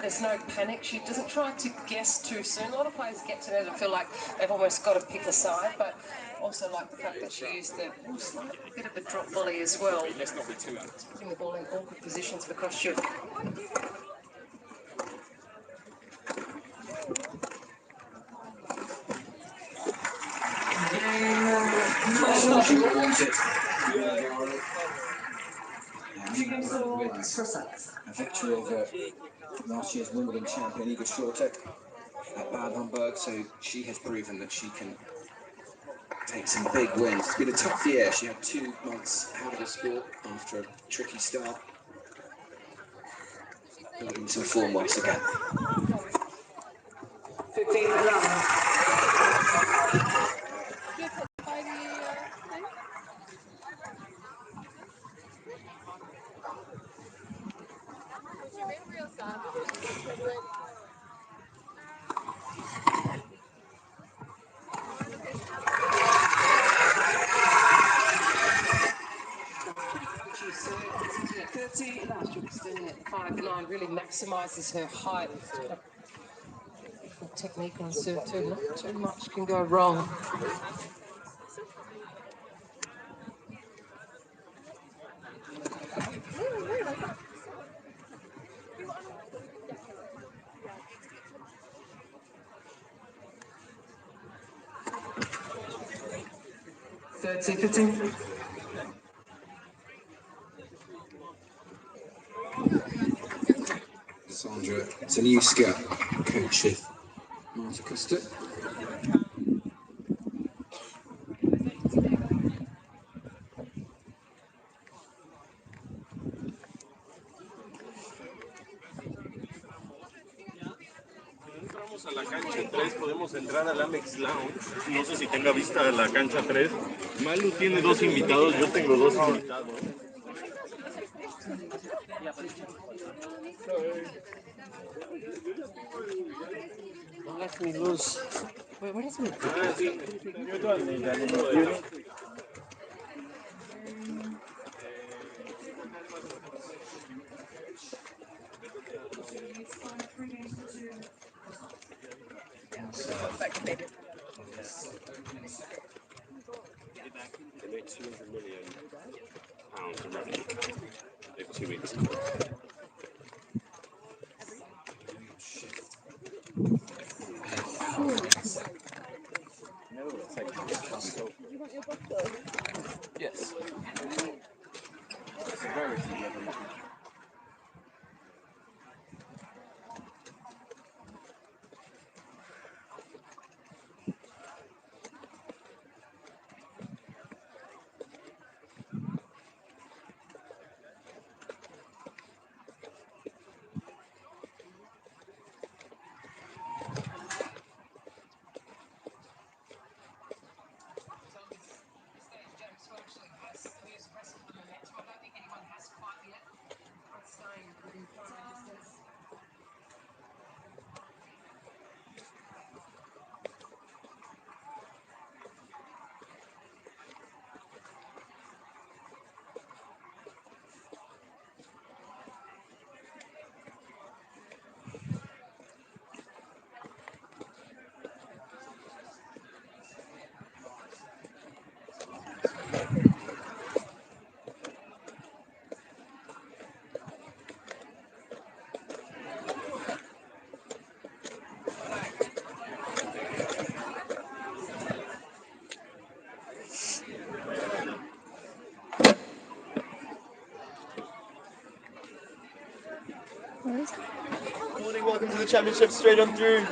there's no panic. She doesn't try to guess too soon. A lot of players get to that and feel like they've almost got to pick a side, but also like the fact that she used the slight bit of a drop volley as well. Let's not be too honest. Putting the ball in awkward positions for Kostyuk. A victory over last year's Wimbledon champion Iga Świątek at Bad Homburg, so she has proven that she can take some big wins. It's been a tough year. She had 2 months out of the sport after a tricky start. Building some form once again. 15 rounds. Standing at 5'9" really maximises her height. Technique on serve too. Not too much can go wrong. Sandra Zaniewska, coach of Marta Costa. A la cancha 3, podemos entrar al Alex Lounge. No sé si tenga vista de la cancha 3. Malu tiene 2 invitados, yo tengo 2 invitados. Let me lose. Wait, what is it? They made £200 million in revenue over 2 weeks. Yes. Morning, welcome to the championship, straight on through.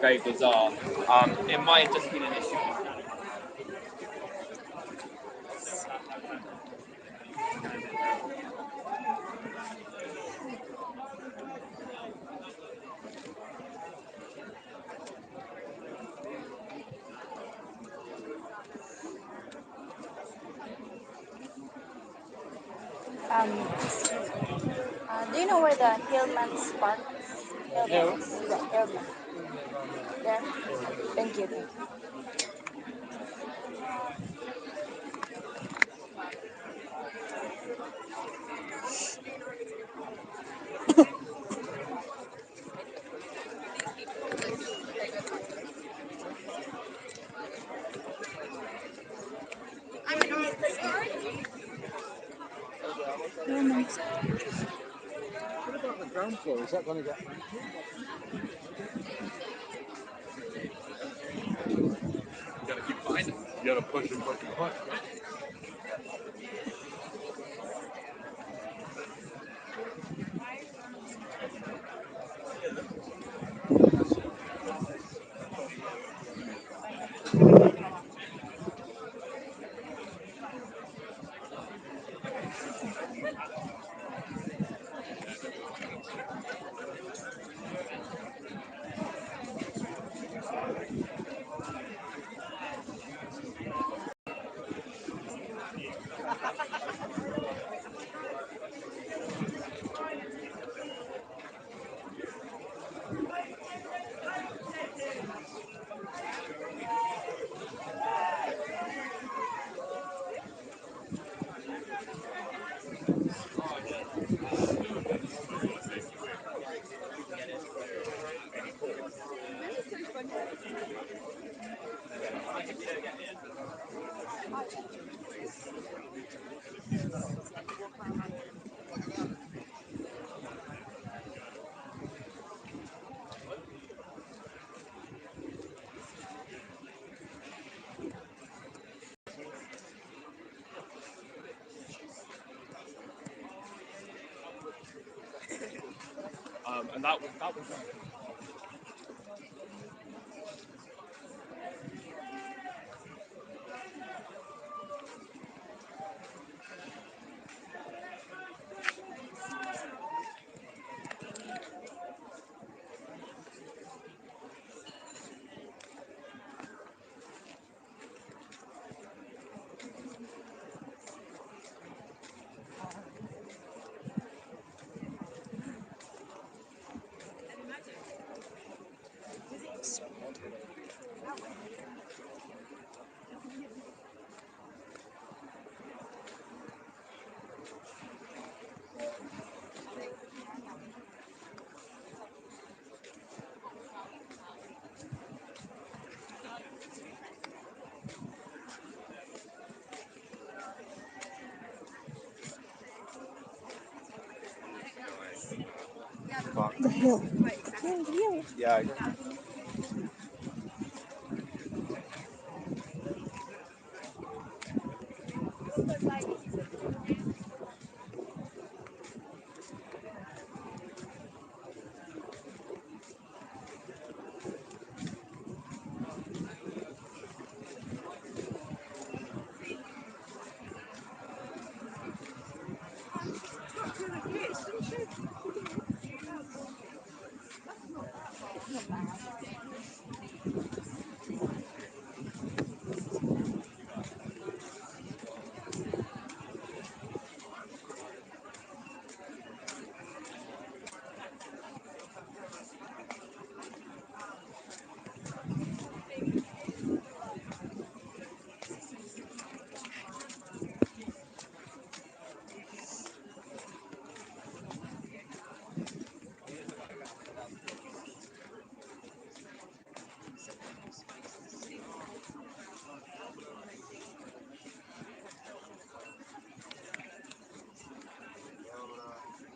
Very bizarre. It might have just been an issue. Do you know where the Hillman's Park is? Hillman's. Yeah, Hillman. There? Thank you. Hillman's. What about the ground floor? Is that going to get empty? You gotta keep finding. You gotta push and push and push. And that was The hill. Yeah.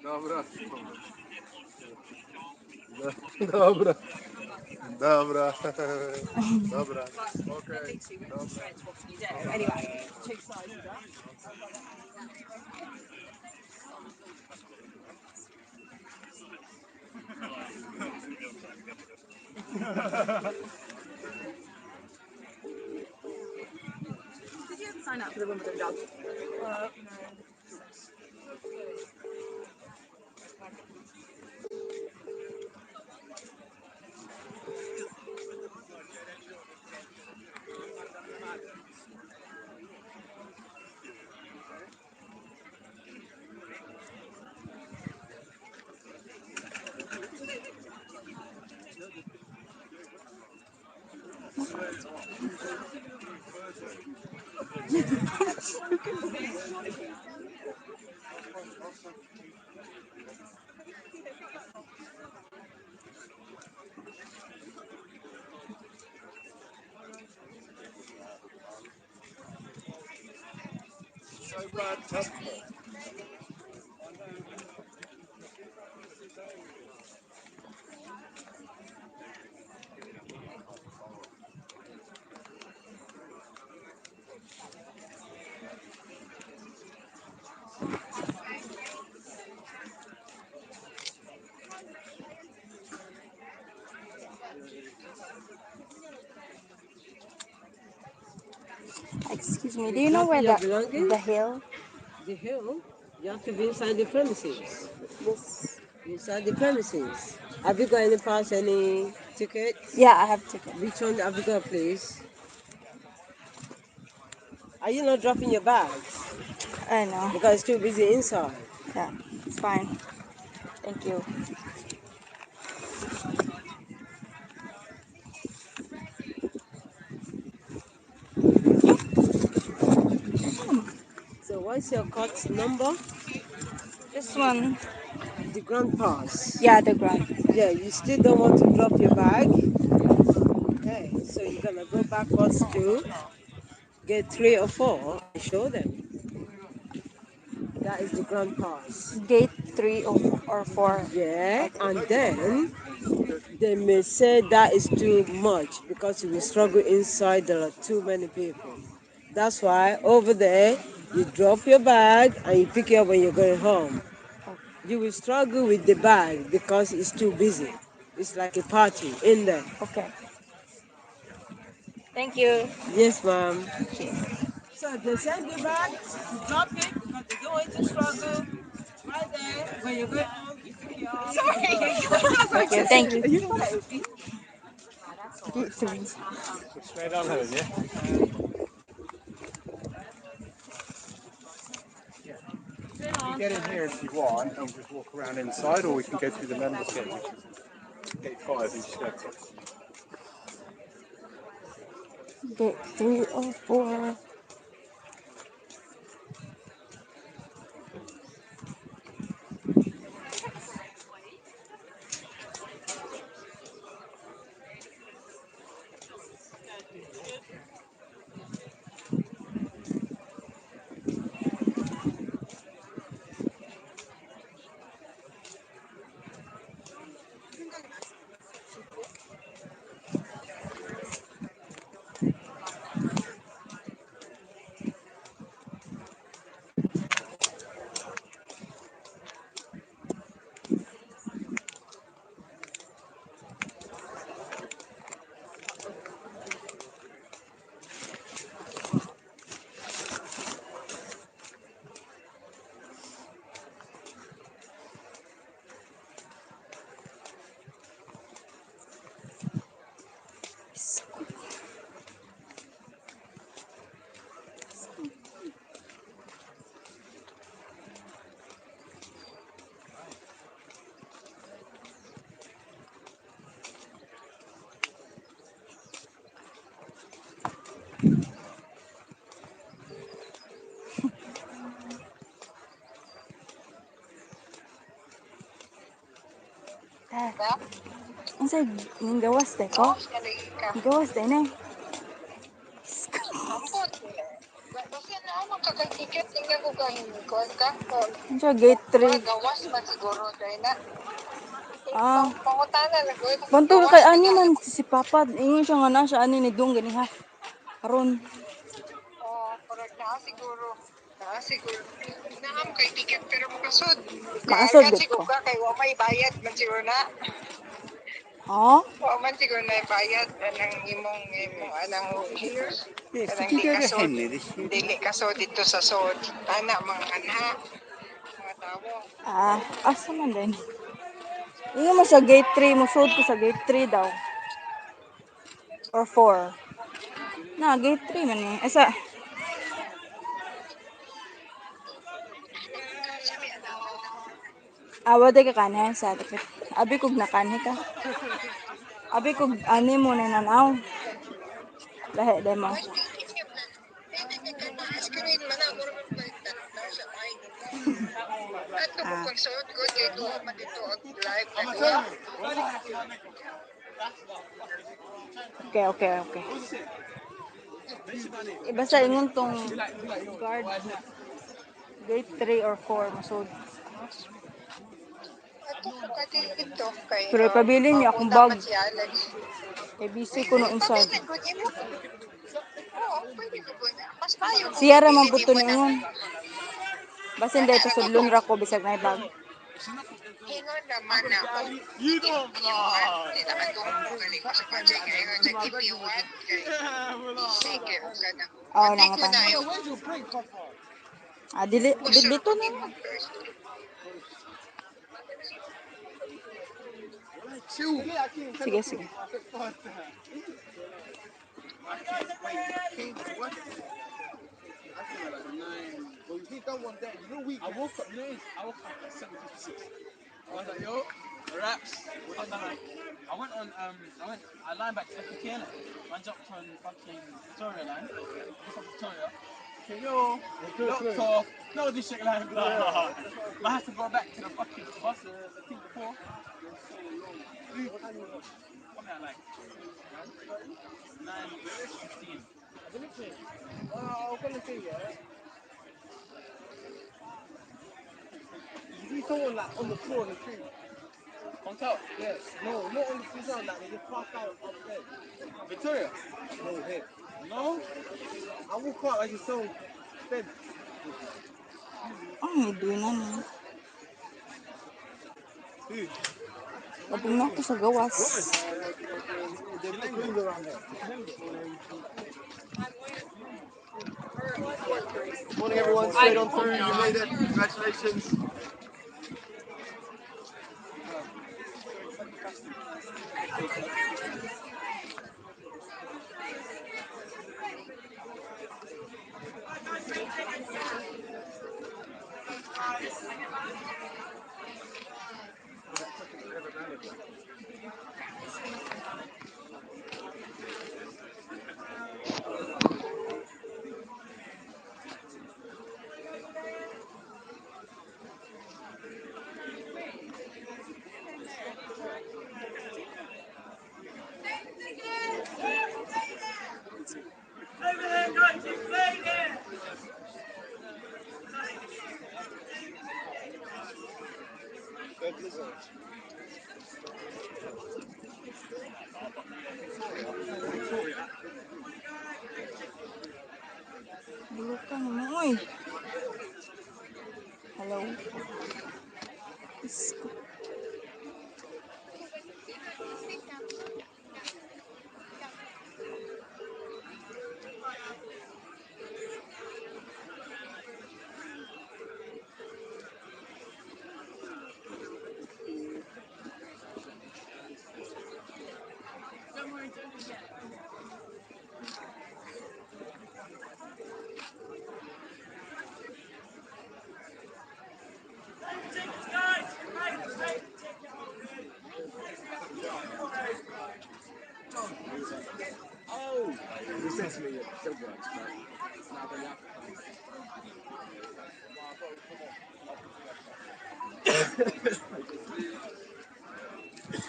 Dobra. Dobra. Dobra. Dobra. Okej. Dobra. Anyway, check size. Did you sign up for the Wimbledon job? Excuse me, do you know where the hill? The hill, you have to be inside the premises. This. Inside the premises. Have you got any pass, any tickets? Yeah, I have tickets. Which one have you got, please? Are you not dropping your bags? I know. Because it's too busy inside. Yeah, it's fine. Thank you. So what's your court number? This one. The grand pass. Yeah, the grand. Yeah, you still don't want to drop your bag? Okay, so you're gonna go backwards to get 3 or 4 and show them. That is the grand pass. Gate 3 or 4. Yeah, and then they may say that is too much because you will struggle inside, there are too many people. That's why over there, you drop your bag and you pick it up when you're going home. You will struggle with the bag because it's too busy. It's like a party in there. Okay. Thank you. Yes, ma'am. So they send the bag, you drop it because they don't want you to struggle. Right there, when you go home, you pick it up. Okay, thank you. Gate 3. Straight on home, yeah? You can get in here if you want and just walk around inside, or we can go through the members gate, which is gate 5 each step. Gate 3 or 4. Unsa ning gawas te ko? Gawas te ne. Ano siya, gate 3. Ah. Banto ka kay ani man si Papa. Ingon siya nga na siya ani ni Dong gani ha. Karon. Naam kay ticket pero makasud. Makasud gid ko. Kay wa may bayad man siguro na. Ha? Wa man siguro na bayad anang imong anang hears. Yes, Anang did you di go to kasud. Henley this year? Dili kasud dito sa sud. Ana mga anha. Mga tawo. Ah, asa man din. Ingon mo sa gate 3, musod ko sa gate 3 daw. Or 4. Na, gate 3 man eh. Asa? Awa ka kanhe sa dapit. Abi kog nakanhe ka. Abi kog ani mo na nanaw. Lahi demo. Screen man na mo sa mic. Ato ko kung suot ko kay duha man dito ang live na duha. Okay. Basta ingon tong guard na gate 3 or 4 masud. Ato ko kadil dito kay Pero pabilin niya akong bag. Si Alex. Kay busy ko no inside. Oo, pwede ko po. Mas layo. Siya ra man puto ningon. Basin dahil pasudlon ra ko bisag may bag. Hingon naman na. You don't know. Hindi naman kung galing ko sa project. Ngayon, if you want, sige, o ka na. Oo, Hindi ko nangapan. na yung Dito na. Sige. I woke up at 7:56. I was like, yo, raps. I lined back to the PKN. I jumped on fucking Victoria line. Just off Victoria. Okay, yo, locked off. No, this shit line, blah, blah, blah. I had to go back to the fucking bus, the thing before. Come out like 9:15. I was gonna say, yeah. You see someone like on the floor in the tree? On top? Yes. No, not on the floor, like they just passed out upstairs. Victoria? No, here. No? I walk out, I just saw dead. Ay, di na ni. Labing na ako sa gawas. Morning, everyone. Straight on through. You made it. Congratulations. Bulukan mo, oy. Hello. Isko.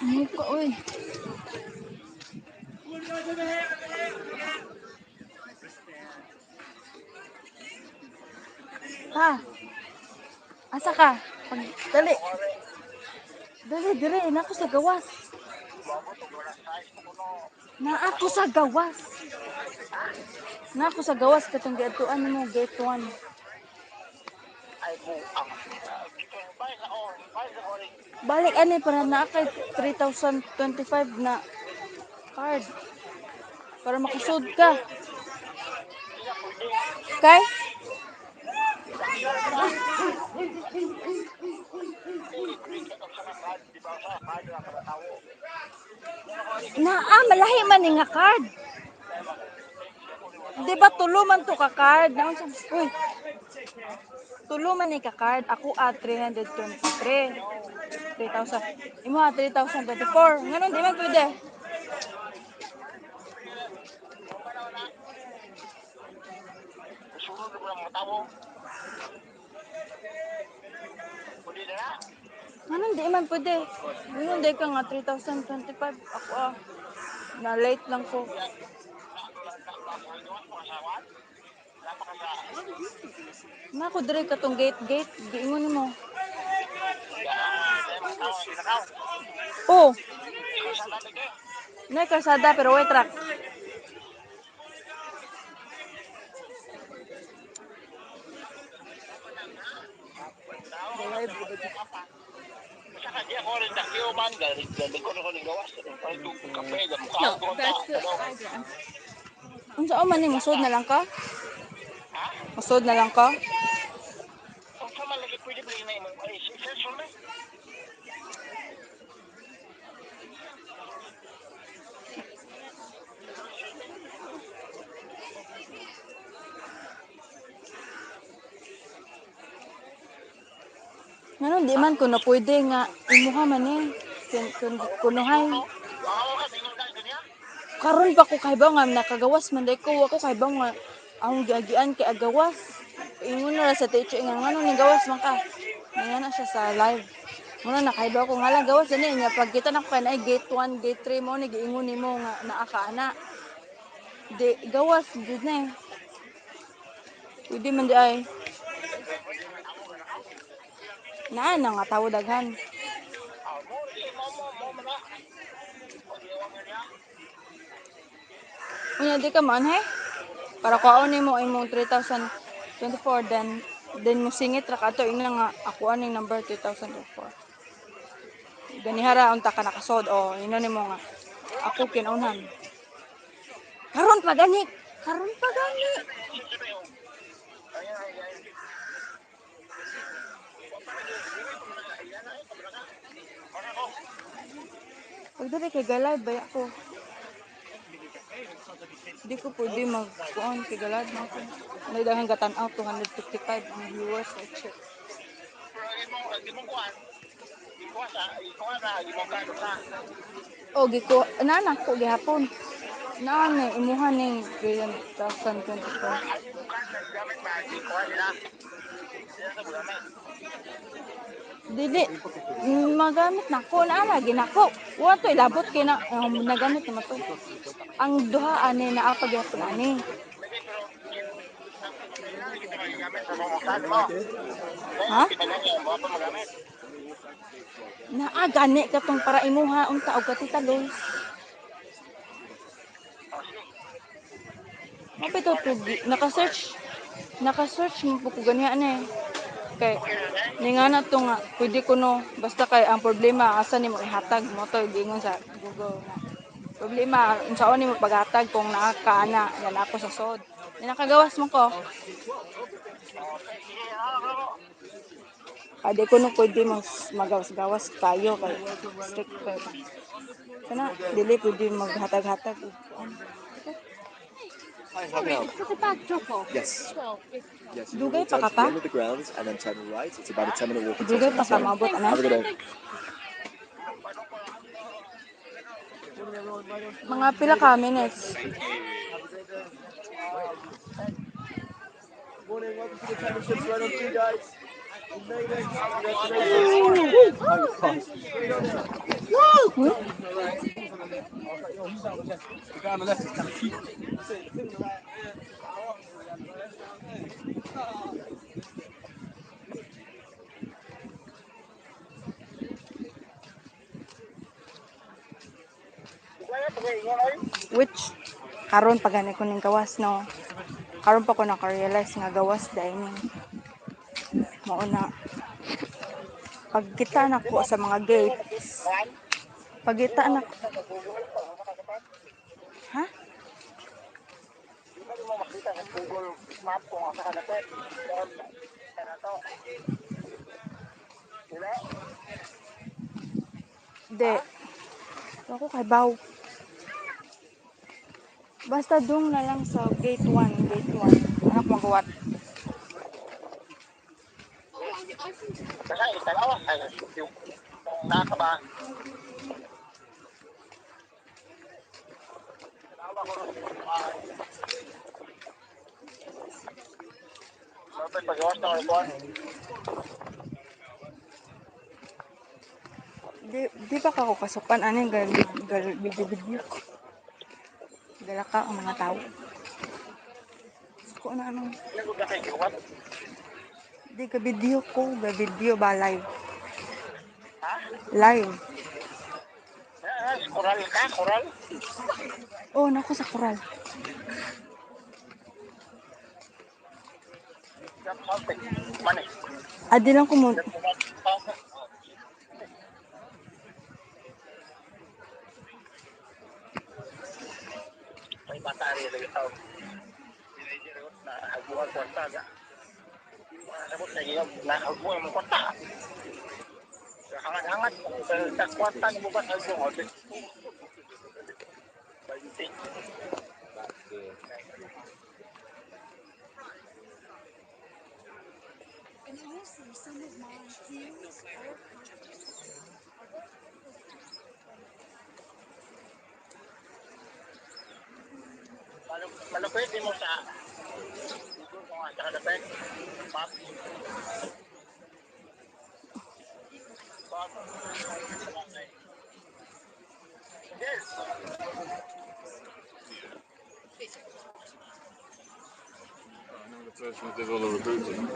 Muka, oy. Ha? Asa ka? Dali. Dali, dire. Na ako sa gawas. Na ako sa gawas. Na ako sa gawas. Katong giatuan mo, gate 1. Balik ani para na kay 3,025 na card. Para makasud ka. Okay? Malahi man ni nga card. Di ba tuluman to ka card? Uy. Tuluman ni ka card. Ako 323. 3,000. Imo 3,024. Nganon di man pwede. Nganon di man pwede. Ngayon di ka nga 3,025. Ako na late lang ko. Na ako dire katong gate giingon mo. Oh. Na kalsada pero way truck. Unsa man ni musod na lang ka? Musod na lang ka? Ngayon, di man kuno pwede nga imuha man eh. Kunuhay. Karon pa ko kaybaw nga nakagawas man day ko. Ako kaybaw nga ang giagian kay agawas. Ingon na sa teacher nga ngano ni gawas man ka. Nga na siya sa live. Muna nakaibaw ko nga lang gawas ani nya pag kita nako kay gate 1, gate 3 mo ni giingon nimo nga naa ka ana. Di gawas gud na eh. Pwede man di ay. Na nga tawo daghan. Unya di ka man he? Para kuaon nimo imong 3,024 then mo singit ra kato ina nga ako aning number 3,024. Ganihara unta ka nakasod o ino nimo nga ako kinaunan. Karon pa gani. Pag dali kay galad ba ako? Hindi ko pwede mag-kuhan kay galad mo ako. May daghang gatan-out 255 ang viewers I check. O giko nana ko gihapon. Naan ni imuha ning 2024. Dili magamit nako na lagi nako. Wa to ilabot kay na nagamit naman to. Ang duha ani naa pagyapon ani. Ha? Naa gani katong para imuha unta og katitaloy. Mapito to naka-search mo po ganiya ani. Kay ningana to nga pwede ko no basta kay ang problema asa nimo ihatag mo to giingon sa Google na problema unsaon nimo paghatag kung naa ka ana yan ako sa sod nakagawas mo ko ade ko no pwede magawas-gawas kayo kay strict pa kana dili pwede maghatag-hatag Yes. Yes. You Dugay walk pa down ka to pa? the end of the grounds and then turn right. It's about a 10-minute walk. Dugay pa ka maabot ana? Have a good day. Mga pila ka minutes? Morning, welcome to the championships right on two, guys. We made it. The guy on the left is kind of cute. Which karon pag gani ko ning gawas no. Karon pa ko naka-realize nga gawas dahil mao na pagkita na ko sa mga gates. Pagkita na ha? Hindi. Ako kay Baw. Basta dong na lang sa gate 1, gate 1. Anak magawat. Di ba ka ko kasukan ano yung video ko. Galaka ang mga tao. Suko na anong. Di ka video ko, video ba live? Live. Koral ka, koral. Oh, nako sa koral. Adi lang ko mo. May batari lagi tao. Na agbuhan kwarta ga. Sabot na iyo na agbuhan mo kwarta. Hangat-hangat sa kwarta mo ba agbuhan? Banting. Malapit mo sa mga kalapit. Map. Yes. I know the person who did all the recruiting.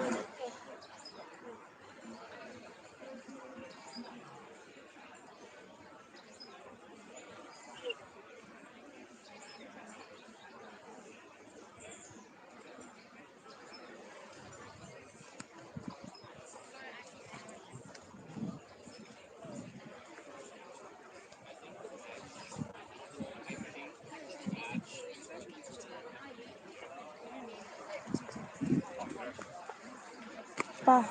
Pa.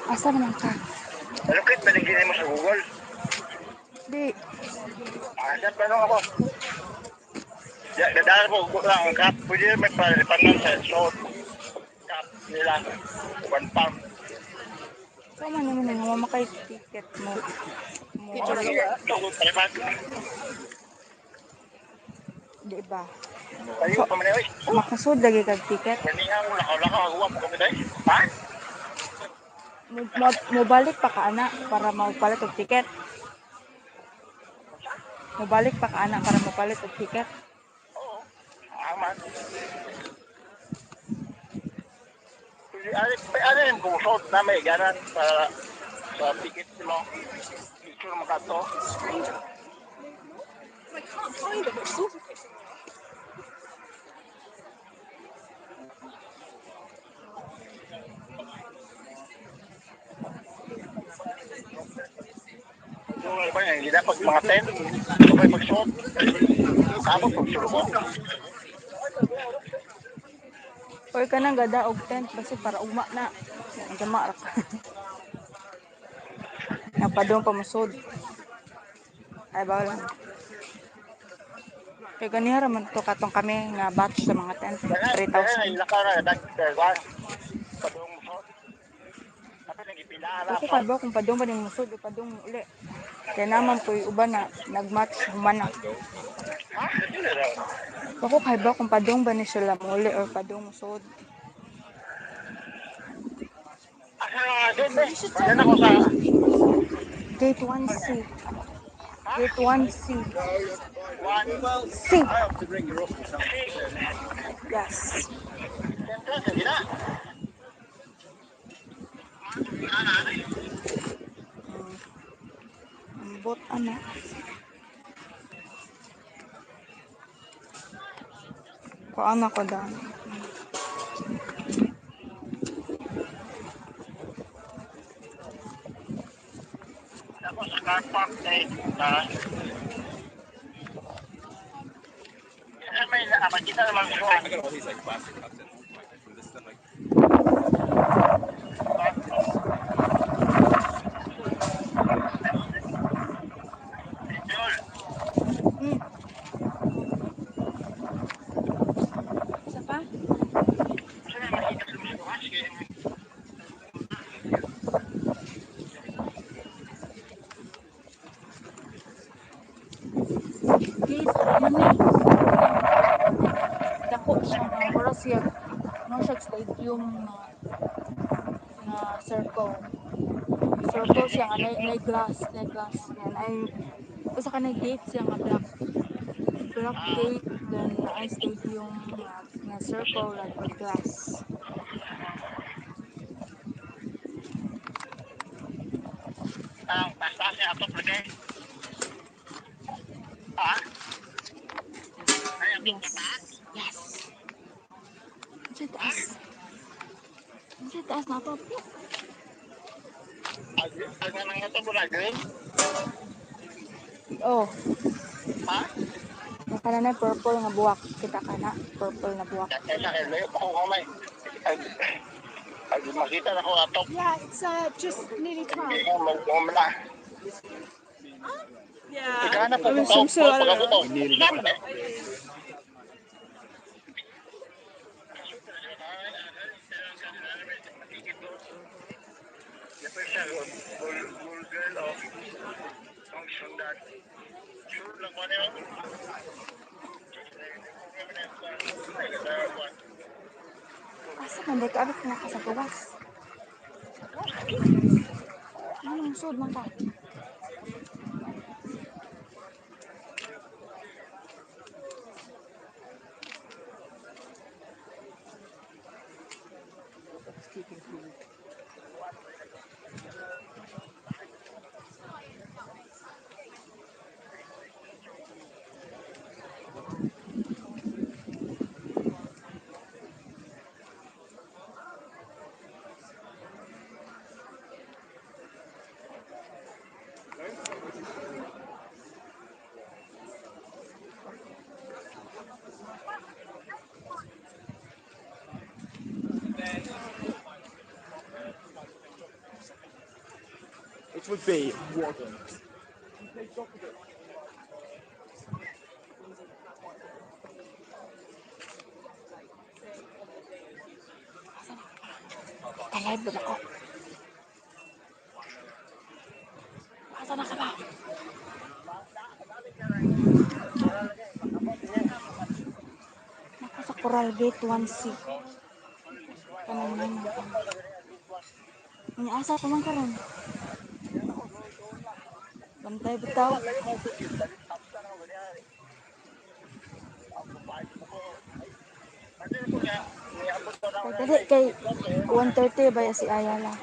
Asa naman ka? Malukit ba nagiging mo sa Google? Di. Saan tanong ako? Dadaan po lang ang kap. Pwede may palipanan sa short. Kap nila. One pound. So man naman nga mamakay ticket mo. Palipat. Di ba? Tayo pa man eh. Makasud lagi kag ticket. Ganingan mo lakaw-lakaw. Huwag mo kami tayo. Ha? Mobalik pa ka ana para maupalit og ticket. Mobalik pa ka ana para mapalit og ticket. Oo. Aman. Ano yung kusot na may ganan para sa ticket mo? Picture mo ka to? I can't find it. Which sort of picture? So, ano ba yan? Hindi dapat mga 10. Sabay mag-shot. Kapag pag-shot mo. Or ka nang gada og tent basi para ugma na. Gama ra ka. Napadong pamusod. Ay ba lang. Kaya ganihara man to katong kami nga batch sa mga tent. Dahil 3,000. ilakaw na nag-1. Padung mo shot. Tapos nag-ipinala Ako kay ba kung padong ba ning musod o padong uli. Kaya naman ko'y uban na nag-match humana. Ha? Ako kay ba kung padong ba ni sila muli or padong musod. Asa nga doon eh. Yan ako sa... Gate 1C. Gate 1C. 1. C. I have to ring your office. Yes. Sentral, hindi na. Ambot ana. Kuan ako daw. Ako sa car park may nakakita naman ko. Isa pa? Gate, mani. Dako siya nga mura siya. No siya stadium na circle. Circle siya nga na glass. Yan ay usa ka na gate siya nga black gate then ay stadium na circle like with glass. Ang basta siya ato lagi. Ay ating taas. Yes. Sa taas na to. Ang nang ito mo lagi. Oh, Ha? yung kana na purple nga buwak. Kita ka na purple na buwak. Kaya sa akin, layo ako kamay. Ay, makita na ko ato. Yeah, it's just nearly come. Mumla. Yeah. Ikana po I mean, ito. some sort of- Pagkabuto. Asa man day ka abot na ka sa gawas. Anong sud man ka? It would be wagon. Alive ba ako? Asa na ka ba? Nako sa Coral Gate 1C. Kanang naman. Ang asa pa man karon. Bantay bitaw. Dali kay 1:30 ba si Ayala?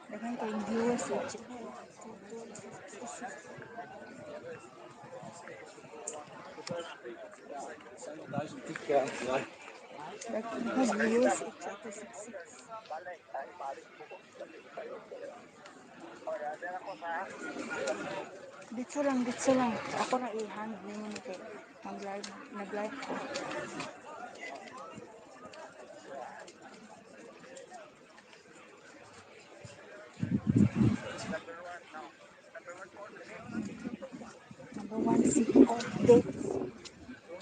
Dagan kay viewers eh. Dagan viewers eh. Dito lang. Ako na i-hand ninyo ni kay nag-live ko. Number 1 city updates.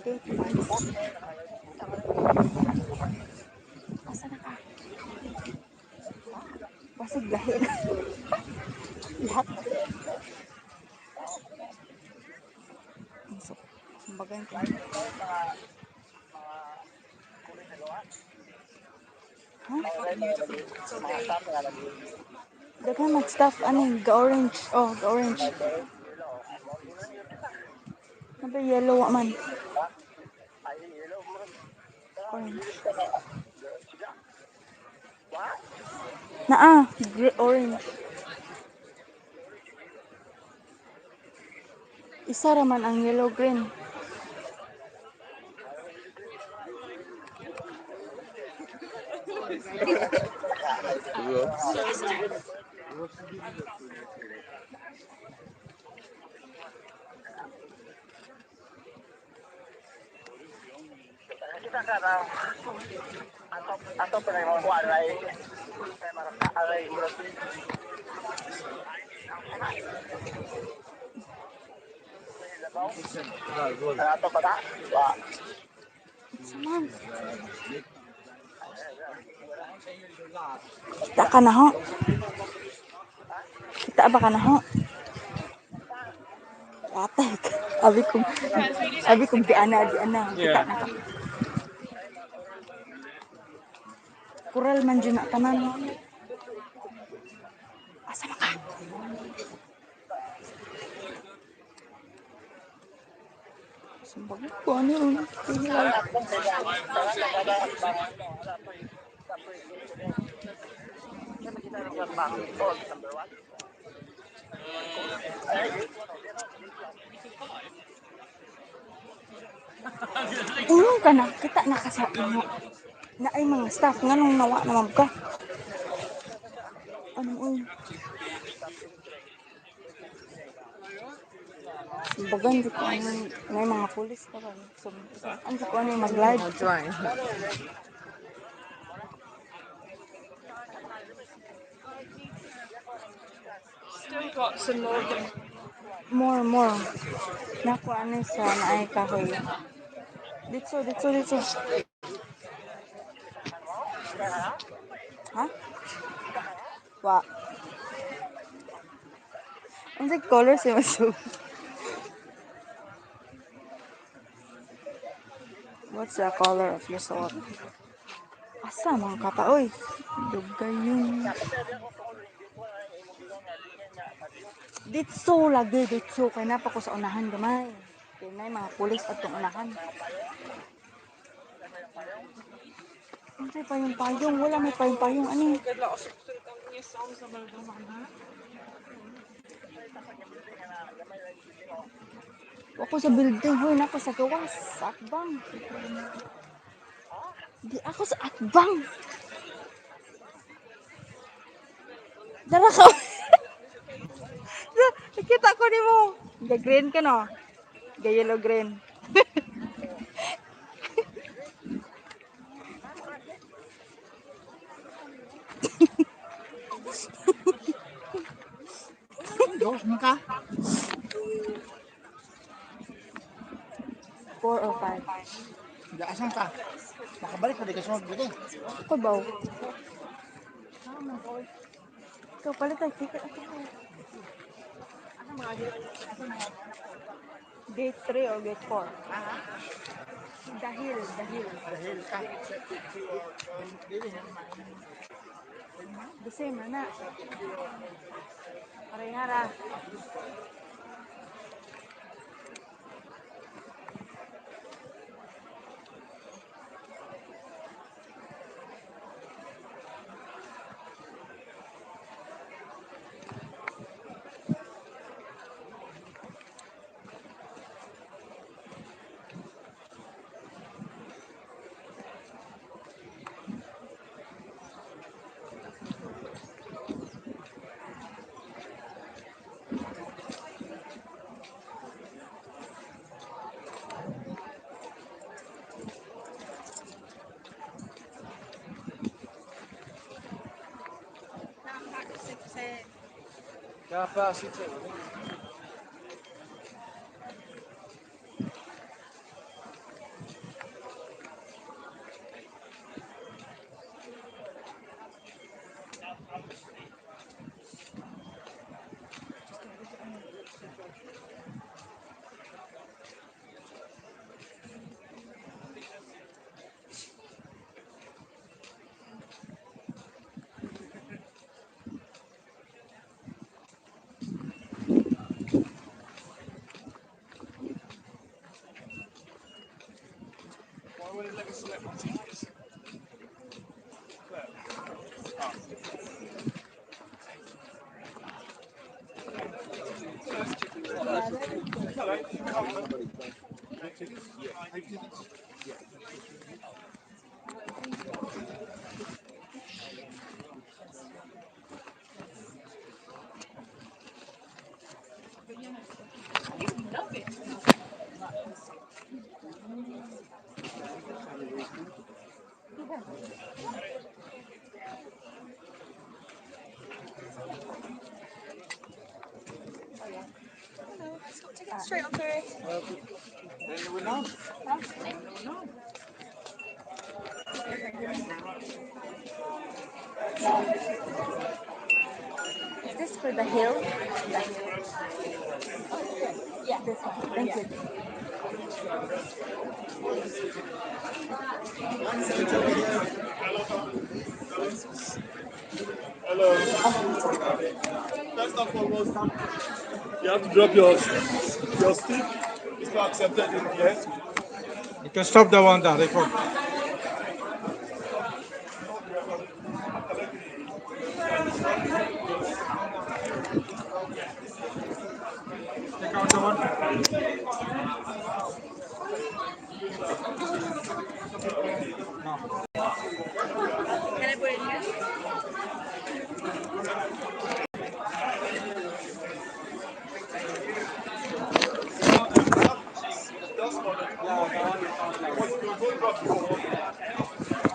Date 1. Asa na ka? Basig dahil. Lahat. So, kumbaga ko. Huh? Daghan mag-staff ga-orange. Oh, ga-orange. Nabe yellow wa man. Orange. Naa, orange. Isa raman ang yellow green. Kita ka na atau pernah mau buat lagi saya merasa alai berarti atau pada wah Saman. Kita ka na ho. Kita ba ka na ho? Atay ka. Abi kong di ana. Kita na ka. Kural man dyan na tanan. Asa na ka? Sumbag ko, ano yun? Ulong ka na, kita na ka sa mga na ay mga staff nga nung nawa naman ka. Ano uy? Bagan di ko may mga pulis ka ba? So, ano ko ano yung mag-live? Still got some More. Naku, ano sa naay kahoy. Dito. Ha? Wa. Ang sa color siya maso. What's the color of your sword? Asa mga kata, oy. Dugay yung... Ditso lagi, ditso. Kaya napa ko sa unahan gamay. Kaya na mga pulis at itong unahan. Ano pa yung payong? Wala may payong. Ano yung... Ako sa building, hoy, nako sa gawas, sa akbang. Di ako sa akbang. Dara ka. Nakita ko ni mo. Ga-green ka no? Ga-yellow green. Dos ka? 4 or 5. Asan ka? Makabalik na di ka sunod dito. Ako ba? Ikaw palit ang ticket. Gate 3 or gate 4? Dahil ka. The same na. Parehara. Capacity. Straight on through. Is this for the hill? Yeah, this one. Thank you. Hello. First and foremost, you have to drop your stick. It's not accepted in here. You can stop that one there. Record. Take out the one. No. Can I put it here?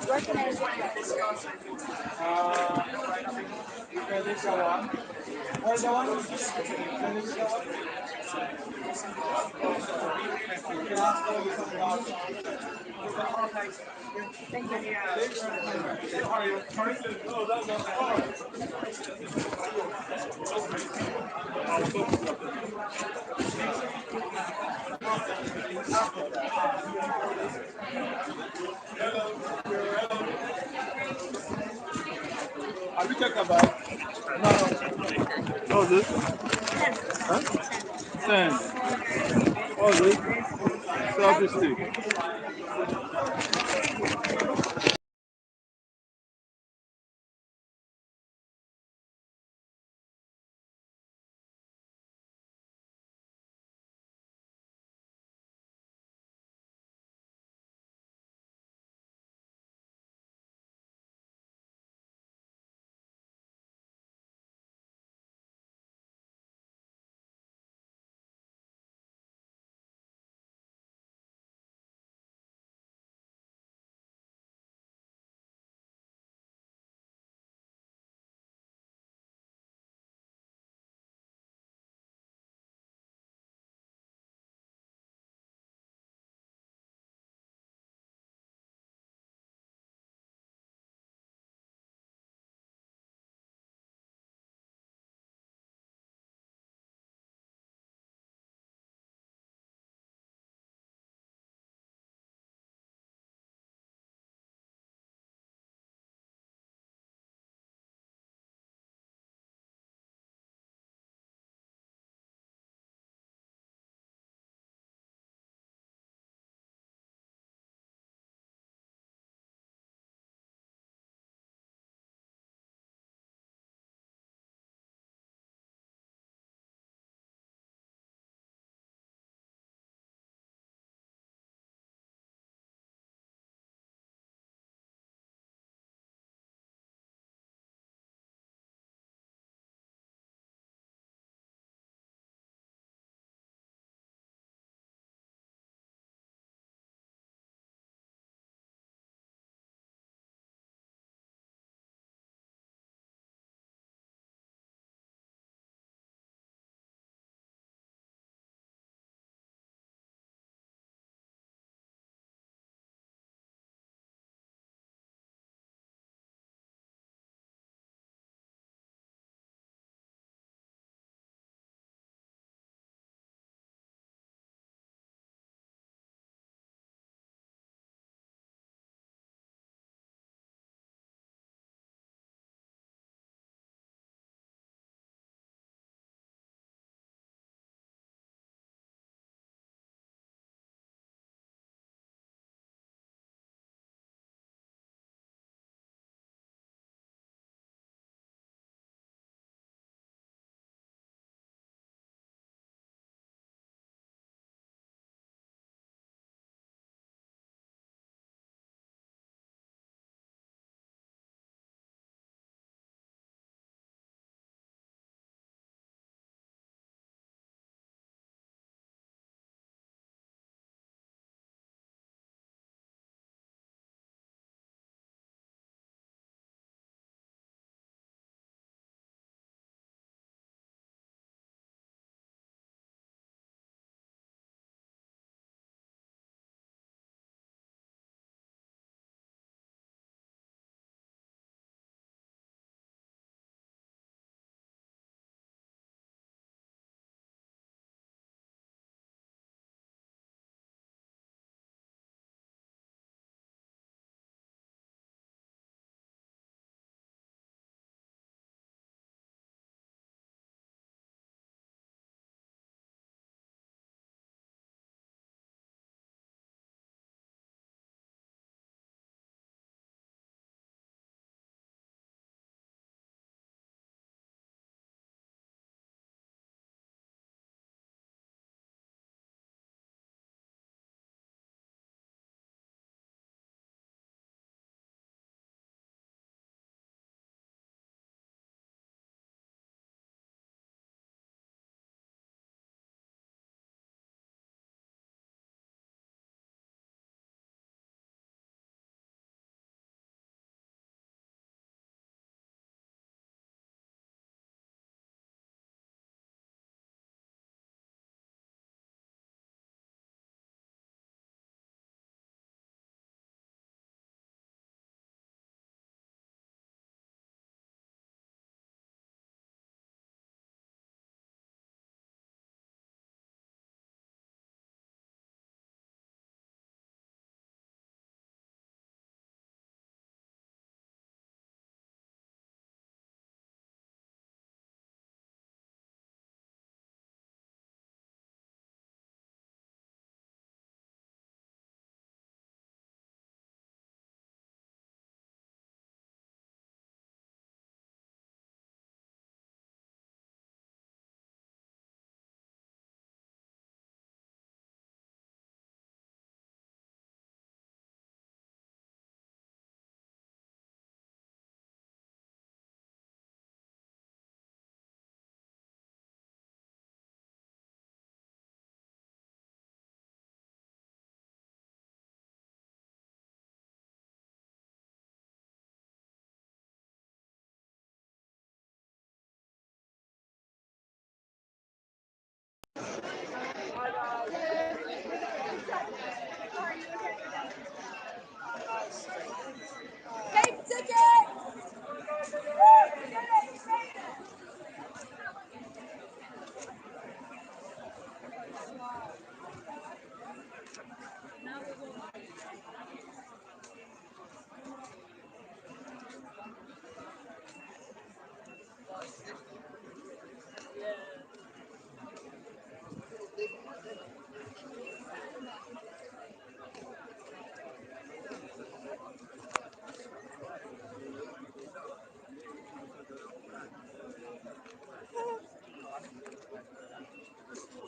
Where can I put this one? You can leave that one. Where's the one? You can leave that one. You can ask for this on the outside. Thank you. Have you checked about? No. What was it? Huh? 10. What was it? Selfie stick.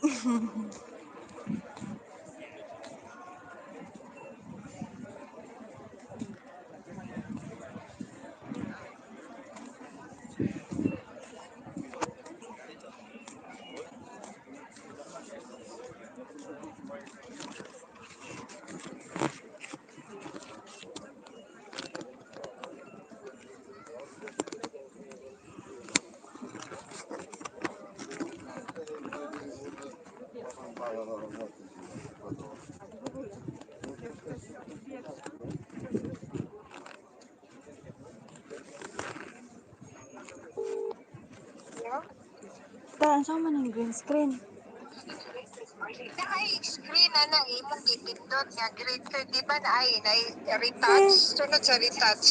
Parang sa man yung green screen. Ay, screen na nang imong gipindot nga grade 3, di ba na retouch? Sunod sa retouch.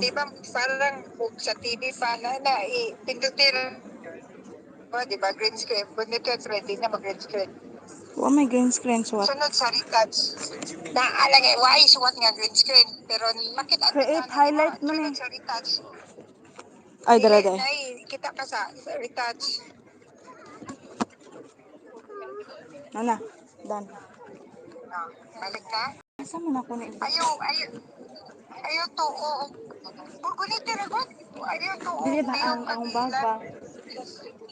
Di ba parang sa TV pa na ipindutin ba, di ba green screen? Bunit ka ready na mag-green screen. Wa may green screen suwat. Sunod sa retouch. Naalagay, why suwat nga green screen? Pero makita Create highlight mo ni. sunod sa retouch. Ay, dala dala. Kita ka sa retouch. Nana, dan. Balik ka? Asa man ako na Ayaw to, oo. Bugunit na rin. Ayaw to, oo. Dili ba ang baba?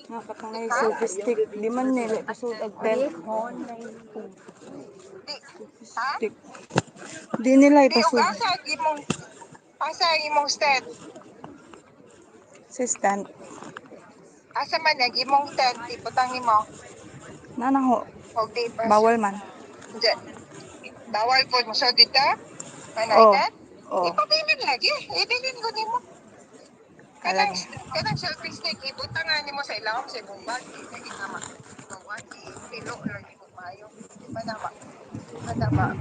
Nakatangay selfie stick. Di man nila ipasud ang tent. Stick. Di nila ipasud. Asa imong stand? Sa stand. Asa man imong tent? Iputang nimo. Nana ho. Bawal man. Bawal po mo sa dito? Oh. Oh. Ipabilin lagi. Ibilin ko nimo. Kanang selfie stick, ibutangan nimo sa ilawom sa imong bag. Hindi naman. Pilo lang nimo maayo. Di ba naman?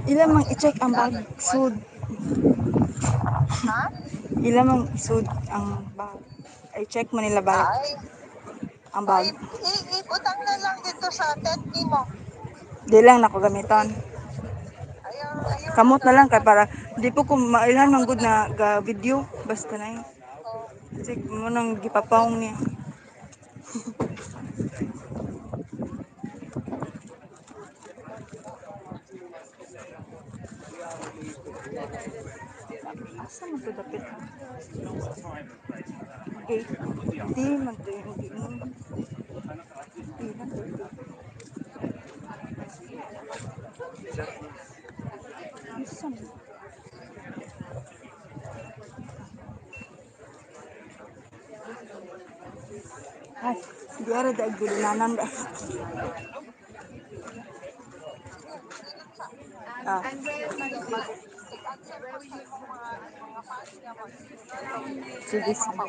Ilan mang i-check ang bag sud. Ha? Ilan mang isud ang bag. I-check mo nila balik. Ang bag. Ibutang na lang dito sa tent nimo. Di lang nako gamiton. Kamot na lang kay para di po ko mailhan man gud na ga video basta na yun. Check mo nang gipapawong niya. Asa man to dapit? Okay. Di man to yung giingon. Ay, biara da gulinanan da. Ah. Sige, sige.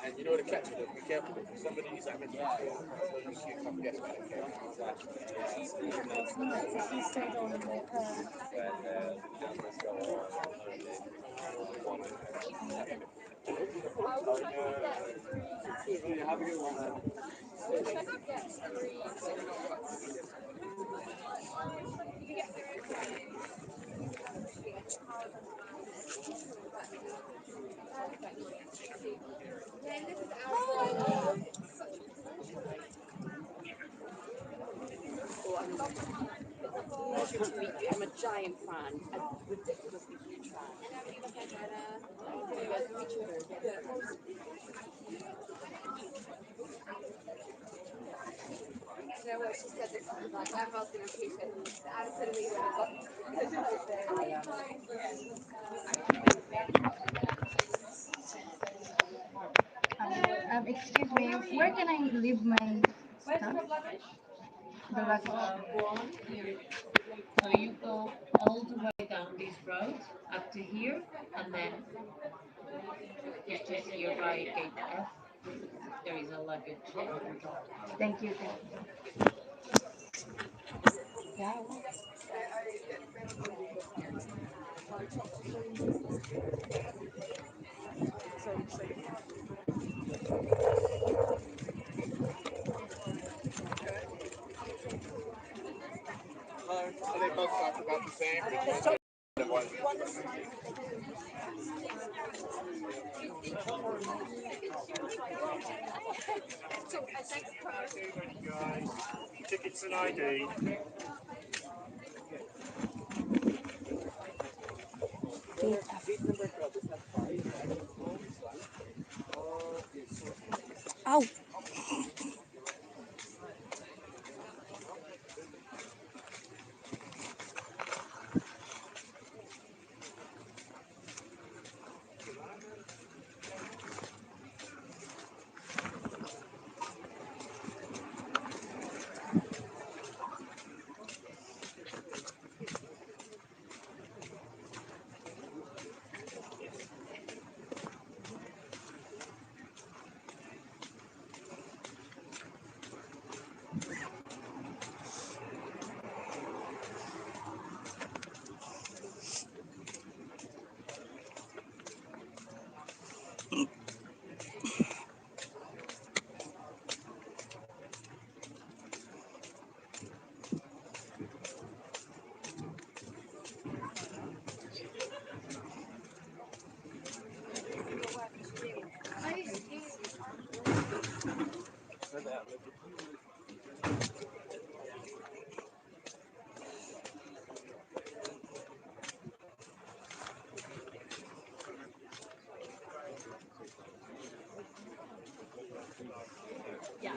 And you know the catch with it, be careful because some of these I mentioned before, you see a couple guests back there. He stayed on with her. Have a good one. It's good to meet you. I'm a giant fan. A ridiculously huge fan. You know what she said this was like, Ethel's going to appreciate this. Absolutely. Excuse me, where can I leave my stuff? The Lagura. So you go all the way down this road up to here, and then you just here by gate F. There is a luggage. Thank you. Yeah. Are they both talk about the same? Guys, tickets and ID. Ow!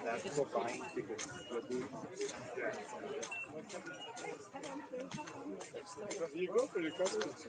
That's for buying tickets. You go for the customs.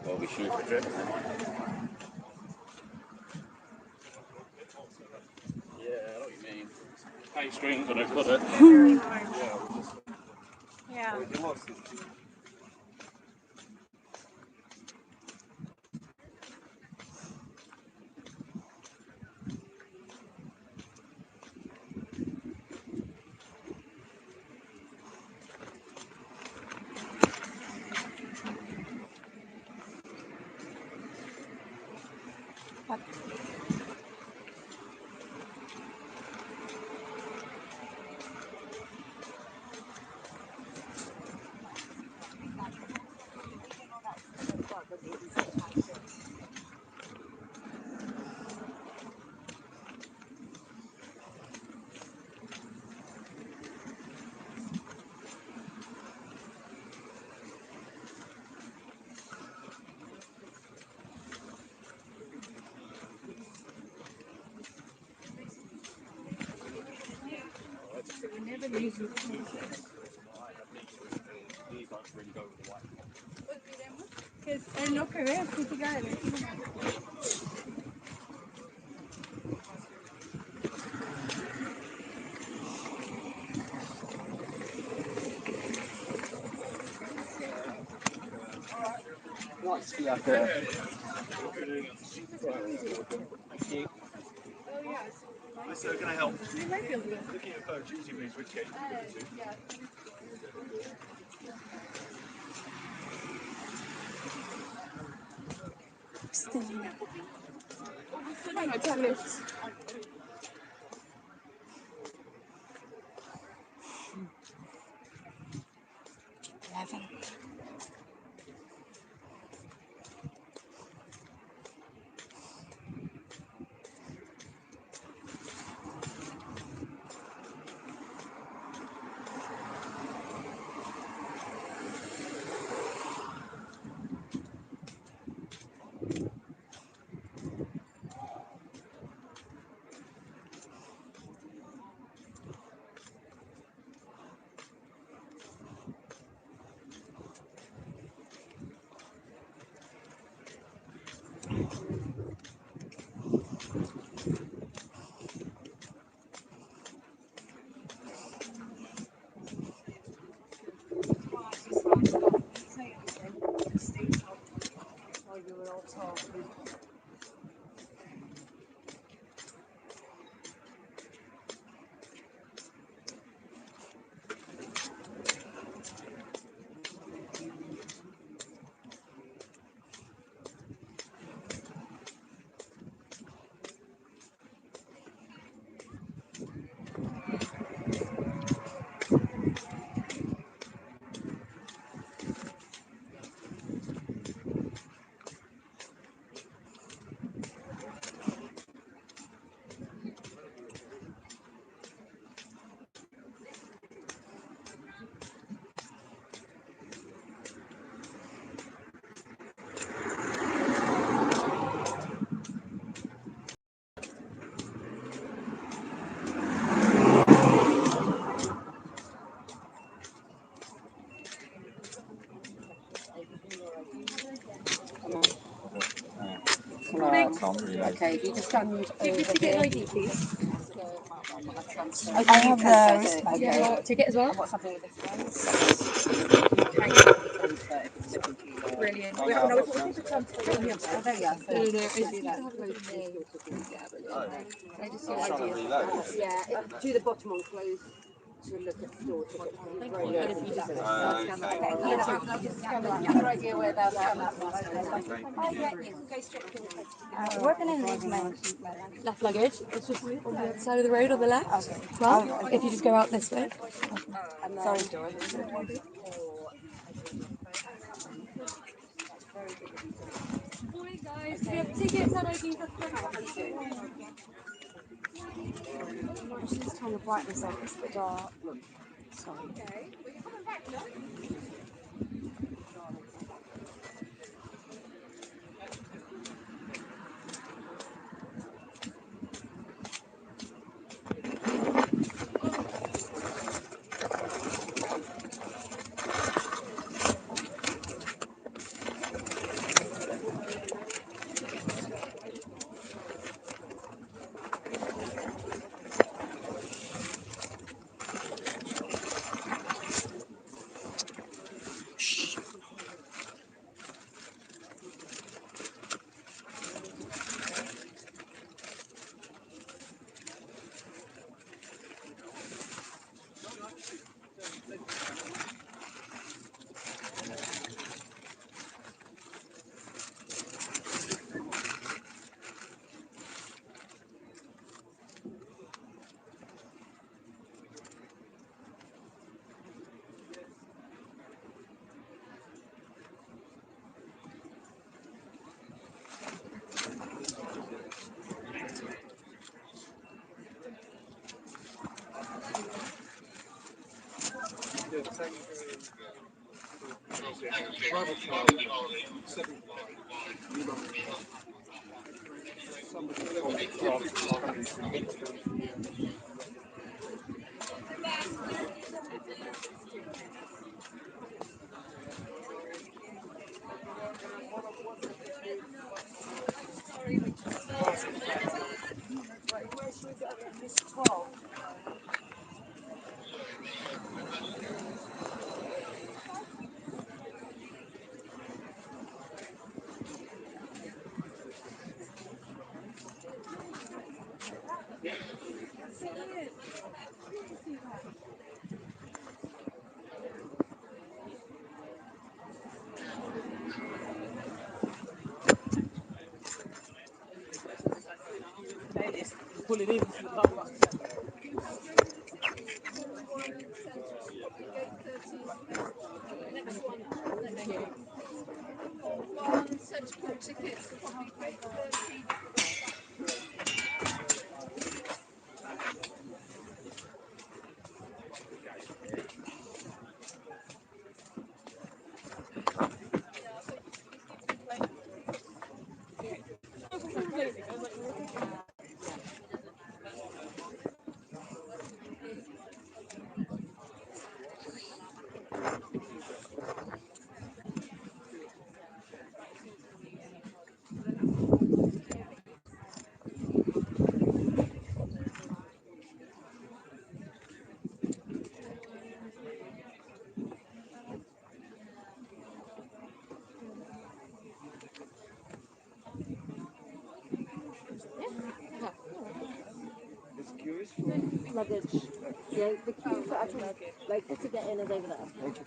Well, we shoot for it. Yeah, I know what you mean. Tight strings when I put it. Yeah. Because él no cree criticar el So can I help? Looking at purchase, you mean which gate? Okay, you just stand over Ticket here. ID, please. I have the wristband. Do you have your ticket as well? I've got something with this one. You can transfer if it's looking too long. Brilliant. No, we're looking for transfer. Oh, there we are. So No, do I just need to that. have a look at the name. Yeah, brilliant. Can I just see Yeah, to the bottom one, close. to look at the door to get to the Thank you. And if you just Your idea where that where can I leave my left luggage? It's just on the other side of the road on the left. Well, if you just go out this way. Sorry, Dory. Morning, guys. Do you have tickets and IDs? Just turn the brightness up, it's a bit dark. Sorry. Pull it in. Luggage. Yeah, the queue for actual, like, to get in is over there. Thank you.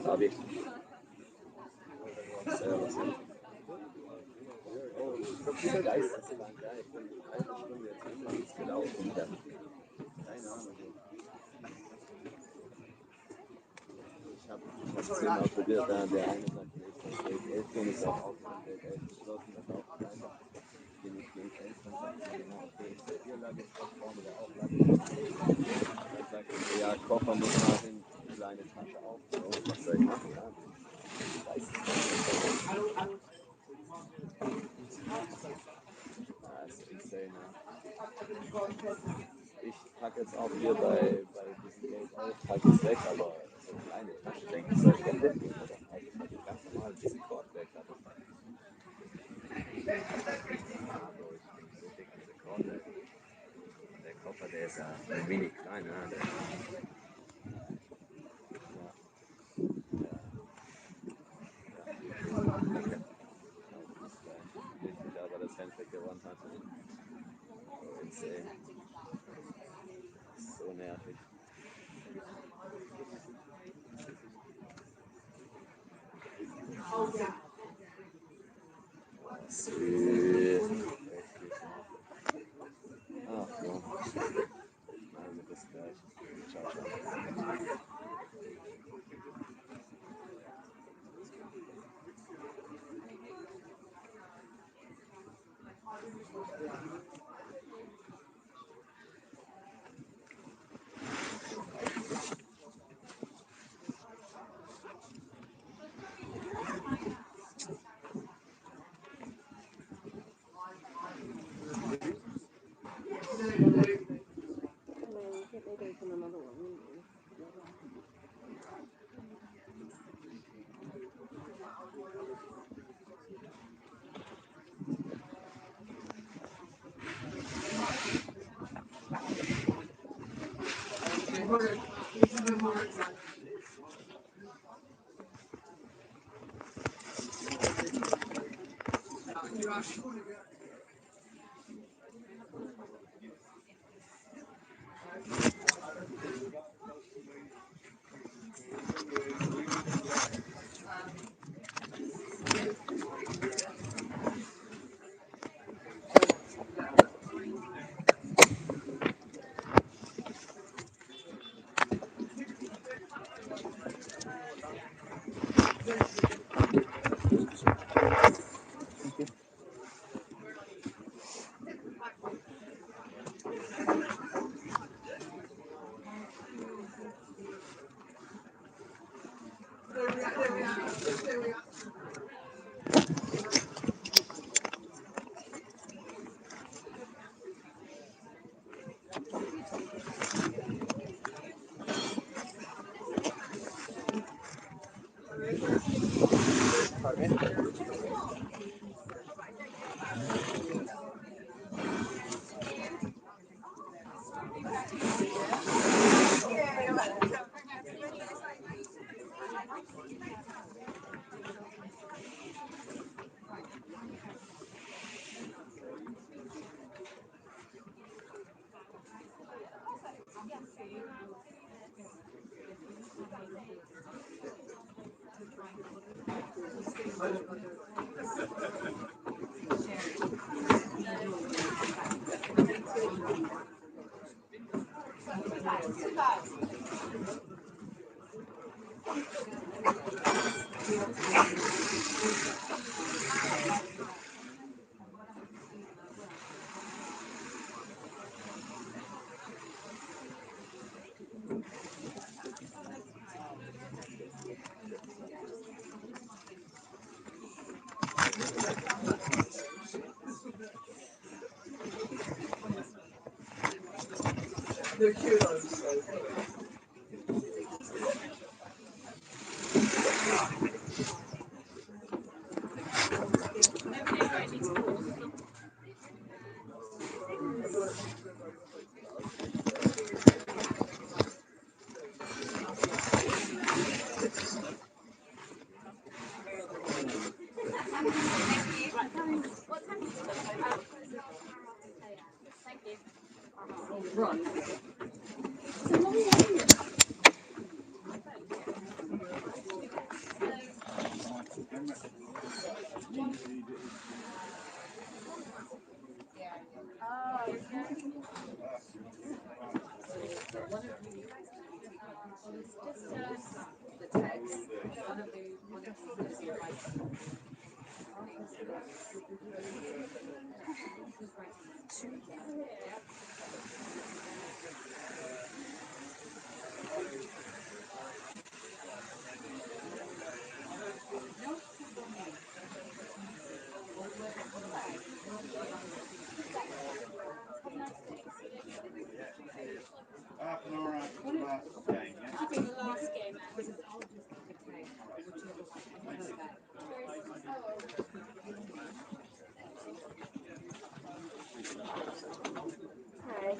Abi. Geisteskrank, ja. Ich bin eine halbe Stunde jetzt einfach nichts gelaufen wieder. Keine Ahnung. Ich habe 10-mal probiert, da der eine sagt, Welt 11 bin ich auch aufgehört, Welt 11 geschlossen, das auch weiter. Bin ich Welt 11, dann sagt man genau, okay, ist der hier lag jetzt vorne, der auch lag. Dann sagt er, ja, Koffer muss nach in die kleine Tasche auf. Was soll ich machen? Ja, das ist insane, ja. Ich packe jetzt auch hier bei diesem Geld auf, packe es weg, aber so eine kleine Tasche, denke ich, soll ich doch mitnehmen, oder? Also ich packe ganz normal diesen Kord weg, aber ich bin so dick diese Kord, der Koffer, der ist ja ein wenig klein, ja. Aber das Handbag gewonnen hat. Oh, insane. So nervig. Ach ja. Also bis gleich. Ciao, ciao.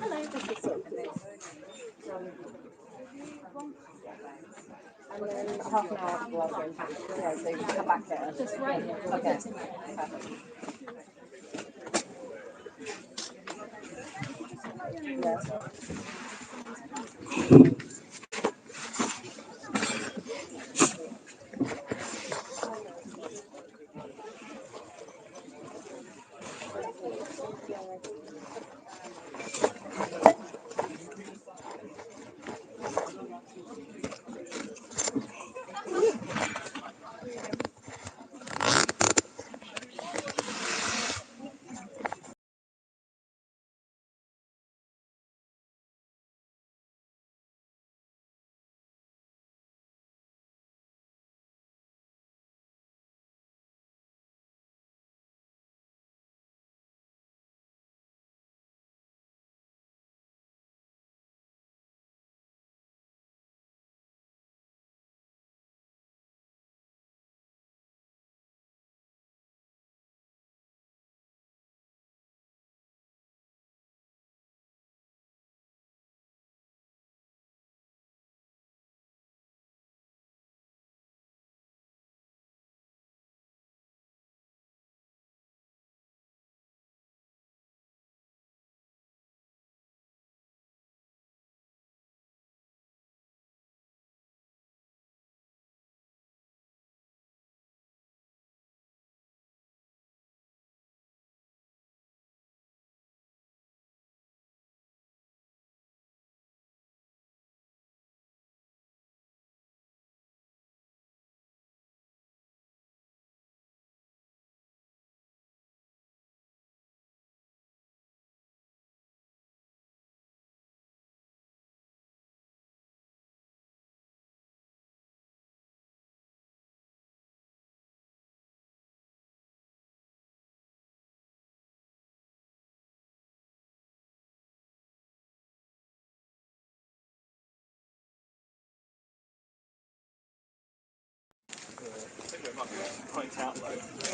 Hello, this is Sophie. And then half an hour while going back. Yeah, so you can come back here. Just right. Okay. Perfect. Yeah.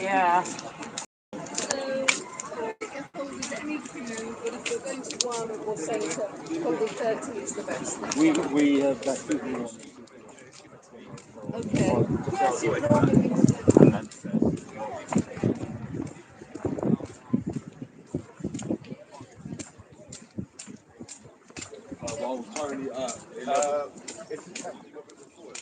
Yeah. So, Ethel, we don't need to know, but if you're going to one, we'll say that probably 30 is the best. We have that people. Okay. Yes, you probably. Well, currently, If you can, you got to forward.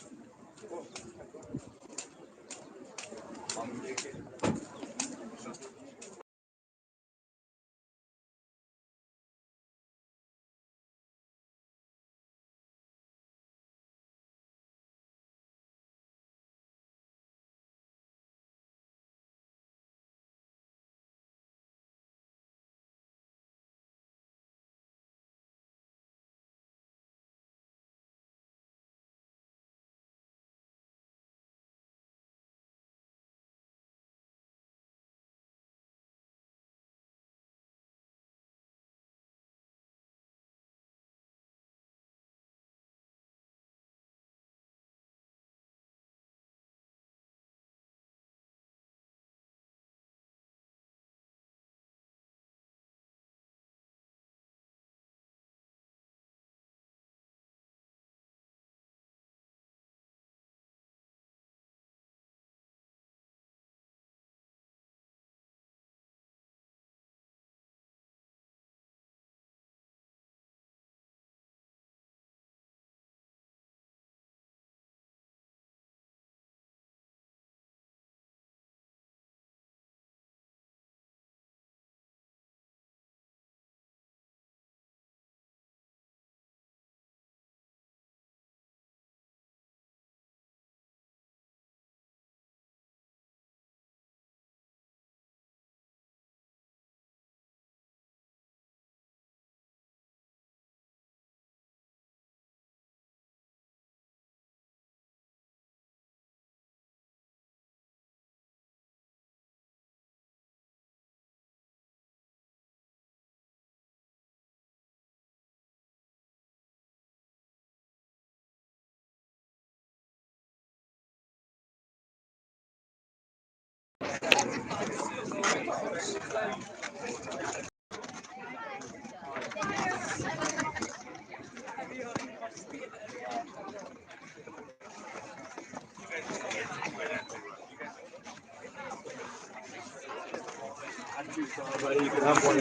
You can have one.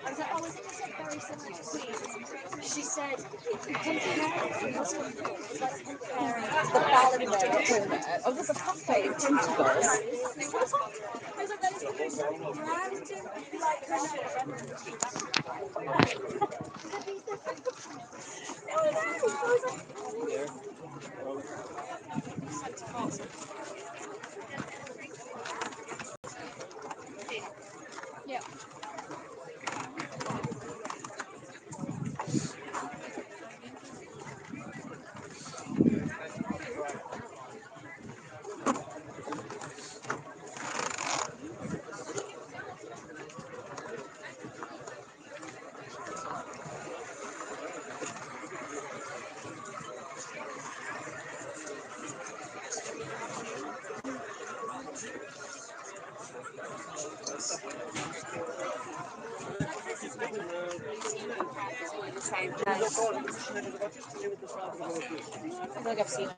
I was like, oh, isn't this like very similar to Queen? She said, comparing, it was like comparing the ballad there with the top page tentacles. What? I was like, that is the most random, like, her name. Yeah. Same place. I feel like I've seen it.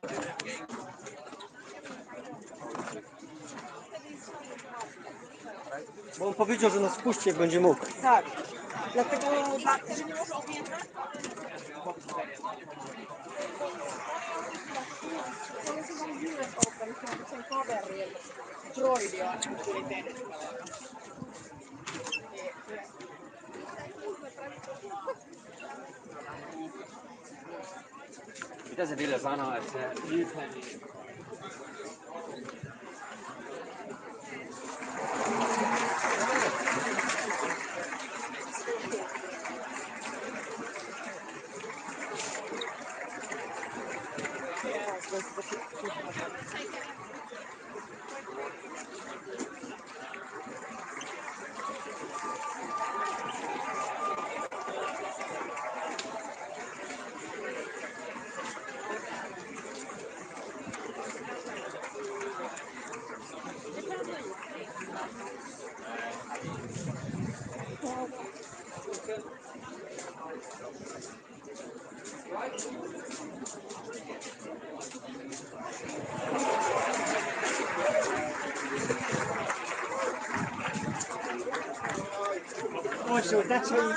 Bo on powiedział, że nas wpuści, jak będzie mógł. Tak. Dlatego Mitä se Ville sanoo, että se Oh, so that's how you...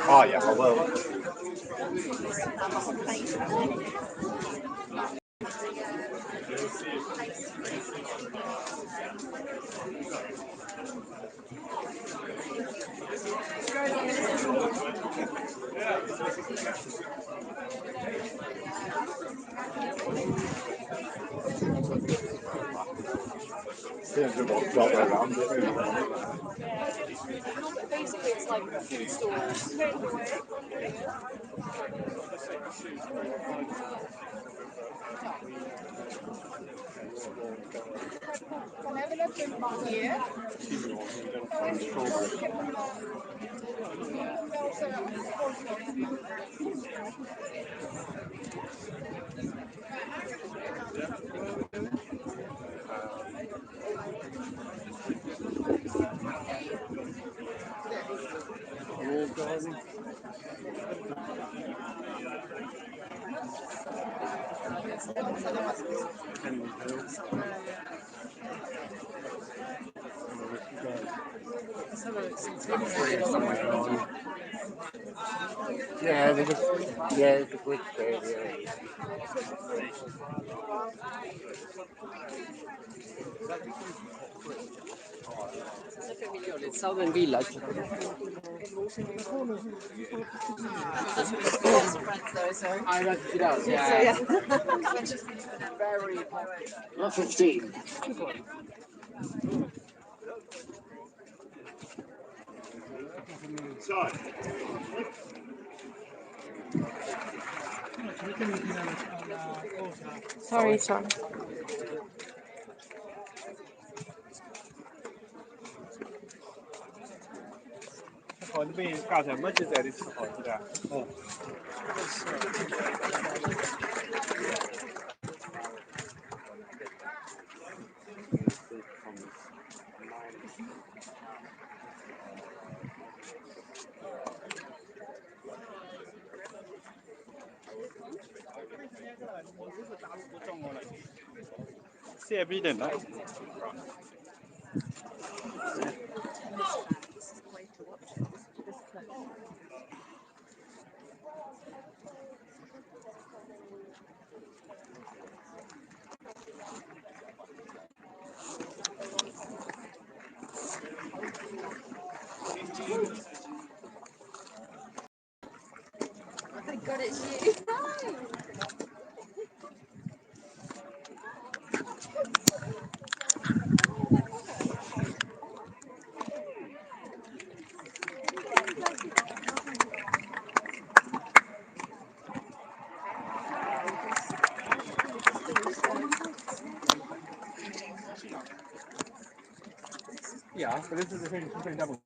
Oh, yeah, hello. basically it's like food stores. Can I have a look in here? Yeah, it's a quick trade, yeah. It's Southern Village. I reckon she does, yeah. When she's very popular. Not 15. Sorry, sorry. Còn bị cả thể mất chữ đi khỏi thì đã. Xe bi đến đó. Thank God it's you. Yeah, but this is the thing. She's doing double.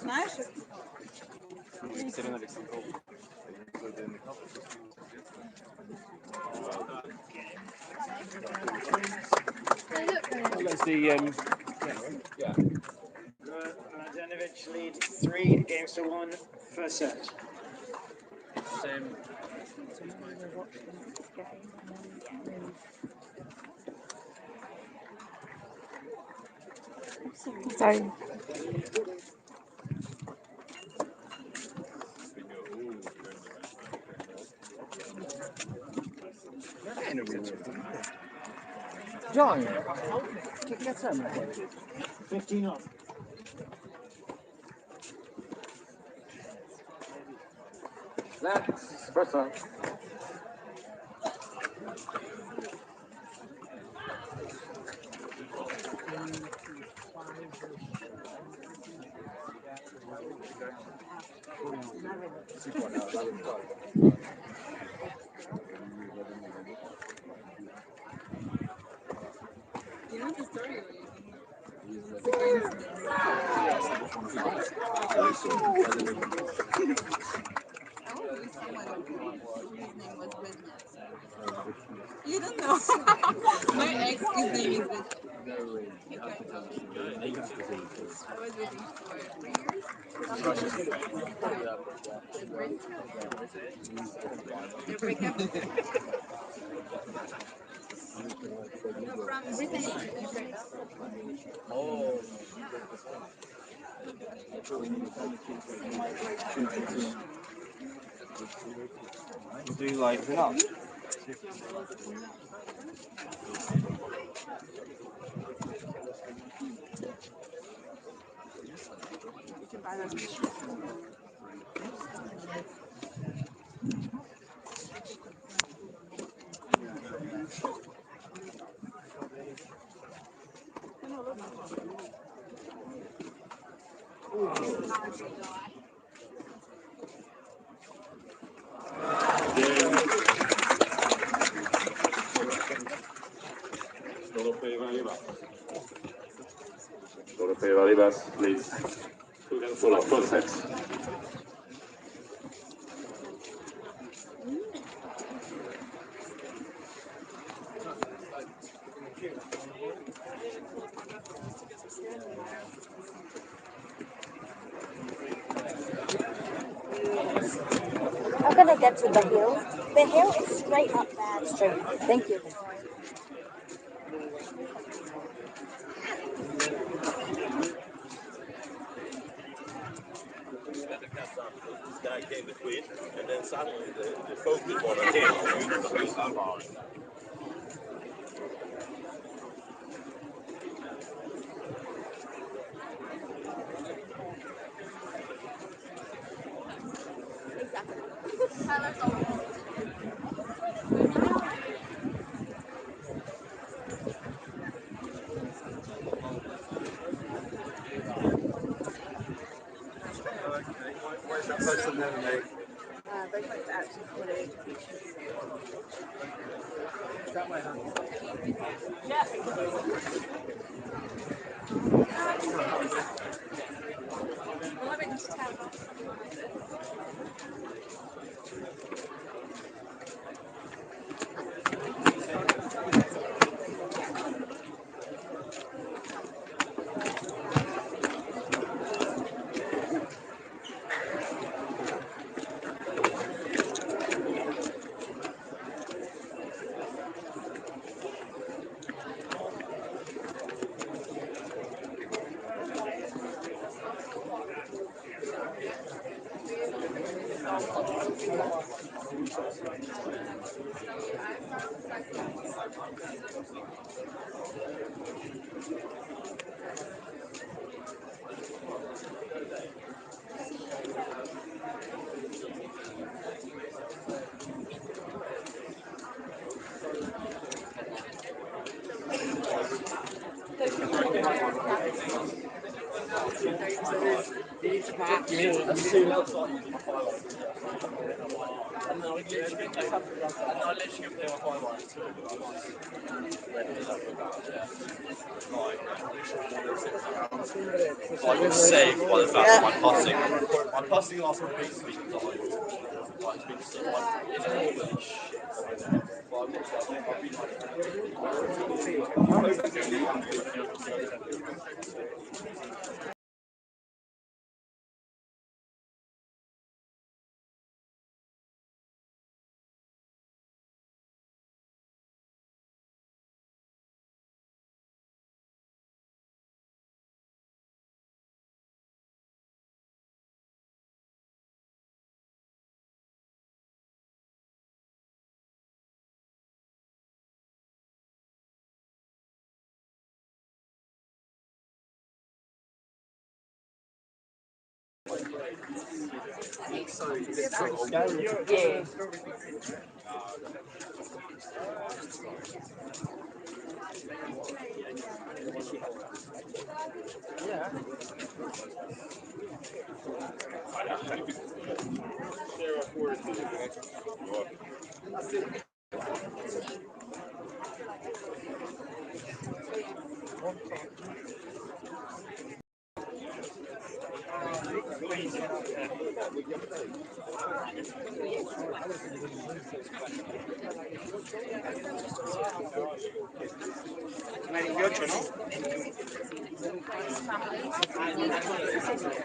Знаешь? Let's see. Yeah. Mladenovic lead 3-1 first set. Same. Sorry. John, get some. 15 up. That's first one. You know the story? You don't know. My ex, his name is Rich. I was with him for 3 years. They break up. No, from Brittany. Oh. Do you like it up? Dorothea Varivas, please. Two handful of first sets. I'm gonna get to the hill. The hill is straight up bad straight. Thank you. This guy came between, and then suddenly the focus was on him. they went actually put it. That way, huh? I got saved by the fact that my passing last week was like it's been so like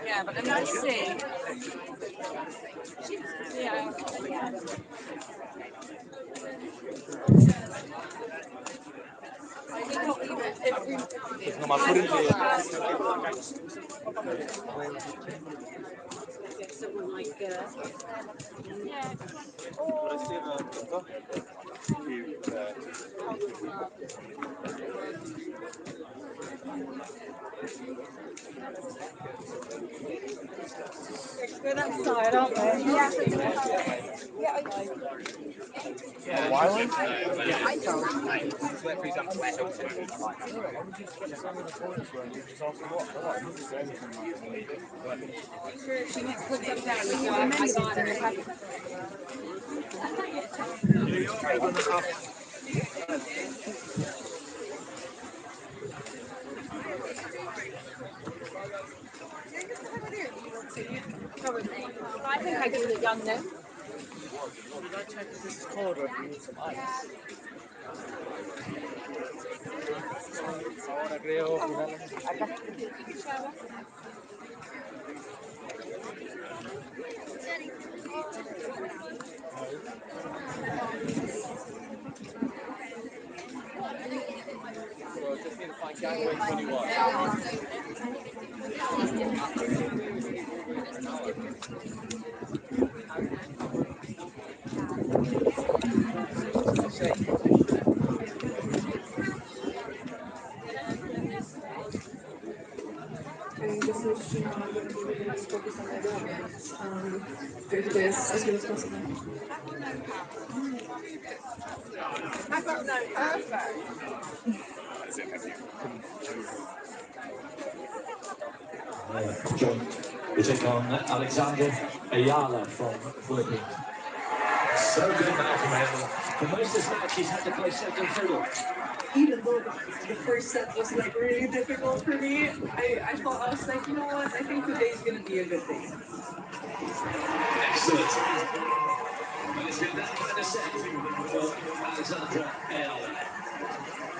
Yeah, but I'm not sick. Yeah. Good outside, aren't we? Yeah. Why one? She needs to put them down. We can remember these in the packet. I think I do the young then. Should I check if this is cold or if you need some ice? Ahora creo So just need to find gangway 21. This is let's focus on the elements. Do this as good as possible. I got no perfect. We take on Alex Eala from Philippines. so good now from Ethel. For most of this match, she's had to play second fiddle. Even though the first set was like really difficult for me, I thought, I was like, you know what, I think today's gonna be a good day. Excellent. Well, it's been that kind of set for Alexandra Eala.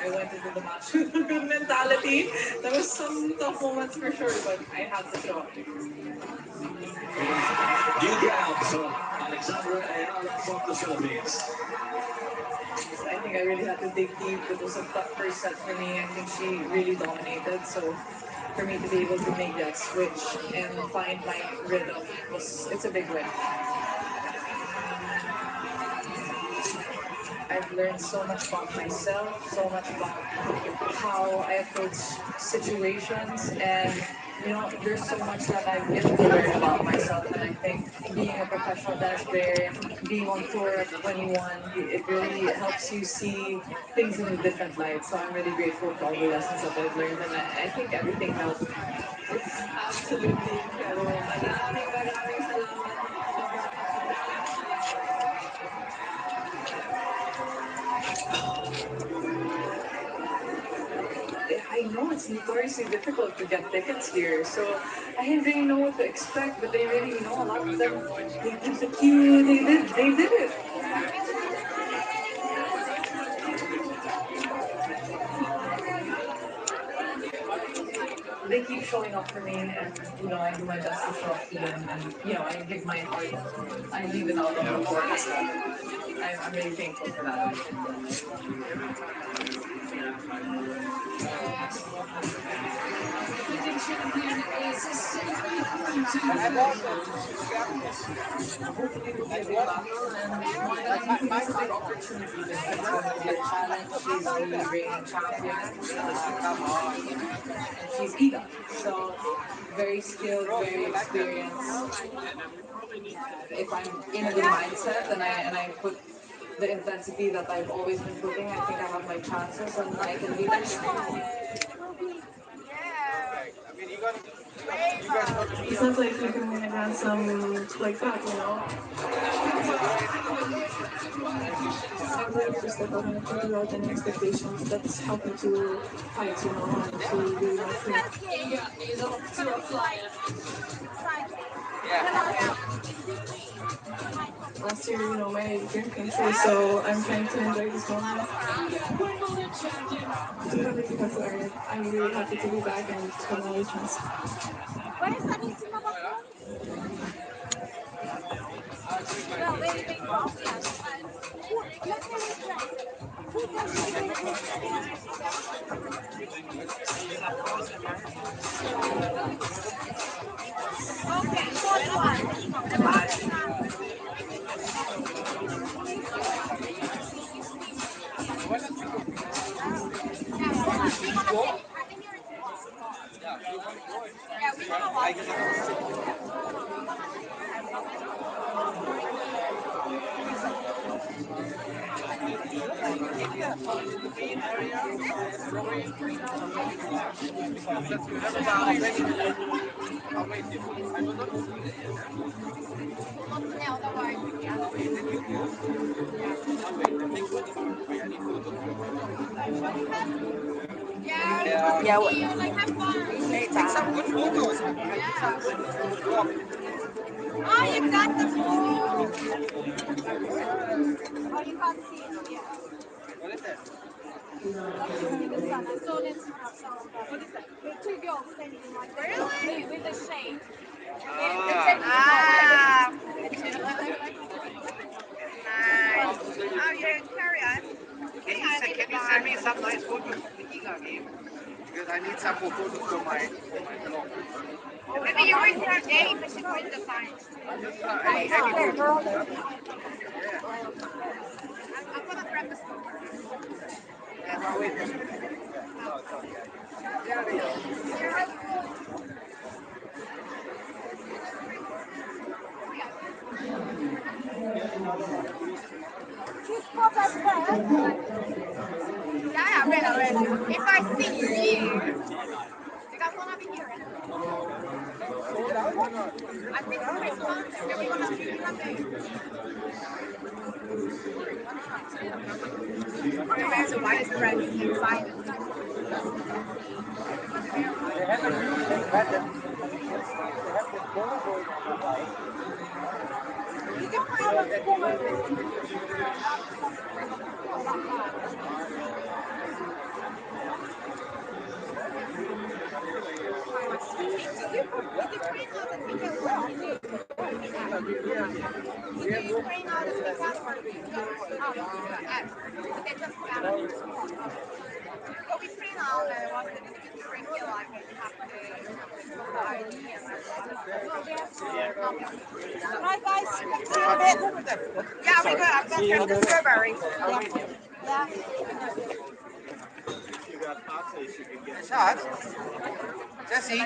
I went into the match with a good mentality. There was some tough moments for sure, but I had to show up. New ground for Alexandra Eala from the Philippines. I think I really had to dig deep. It was a tough first set for me. I think she really dominated. So for me to be able to make that switch and find my rhythm it's a big win. I've learned so much about myself, so much about how I approach situations, and there's so much that I've yet to learn about myself. And I think being a professional tennis player, being on tour at 21, it really helps you see things in a different light. So I'm really grateful for all the lessons that I've learned, and I think everything helped. It's absolutely incredible. Maraming salamat. I know it's notoriously difficult to get tickets here, so I didn't really know what to expect, but they really, a lot of them, they did the queue, they did it. They keep showing up for me, and, I do my best to show up to them, and, I give my heart, I leave it out on the court as well. I'm really thankful for that. Hopefully it'll be a big battle, and more than anything, it's a big opportunity because it's going to be a challenge. She's the reigning champion, and she's Iga. So very skilled, very experienced. If I'm in a good mindset and I put the intensity that I've always been putting, I think I have my chances and I can beat her. It's not like you can win a Grand Slam like that, I've learned to step up and to without any expectations. That's helped me to fight, and to be my free. He's off to a flyer. Last year, my dream came true, so I'm trying to enjoy this moment. I'm really because I'm really happy to be back and to have another chance. Yeah, Hey, take some good photos. Oh, you got the phone. Oh, you can't see it. Yeah. What is that? I saw this one. What is that? The two girls standing like really with the shade. Ah. Nice. Oh, you carry on. Can you send me some nice photos from the Iga game? Because I need some photos for my blog. Maybe you will have day, but you point the time. I'm gonna grab the phone. Yeah, I'll wait. Yeah, ready. If I see you here, you guys wanna be here? I think we're gonna be There's a white thread inside. They have a new, they have the ball going on the right. You can find out the ball. Right, guys. Yeah, we got. I've got some strawberries. Yeah. Shot. Jesse.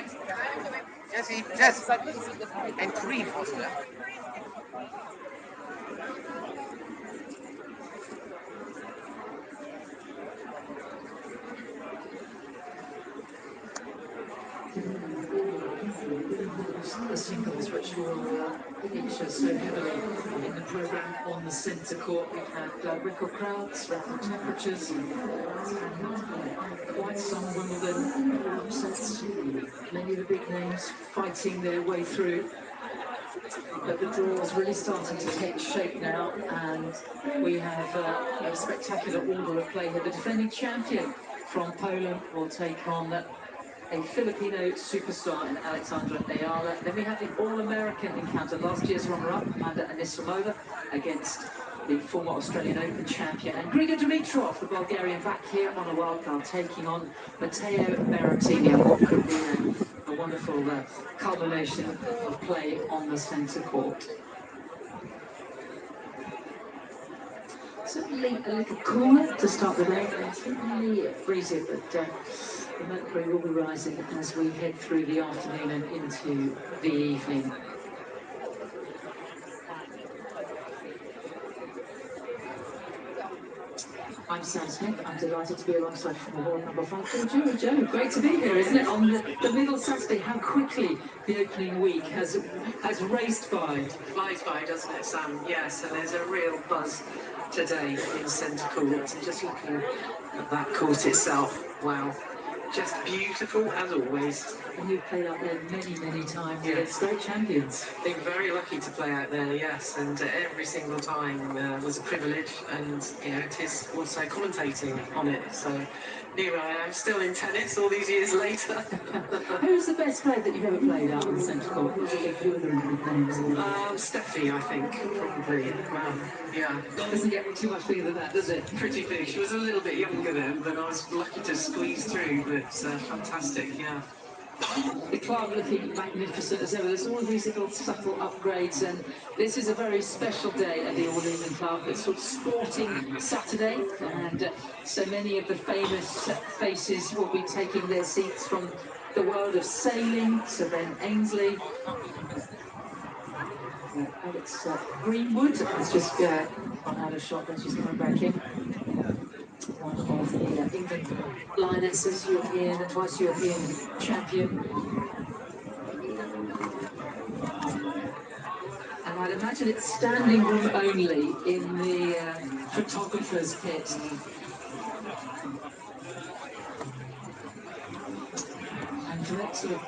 Jess. And cream also. Some of the singles which will feature so heavily in the programme on the centre court. We've had record crowds, record temperatures, and quite some Wimbledon upsets. Many of the big names fighting their way through. But the draw is really starting to take shape now, and we have a spectacular order of play here. The defending champion from Poland will take on a Filipino superstar in Alex Eala. Then we have the All-American encounter, last year's runner-up, Amanda Anisimova, against the former Australian Open champion. And Grigor Dimitrov, the Bulgarian, back here on a wildcard, taking on Matteo Berrettini. What could be a wonderful culmination of play on the centre court. Certainly a little cooler to start the day, certainly breezy, but the mercury will be rising as we head through the afternoon and into the evening. I'm Sam Smith. I'm delighted to be alongside from Award number 5. Joe, great to be here, isn't it? On the middle Saturday, how quickly the opening week has raced by. Flies by, doesn't it, Sam? Yes, and there's a real buzz today in centre court. And just looking at that court itself, wow. Just beautiful as always. And you've played out there many, many times. Yes. Great champions. Been very lucky to play out there, yes, and every single time was a privilege, and you know it is also commentating on it. So here I am, still in tennis all these years later. Who's the best player that you've ever played out on the centre court? Who's the big names? Steffi, I think, probably. Yeah. Doesn't get too much bigger than that, does it? Pretty big. She was a little bit younger then, but I was lucky to squeeze through. But fantastic, yeah. The club looking magnificent as ever. There's all of these little subtle upgrades, and this is a very special day at the All England Club. It's sort of sporting Saturday, and so many of the famous faces will be taking their seats from the world of sailing. So then Ainsley, Alex Greenwood has just gone out of shot, then she's coming back in. One of the England Lionesses, European, and twice European champion. And I'd imagine it's standing room only in the photographer's pit. And for the next sort of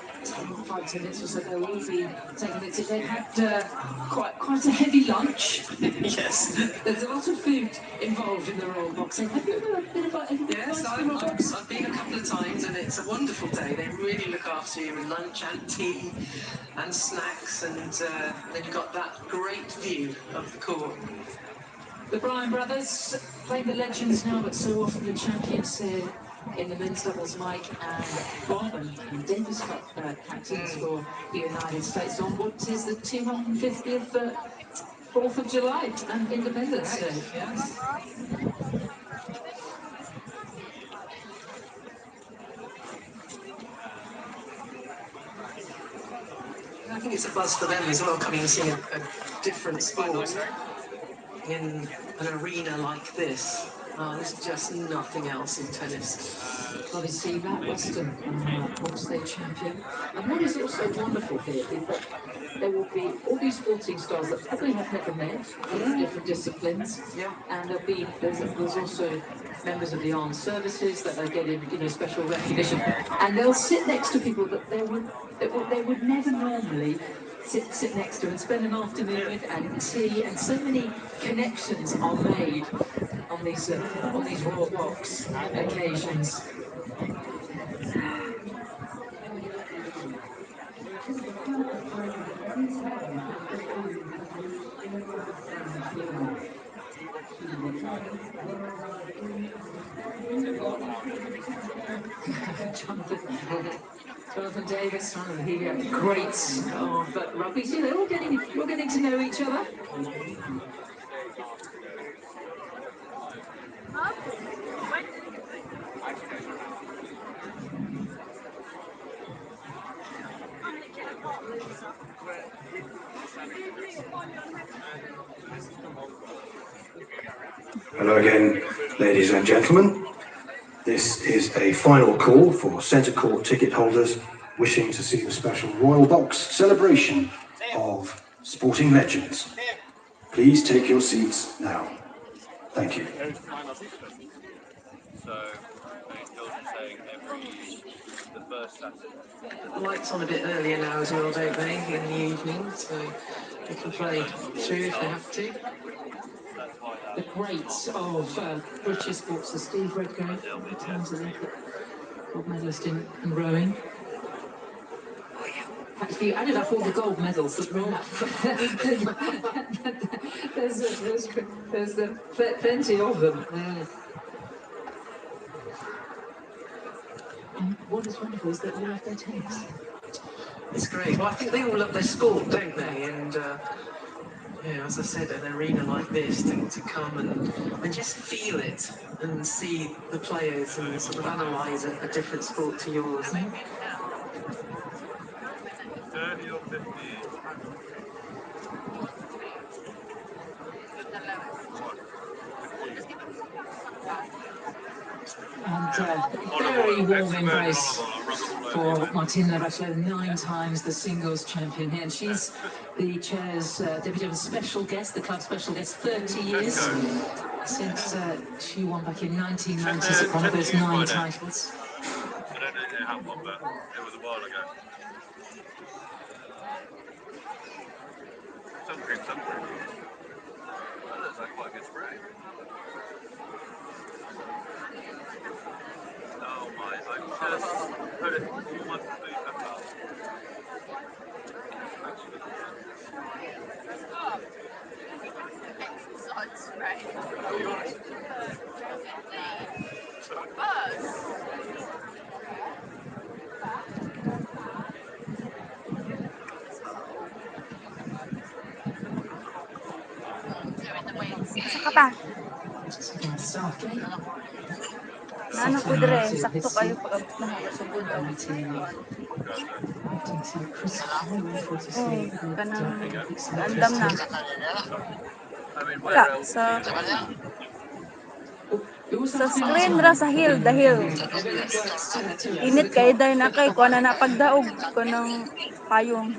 5-10 minutes or so, they'll all be taking it. They've had quite a heavy lunch. Yes. There's a lot of food involved in the roll boxing. Have you ever been about anything? Yes, I've been a couple of times, and it's a wonderful day. They really look after you with lunch and tea and snacks, and then you've got that great view of the court. The Bryan brothers playing the legends now, but so often the champions here in the men's doubles, Mike and Bob, and Davis Cup captains for the United States. On what is the 250th 4th of July and Independence Day. Yes. I think it's a buzz for them as well, coming and seeing a different sport in an arena like this. There's just nothing else in tennis. Obviously, that Western box state champion. And what is also wonderful here is that there will be all these sporting stars that probably have never met in different disciplines. Yeah. And there's also members of the armed services that are getting special recognition. And they'll sit next to people that they would never normally sit next to and spend an afternoon with, and tea, and so many connections are made on these Royal Box occasions. Jonathan Davis, great but rugby. See, they're all getting to know each other. Hello again, ladies and gentlemen. This is a final call for centre court ticket holders wishing to see the special Royal Box celebration of sporting legends. Please take your seats now. Thank you. The lights on a bit earlier now as well, don't they, in the evening, so they can play through if they have to. The greats of British sports, the Steve Redgrave, times Olympic gold medalist in rowing. If you added up all the gold medals that were up, there's plenty of them. And what is wonderful is that they love their tennis. It's great. Well, I think they all love their sport, don't they? And as I said, an arena like this, to come and just feel it and see the players and sort of analyse a different sport to yours. 30 or 50. And very warm embrace for Martina Rachel, 9 times the singles champion here. And she's the chair's deputy of a special guest, the club special guest, 30 years since she won back in 1990s, one of those 9 titles. I don't know if it happened, but it was a while ago. Some cream. That looks like quite a good spray. Oh my, I just put it too much food back up. Asa ka pa? Nano ko dire, sakto kayo pag-abot na makasugod ang kanang andam na. Wala, sa screen ra sa hill, dahil init kay dahil na kay kuha na pagdaog ko ng payong.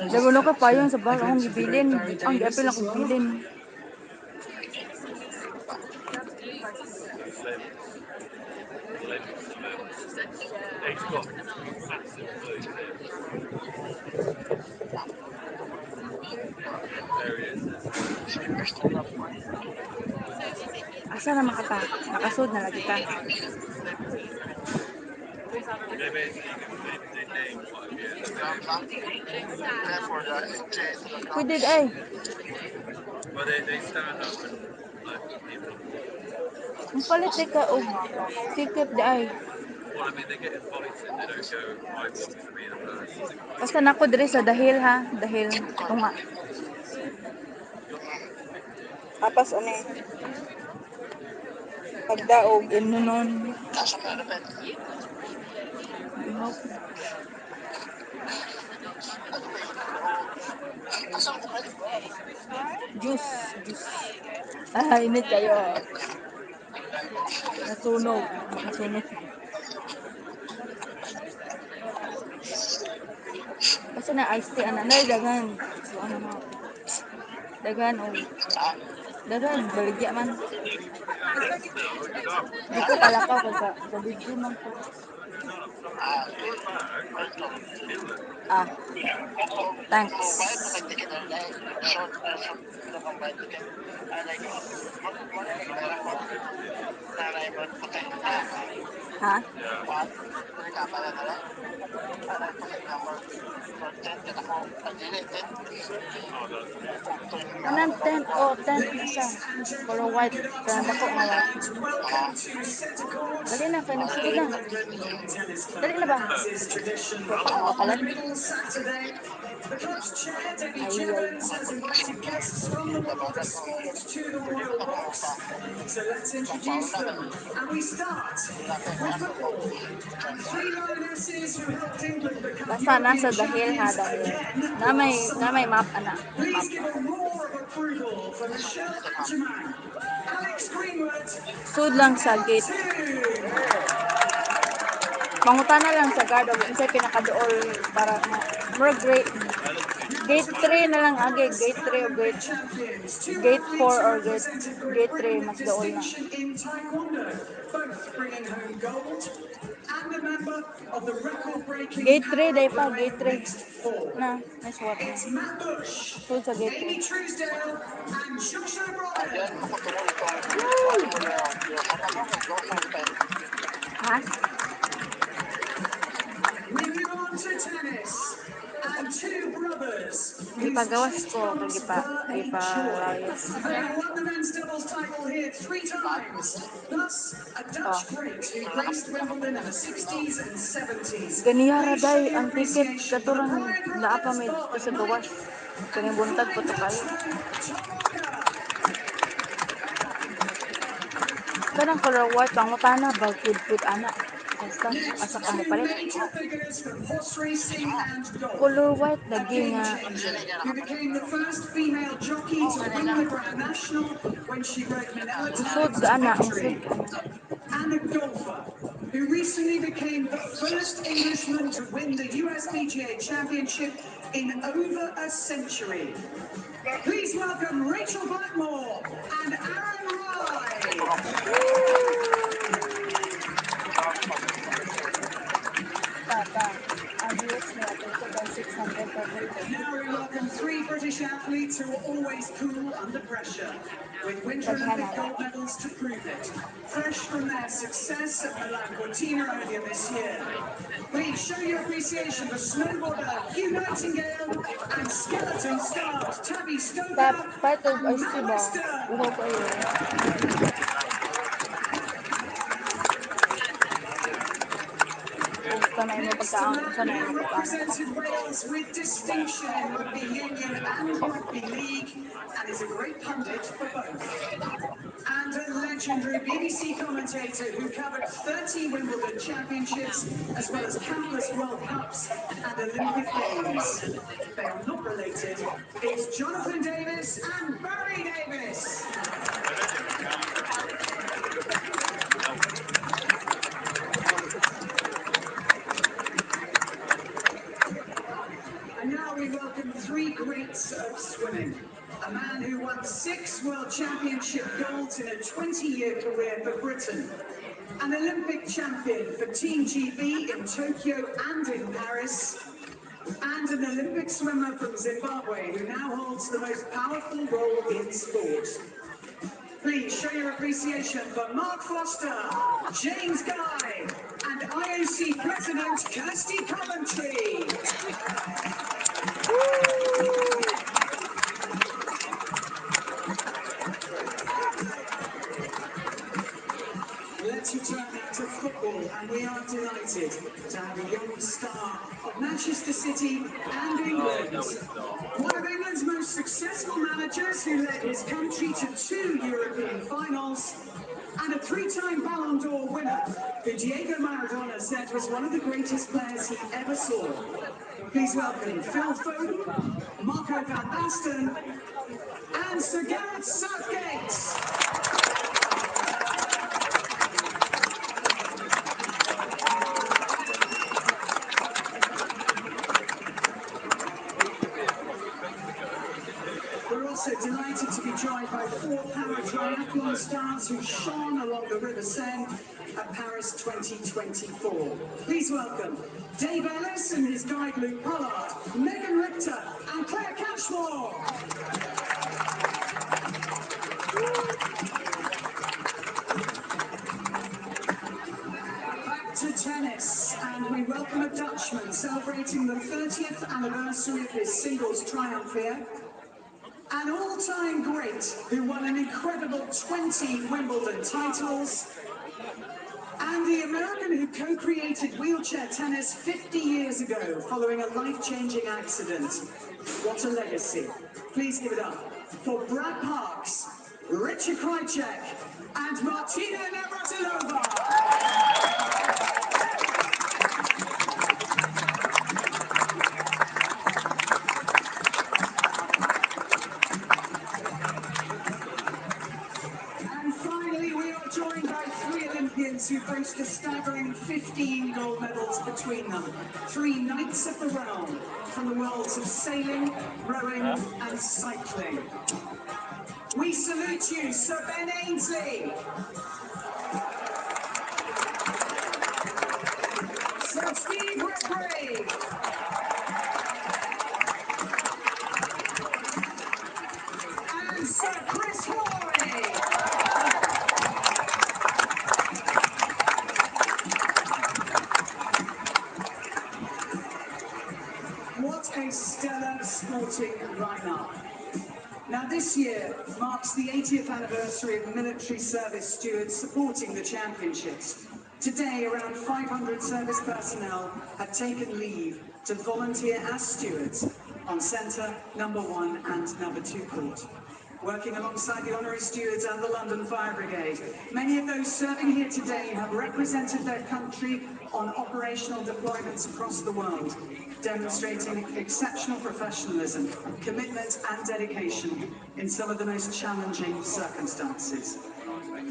Dagulo ka payong sa bag akong gibilin, ang giapil akong gibilin. Asa naman ka pa? Nakasud na lagi ka. Pwede ay. But they stand up and like people. Ang palit ka og ticket di ay. Well, I mean, they get invited, they don't go, I want to be the person. Basta nako diri sa dahil ha, dahil tunga. Tapos ano pagdaog inunon. Juice. Init kayo. Nasunog. Makasunog. Kasi na iced tea, anay, dagan. So, ano na. Dagan, o. Dagan, baligya man. Di ko kalakaw, sa video man ko. Thanks. Ha? Anong 10? Oh, 10. Nasa? Color white. Kananda ko nga white. Dali na, kayo nagsigod na. Dali na ba? Pero pa ako kapalan. The club's chair Debbie Jones has invited guests from the world of sport to the Royal Box. So let's introduce them. And we start with football. And three lionesses who helped England become Basta nasa dahil ha, champions dahil. again Na may map, anak. Please give a roar of approval for Michelle Angerman, Alex Greenwood, Sud lang sa gate. Mangutana lang sa guard, o unsay pinakadool para more great. Gate 3 na lang agi, gate 3 o gate 4 or gate 3 mas dool na. in Taekwondo, both bringing home gold, and a member of the record-breaking Gate 3 day pa, gate 3. Na, nice work. It's Matt Bush, Sud sa gate Amy 3. Truesdale, and Josh O'Brien. Ha? We move on to tennis. And two brothers. Gipagawas ko, gipalayas. They won the men's doubles title here 3 times. Plus, a Dutch great who graced Wimbledon in the 60s and 70s. Ganiyara day ang ticket katurang naapa may sa gawas. Kanyang buntag po to kayo. Kanang color white, pangutana ba? Good anak. Basta, asa ka mo palit. Color white, lagi nga. Who became the first female jockey to win the Grand National when she rode Manila Sud ka anak. and a golfer who recently became the first Englishman to win the USPGA Championship in over a century. Please welcome Rachel Blackmore and Aaron Rye. Now we welcome 3 British athletes who are always cool under pressure, with Winter Olympic gold medals to prove it. Fresh from their success at Milan Cortina earlier this year. Please show your appreciation for snowboarder Hugh Nightingale and skeleton star Tabby Stoker and Matt Stern. Represented Wales with distinction in Rugby Union and Rugby League, and is a great pundit for both. And a legendary BBC commentator who covered 30 Wimbledon championships, as well as countless World Cups and Olympic Games. They are not related. It's Jonathan Davis and Barry Davis. And now we welcome 3 greats of swimming. A man who won 6 World Championship golds in a 20-year career for Britain. An Olympic champion for Team GB in Tokyo and in Paris. And an Olympic swimmer from Zimbabwe who now holds the most powerful role in sport. Please show your appreciation for Mark Foster, James Guy, and IOC President Kirsty Coventry. Let's return now to football, and we are delighted to have a young star of Manchester City and England. One of England's most successful managers who led his country to 2 European finals, and a 3-time Ballon d'Or winner who Diego Maradona said was one of the greatest players he ever saw. Please welcome Phil Foden, Marco van Basten, and Sir Gareth Southgate. delighted to be joined by 4 para-triathlon stars who shone along the River Seine at Paris 2024. Please welcome Dave Ellis and his guide Luke Pollard, Megan Richter and Claire Cashmore. To tennis, and we welcome a Dutchman celebrating the 30th anniversary of his singles triumph here. An all-time great who won an incredible 20 Wimbledon titles. And the American who co-created wheelchair tennis 50 years ago following a life-changing accident. What a legacy. Please give it up for Brad Parks, Richard Krajicek, and Martina Navratilova. Who boast a staggering 15 gold medals between them. 3 Knights of the Realm from the worlds of sailing, rowing and cycling. We salute you, Sir Ben Ainsley. Sir Steve Redgrave. And Sir Chris Hoy. What a stellar sporting lineup. Now this year marks the 80th anniversary of military service stewards supporting the championships. Today around 500 service personnel have taken leave to volunteer as stewards on Centre, Number 1 and Number 2 Court. Working alongside the honorary stewards and the London Fire Brigade. Many of those serving here today have represented their country on operational deployments across the world, demonstrating exceptional professionalism, commitment and dedication in some of the most challenging circumstances.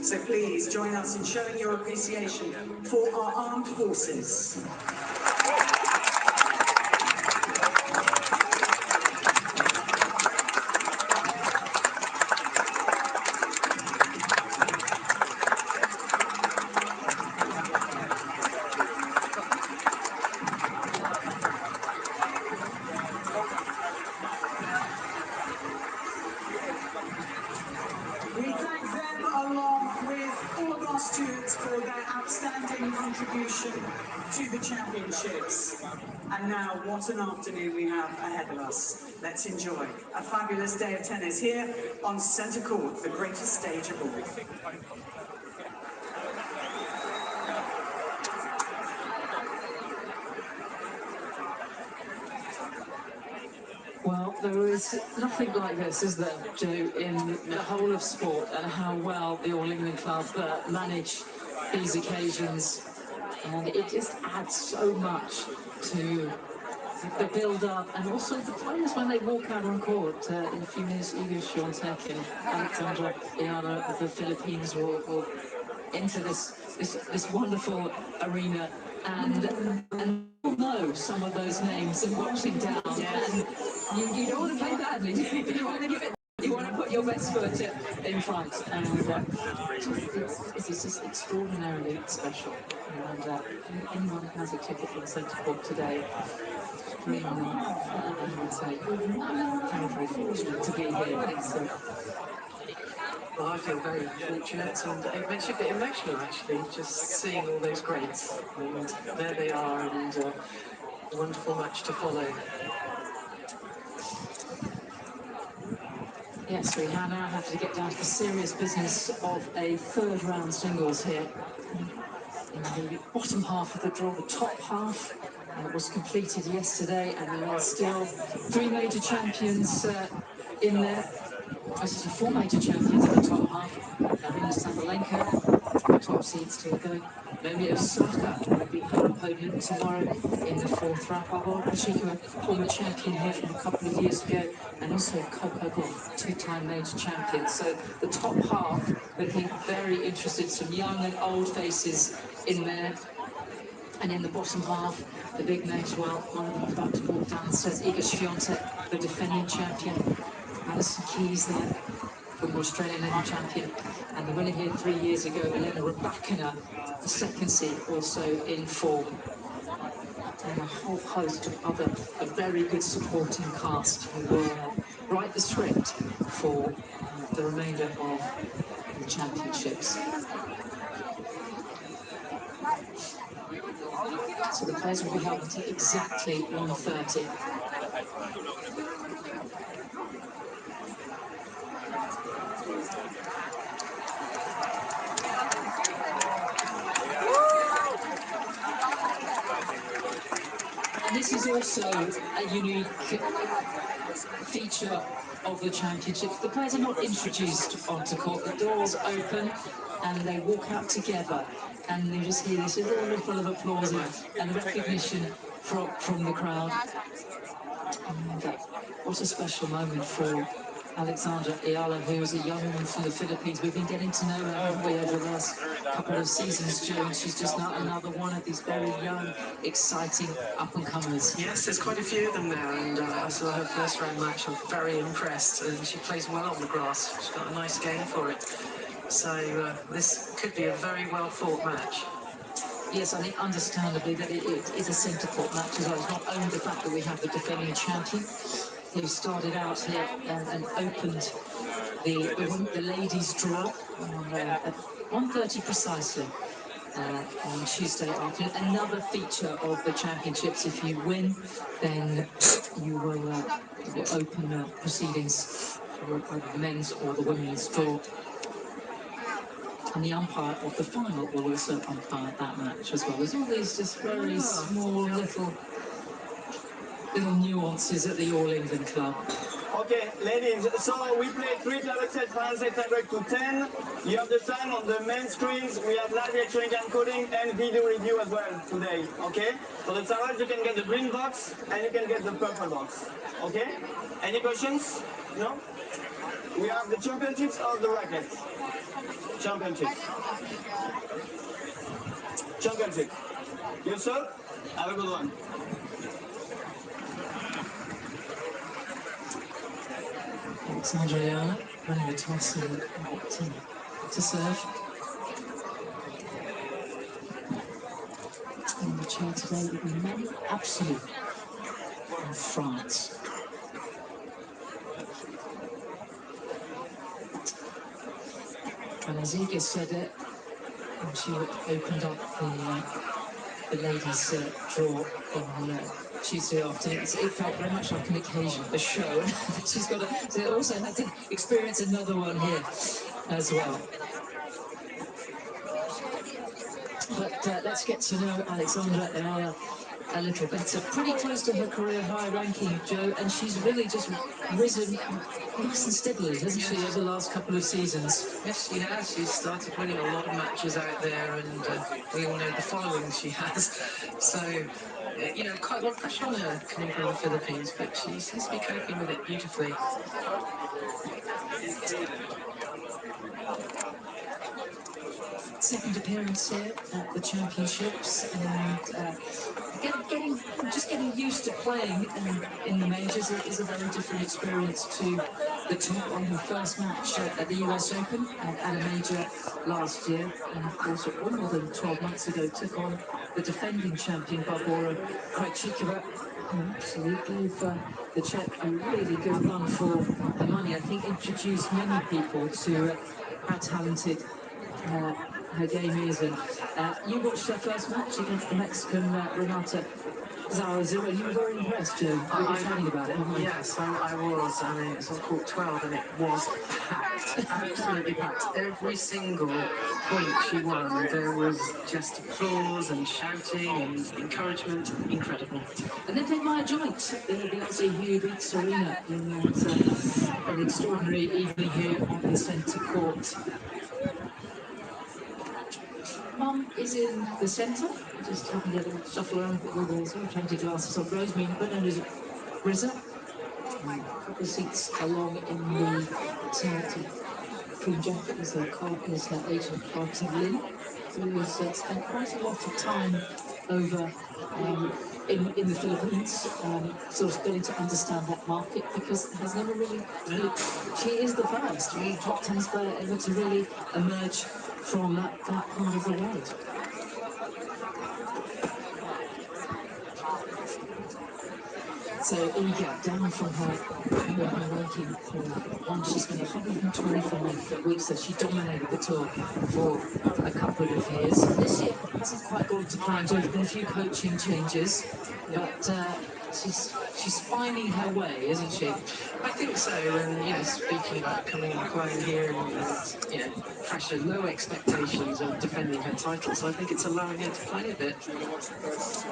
So please join us in showing your appreciation for our armed forces. For their outstanding contribution to the championships. And now, what an afternoon we have ahead of us. Let's enjoy a fabulous day of tennis here on Centre Court, the greatest stage of all. Well, there is nothing like this, is there, Joe, in the whole of sport, and how well the All England Club manage these occasions. And it just adds so much to the build-up, and also the players when they walk out on court. In a few minutes, Iga Świątek and Alex Eala of the Philippines will enter this wonderful arena, and you'll know some of those names and watching down. Yes. And you don't want to play badly. You want to give it. You want to put your best foot in front, and it's just extraordinarily special. And anyone who has a ticket from Centre Court today, really, I would say, very, very fortunate to be here. Well, I feel very fortunate, and it makes you a bit emotional, actually, just seeing all those greats. And there they are, and a wonderful match to follow. Yes, we now have to get down to the serious business of a third round singles here. In the bottom half of the draw, the top half was completed yesterday, and there are still 3 major champions in there. This is 4 major champions in the top half. Arina Sabalenka, top seeds still going. Naomi Osaka will be her opponent tomorrow in the 4th round. Barbara Krejcikova, former champion here from a couple of years ago, and also Coco Gauff, 2-time major champion. So the top half looking very interested. Some young and old faces in there. And in the bottom half, the big names, well, one of them about to walk downstairs, Iga Świątek, the defending champion. Alison Keys there, former Australian Open champion, and the winner here 3 years ago, Elena Rybakina, the second seed, also in form. And a whole host of other, a very good supporting cast who will write the script for the remainder of the championships. So the players will be held until exactly 1:30. And this is also a unique feature of the championships. The players are not introduced onto court. The doors open and they walk out together, and you just hear this little ripple of applause and recognition from the crowd. And what a special moment for Alexandra Eala, who is a young woman from the Philippines. We've been getting to know her, haven't we, over the last couple of seasons, Joe, and she's just not another one of these very young, exciting up-and-comers. Yes, there's quite a few of them there, and I saw her first round match. I'm very impressed, and she plays well on the grass. She's got a nice game for it. So this could be a very well-fought match. Yes, I think understandably that it is a centre court match as well. It's not only the fact that we have the defending champion who started out here and opened the ladies' draw at 1:30 precisely on Tuesday afternoon. Another feature of the championships: if you win, then you will open proceedings for either the men's or the women's draw. And the umpire of the final will also umpire that match as well. There's all these just very small little nuances at the All England Club. Okay, ladies, so we play 3 double set rounds, 800 to 10. You have the time on the main screens. We have live electronic encoding and video review as well today, okay? For the tarot, you can get the green box and you can get the purple box, okay? Any questions? No? We have the championships of the rackets. Championships. Championship. You sir? Have a good one. Alexandra Eala running the toss to serve. In the chair today will be Mary Absolute from France. And as Iga said it, when she opened up the ladies' draw on Tuesday afternoon, it felt very much like an occasion, a show. She's got to also had to experience another one here as well. But let's get to know Alexandra Eala a little better. Pretty close to her career high ranking, Joe, and she's really just risen nice and steadily, hasn't she, over the last couple of seasons? Yes, she has. She's started winning a lot of matches out there, and we all know the following she has. So, you know, quite a lot of pressure on her coming from the Philippines, but she seems to be coping with it beautifully. Second appearance here at the championships, and getting used to playing in the majors is a very different experience to the top on her first match at the US Open at a major last year, and of course at Wimbledon 12 months ago took on the defending champion Barbora Krejcikova, who actually gave the Czech a really good run for her money. I think introduced many people to how talented her game is. And you watched her first match against the Mexican Renata Zarazua. You were very impressed, Joe. You were chatting about it, haven't you? Yes, I was. I mean, it's on court 12 and it was packed, absolutely packed. Every single point she won, there was just applause and shouting and encouragement. Incredible. And then they might joint the Aussie who beat Serena in an extraordinary evening here on the centre court. Mum is in the centre, just having a little shuffle around with the sort of trendy glasses on. Rosemary, but known as Rizza. A couple of seats along in the cream jacket is her agent, Carter Lynn, who has spent quite a lot of time over in the Philippines, sort of getting to understand that market because there's never really, she is the first really top tennis player ever to really emerge from that part of the world. So Iga, down from her ranking for one, she spent 125 weeks, so she dominated the tour for a couple of years. This year hasn't quite gone to plan. There's been a few coaching changes, but she's finding her way, isn't she? I think so, and you know, speaking about coming and playing here and you know, pressure, low expectations of defending her title, so I think it's allowing her to play a bit.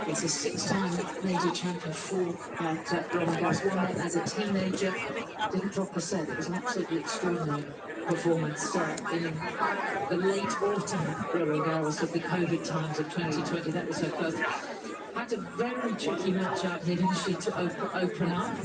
It's a six-time major champion, 4 at Roland Garros, won it as a teenager, didn't drop a set. It was an absolutely extraordinary performance in the late autumn Roland Garros of the COVID times of 2020. That was her first. Had a very tricky match out here, didn't she, to open up.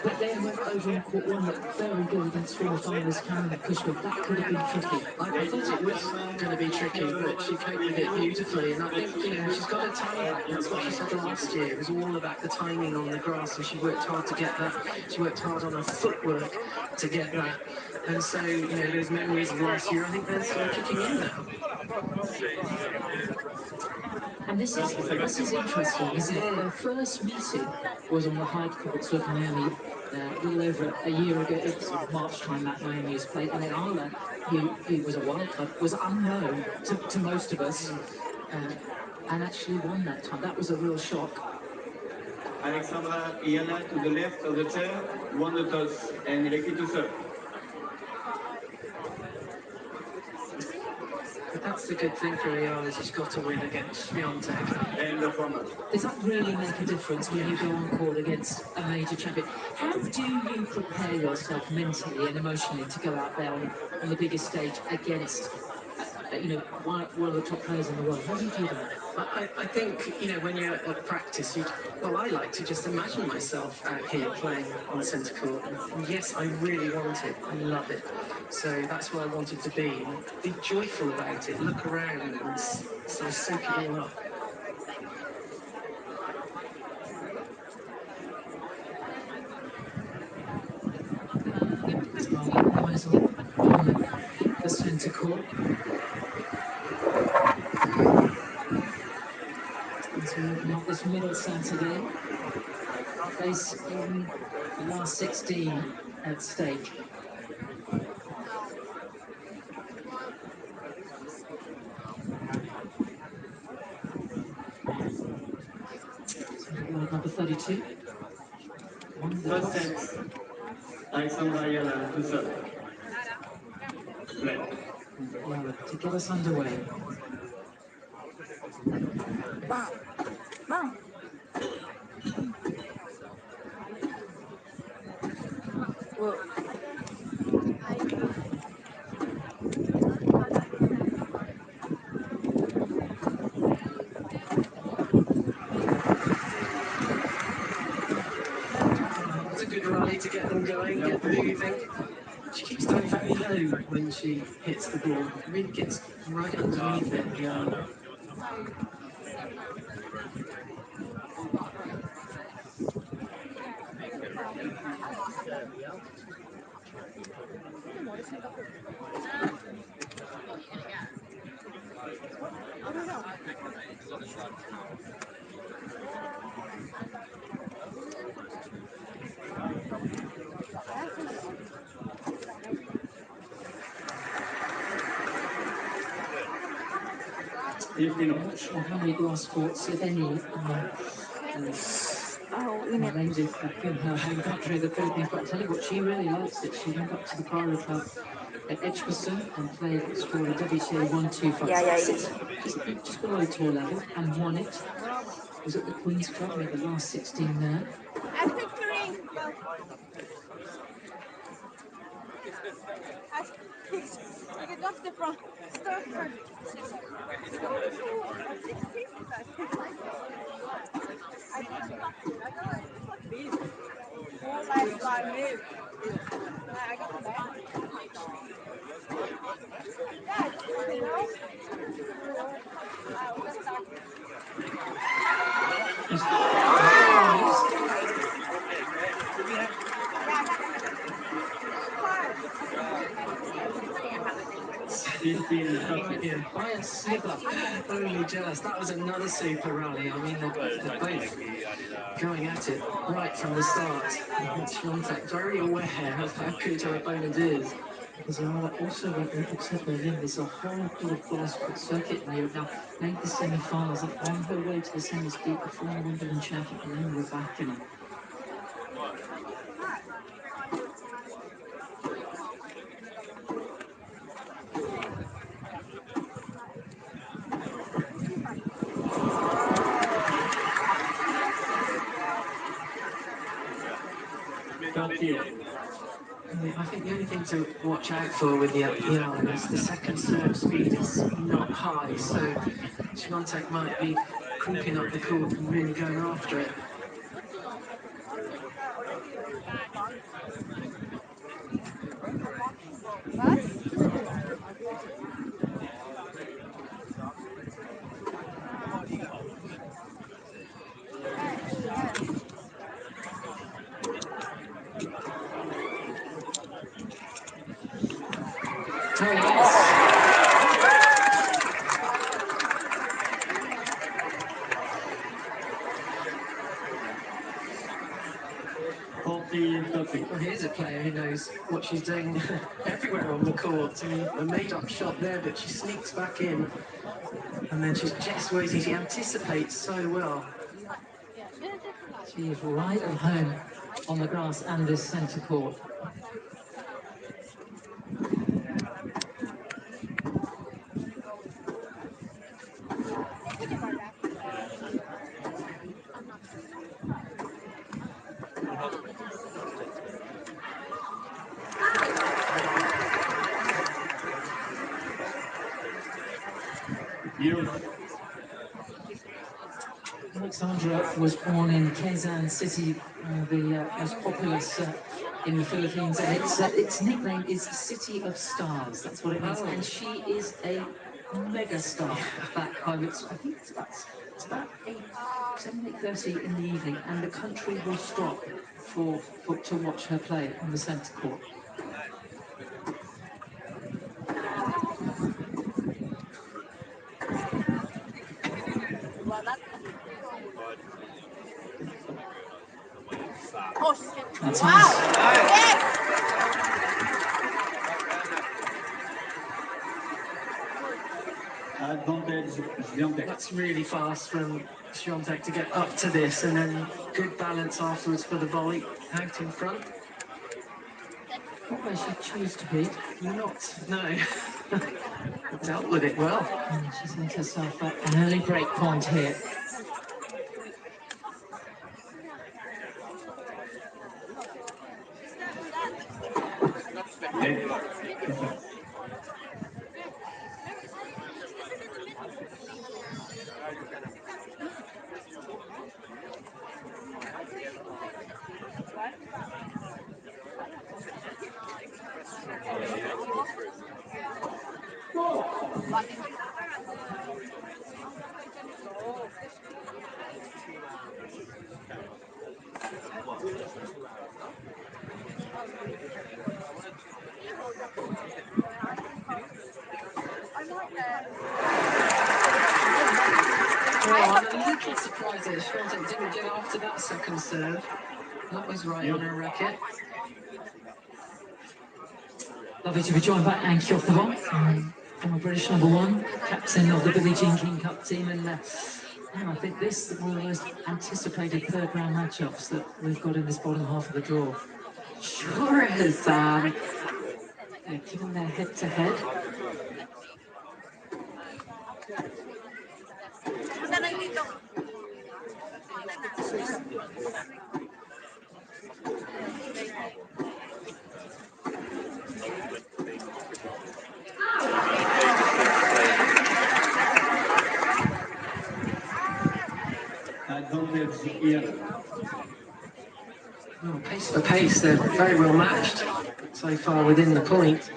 But then went over on court one, looked very good against former finalist Karen Cushman. That could have been tricky. I thought it was going to be tricky, but she coped with it beautifully. And I think, you know, she's got her timing back. That's what she said last year. It was all about the timing on the grass, and she worked hard to get that. She worked hard on her footwork to get that. And so, you know, those memories of last year, I think they're sort of kicking in now. And this is interesting, isn't it? Their first meeting was on the hard courts of Miami a little over a year ago. It was March time that Miami was played, and then Ala, who was a wild card, was unknown to most of us, and actually won that time. That was a real shock. Alex Eala to the left of the chair, won the toss, and elected to serve. But that's the good thing for Iga, is she's got to win against Świątek. And the former. Does that really make a difference when you go on court against a major champion? How do you prepare yourself mentally and emotionally to go out there on the biggest stage against, you know, one of the top players in the world? How do you do that? I think, you know, when you're at practice, well, I like to just imagine myself out here playing on centre court. And yes, I really want it. I love it. So that's where I wanted to be. Be joyful about it. Look around and sort of soak it all up. Eyes on the centre court. As we open up this middle Saturday, place in the last 16 at stake. Number 32. First set, Alex Eala to serve. Play. To get us underway. Bang! Bang! Well, It's a good rally to get them going, get them moving. She keeps going very low when she hits the ball. It really gets right underneath it. Filipino. I'm not sure how many grass courts, if any, named in her home country, the Philippines, but I tell you what, she really likes it. She went up to the Priory Club at Edgbaston and played what's called a WTA 1-2-5-6, just below tour level, and won it. Was at the Queen's Club, made the last 16 there. Yeah, by a snipper. Only just. That was another super rally. I mean, they're both going at it right from the start. Świątek very aware of how good her opponent is. As also, like Ethel said, Berlin, there's a whole lot of basketball circuit in Europe now. Made the semi-finals and on her way to the semis, beat the former Wimbledon champion, Alex. I think the only thing to watch out for with the Iran is the second serve speed is not high, so Świątek might be creeping up the court and really going after it. Oh, yes. Well, here's a player who knows what she's doing everywhere on the court. I mean, a made-up shot there, but she sneaks back in, and then she's just waiting. She anticipates so well. She is right at home on the grass and this centre court. Alexandra was born in Quezon City, the most populous in the Philippines, and its nickname is City of Stars. That's what it means, and she is a mega star back home. I think it's about 7:30 in the evening, and the country will stop to watch her play on the centre court. That's nice. That's really fast from Świątek to get up to this, and then good balance afterwards for the volley out in front. Not where she chose to be. Not, no. Dealt with it well. And she's made herself an early break point here. I'm a little surprised that Świątek didn't get after that second serve. That was right on her racket. Lovely to be joined by Iga Świątek, former British #1, captain of the Billie Jean King Cup team, and I think this is one of the most anticipated third round matchups that we've got in this bottom half of the draw. Sure as given their head to head. Oh, pace for pace, they're very well matched so far within the point.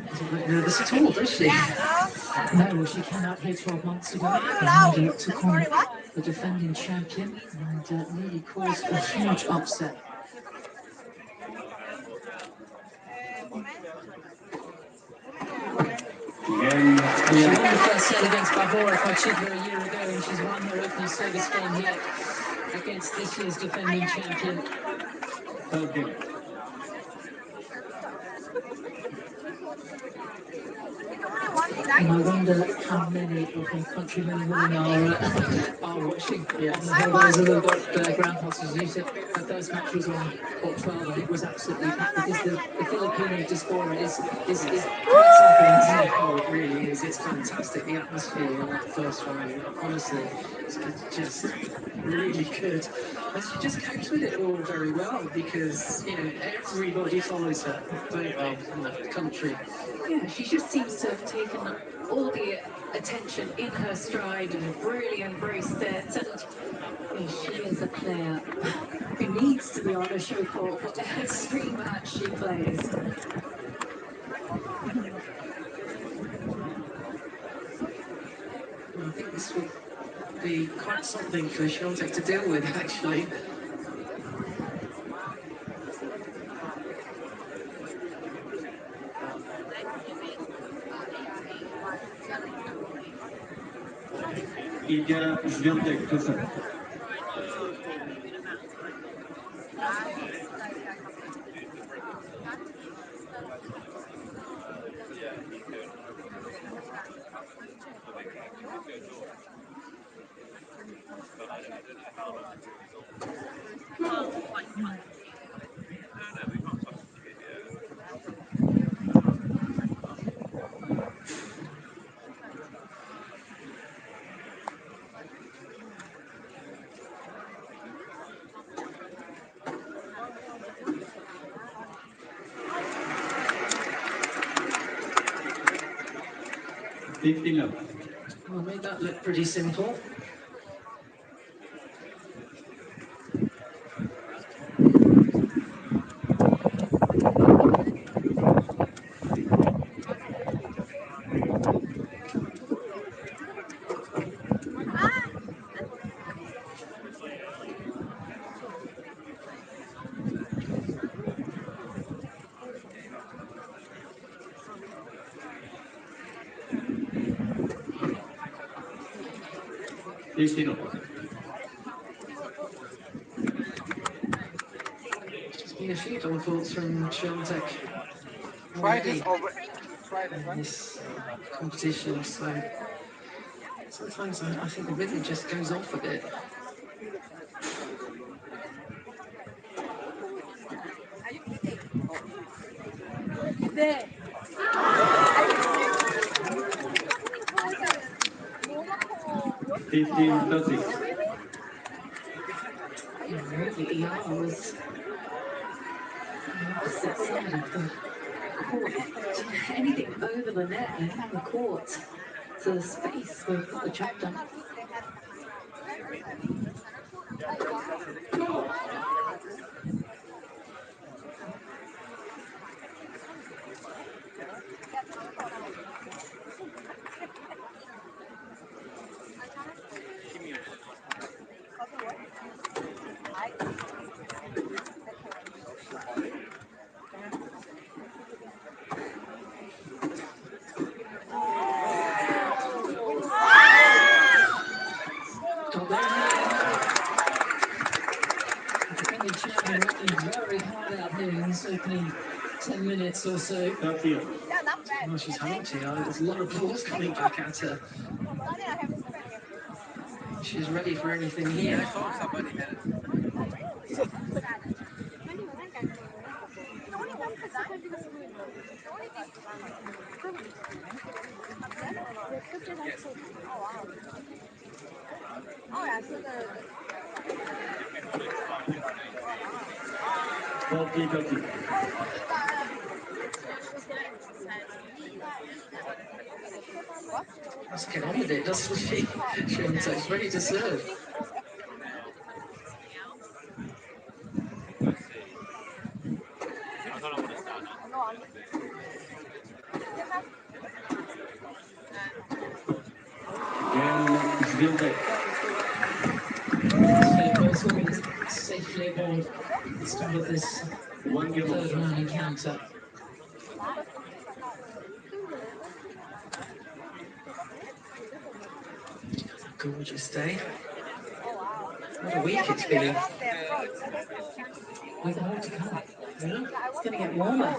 Doesn't look nervous at all, does she? No, well, she came out here 12 months ago and took on the defending champion and nearly caused a huge upset. She won the first set against Barbora Kochidra a year ago, and she's won her opening service game here against this year's defending champion. Okay. And I wonder how many of my countrymen and women are watching. Yes. Those who have got ground passes. You said the first match was on Court 12 and it was absolutely packed because the Filipino diaspora is quite something, isn't it? Oh, it really is. It's fantastic. The atmosphere in that first round, honestly, it's just really good. And she just copes with it all very well because, you know, everybody follows her, don't they, in the country. Yeah, she just seems to have taken all the attention in her stride and really embraced it. And she is a player who needs to be on a show court for every match she plays. I think this would be quite something for Świątek to deal with, actually. Iga Świątek, proszę. Well, made that look pretty simple. Filipino. Just been a few double faults from Świątek. Try this over. Try this In one. this competition, so sometimes I think the rhythm just goes off a bit. There. 15-30. Really, Iara was opposite side of the court. Anything over the net and on the court. So the space will put the job done. Very hard out here in this opening 10 minutes or so. Well, she's hard here. There's a lot of balls coming back at her. She's ready for anything here. I saw somebody had it. Let's get on with it, doesn't she? Świątek's ready to serve. Safely aboard the start of this third round encounter. Gorgeous day. What a week it's been. With more to come. Really? It's going to get warmer.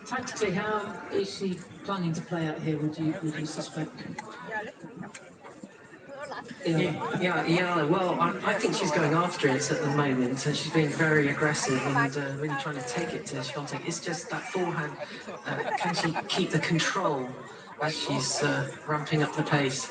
Tactically, how is she planning to play out here, would you suspect? Yeah. Well, I think she's going after it at the moment, and she's being very aggressive and really trying to take it to Świątek. It's just that forehand. Can she keep the control as she's ramping up the pace?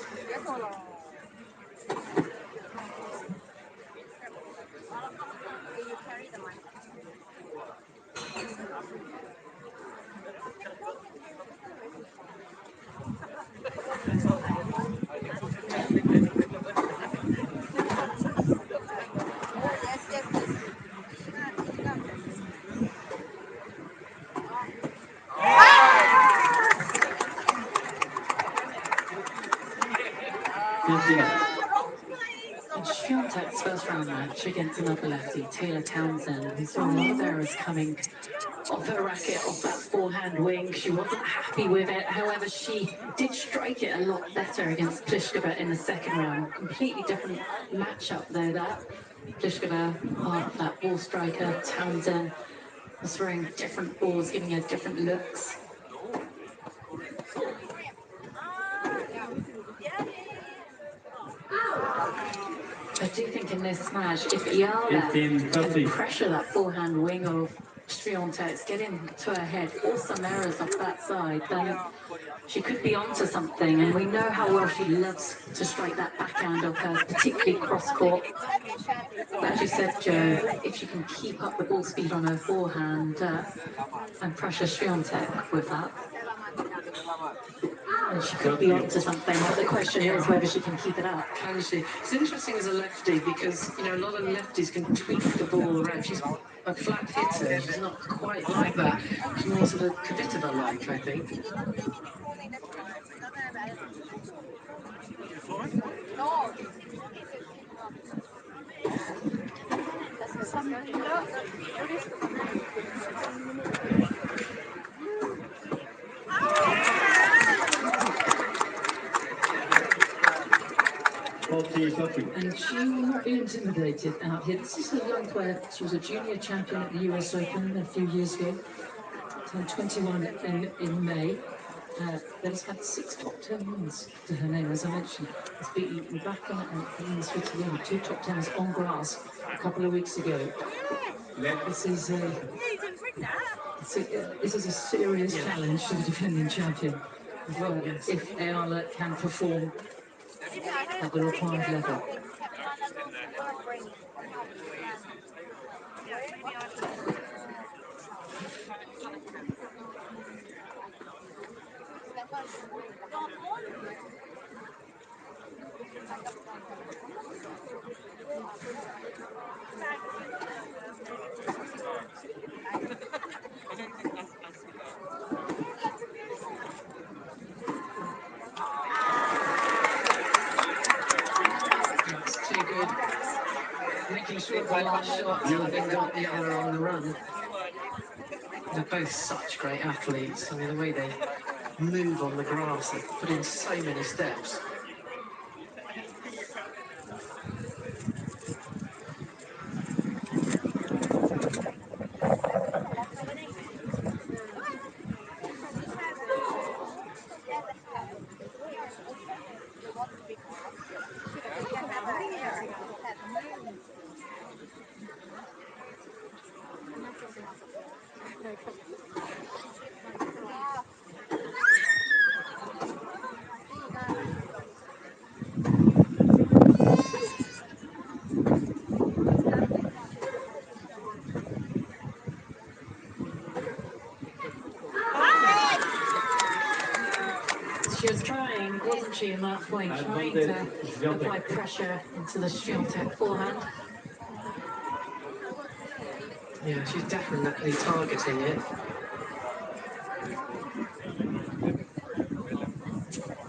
In Świątek's first round match against another lefty, Taylor Townsend, we saw a lot of errors coming off her racket, off that forehand wing. She wasn't happy with it. However, she did strike it a lot better against Pliskova in the second round. Completely different matchup there, that. Pliskova, that ball striker, Townsend was throwing different balls, giving her different looks. I do think in this match, if Eala can pressure that forehand wing of Świątek, get into her head, force some errors off that side, then she could be onto something. And we know how well she loves to strike that backhand of hers, particularly cross-court. As you said, Joe, if she can keep up the ball speed on her forehand and pressure Świątek with that, and she could be onto something. But the question is whether she can keep it up. Can she? It's interesting as a lefty because, you know, a lot of lefties can tweak the ball around. She's a flat hitter. She's not quite like that. She's more sort of Kvitova-like, I think. And she will not be intimidated out here. This is a young player. She was a junior champion at the US Open a few years ago. Turned 21 in May. There's had 6 top 10 wins to her name, as I mentioned. It's beaten Rebecca and Switzerland, 2 top 10s on grass a couple of weeks ago. This is a serious challenge to the defending champion. If Eala can perform at the required level. It's too good. Making sure the last shot having got the other on the run. They're both such great athletes. I mean, the way they move on the grass, they put in so many steps. She was trying, wasn't she, in that point, trying to apply pressure into the Świątek forehand. Yeah, she's definitely targeting it.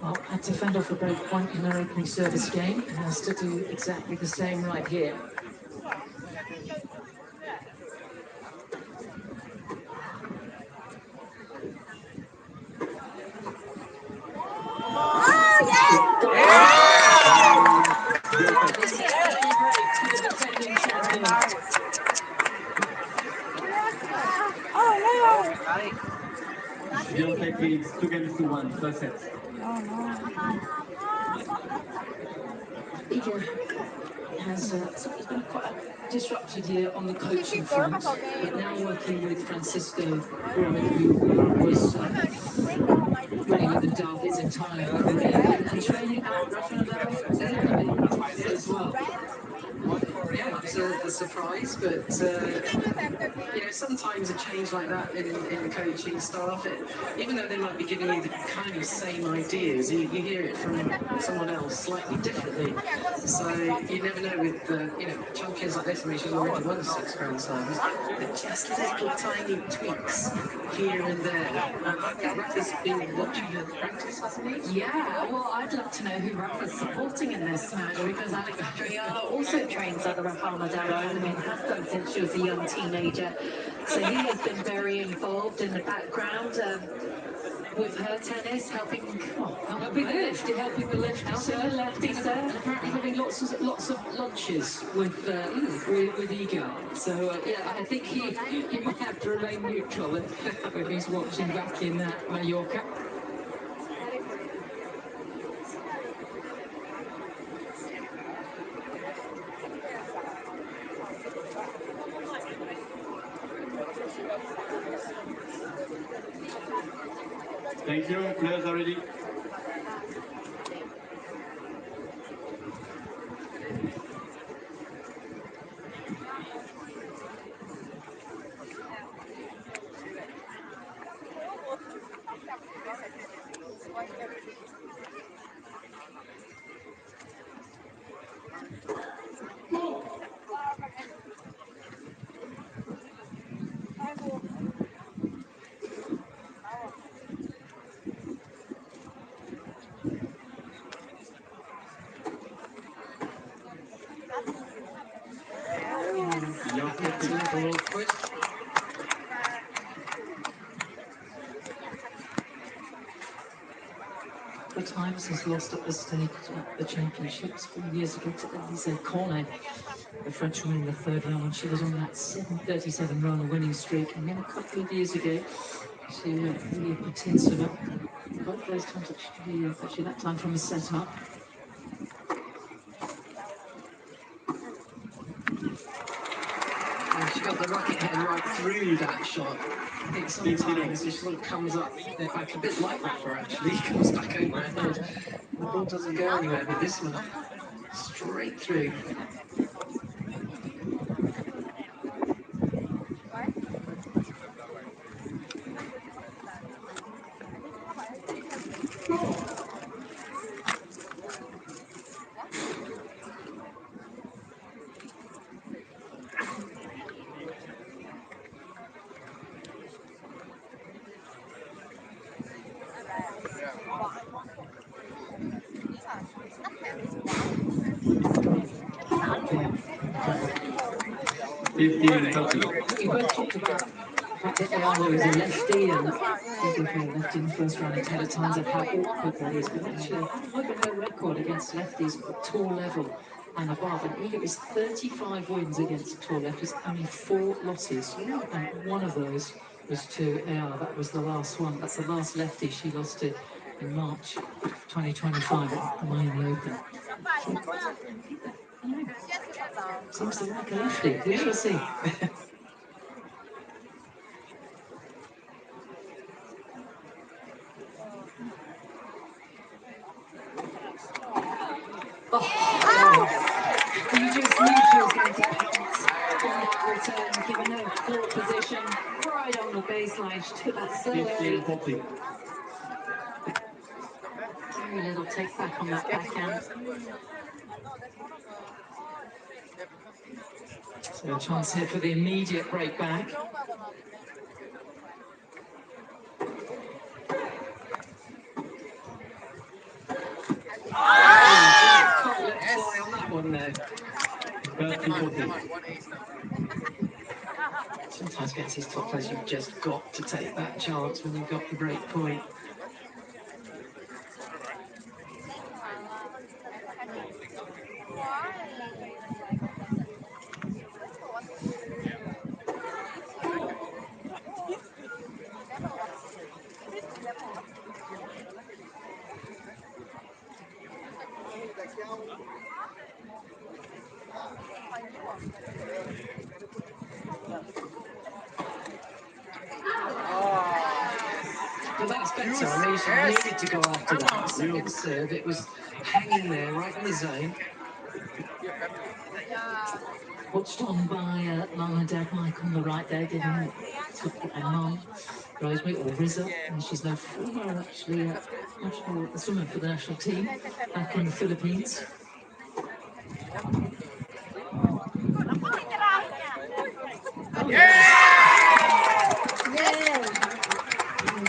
Well, had to fend off a break point in her opening service game, and has to do exactly the same right here. Świątek leads 2-1, first set. Iga has it's been quite a disrupted year on the coaching front, but now working with Francisco, who was running with the Dove his entire career, and training out Rafa Nadal as well. Yeah, it's a surprise, but you know, sometimes a change like that in the coaching staff, even though they might be giving you the kind of same ideas, you hear it from someone else slightly differently. So you never know with you know, champions like this. I mean, she's already won 6 Grand Slams, but just little tiny tweaks here and there. Rafa's been watching her practice, hasn't he? Yeah, well, I'd love to know who Rafa's supporting in this match, because Alex Eala also trains under Rafa Nadal, I mean, has done since she was a young teenager. So he has been very involved in the background with her tennis, helping the lefty serve. Apparently having lots of lunches with Iga. So yeah, I think he might have to remain neutral if he's watching back in Mallorca. Thank you, players are ready. The times he's lost at this stage at the championships 4 years ago to Alizé Cornet, the French woman in the 3rd round, when she was on that 737 run winning streak, and then a couple of years ago to Julia Patinsova. Both those times actually that time from the set up. She got the racket head right through that shot. I think sometimes it sort of comes up like a bit like Rafa actually, comes back over her head. The ball doesn't go anywhere, but this one straight through. We both talked about the fact that Eala is a lefty, and even for a lefty in the first round in tennis times of how awkward that is. But actually, look at her record against lefties at tour level and above. And Iga is 35 wins against tour lefties, only 4 losses. And one of those was to Eala. That was the last one. That's the last lefty she lost to in March 2025 at the Miami Open. Seems to like a lefty. We shall see. You just knew she was going to pounce on that return, given her court position right on the baseline. She took that so early. Very little take back on that backhand. So a chance here for the immediate break back. Can't let fly on that one there. Sometimes against these top players, you've just got to take that chance when you've got the break point. Well, that's better. I mean, she needed to go after that second serve. It was hanging there, right in the zone. Watched on by Mum and Dad Mike on the right there, giving and Mum, Rosemary, or Rizza, and she's no former, actually, national swimmer for the national team back in the Philippines. Oh, yes.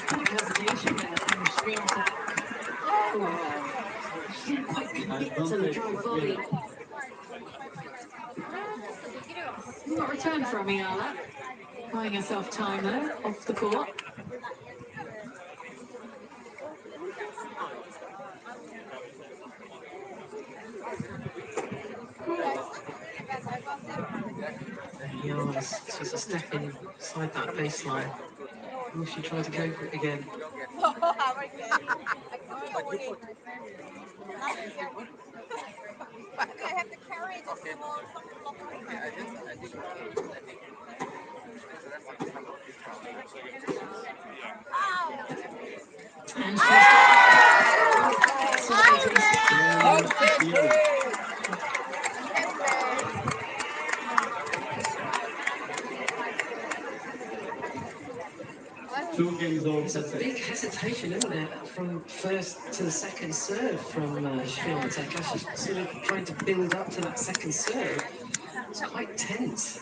Quick hesitation there from Świątek. She didn't quite commit to the dry volley. Not return from Iala. Buying herself time though, off the court. Iala is a step inside that baseline. Oh, she tried to go for it again. And There's a big hesitation, isn't there, from first to the second serve from Świątek. She's sort of trying to build up to that second serve. It's quite tense.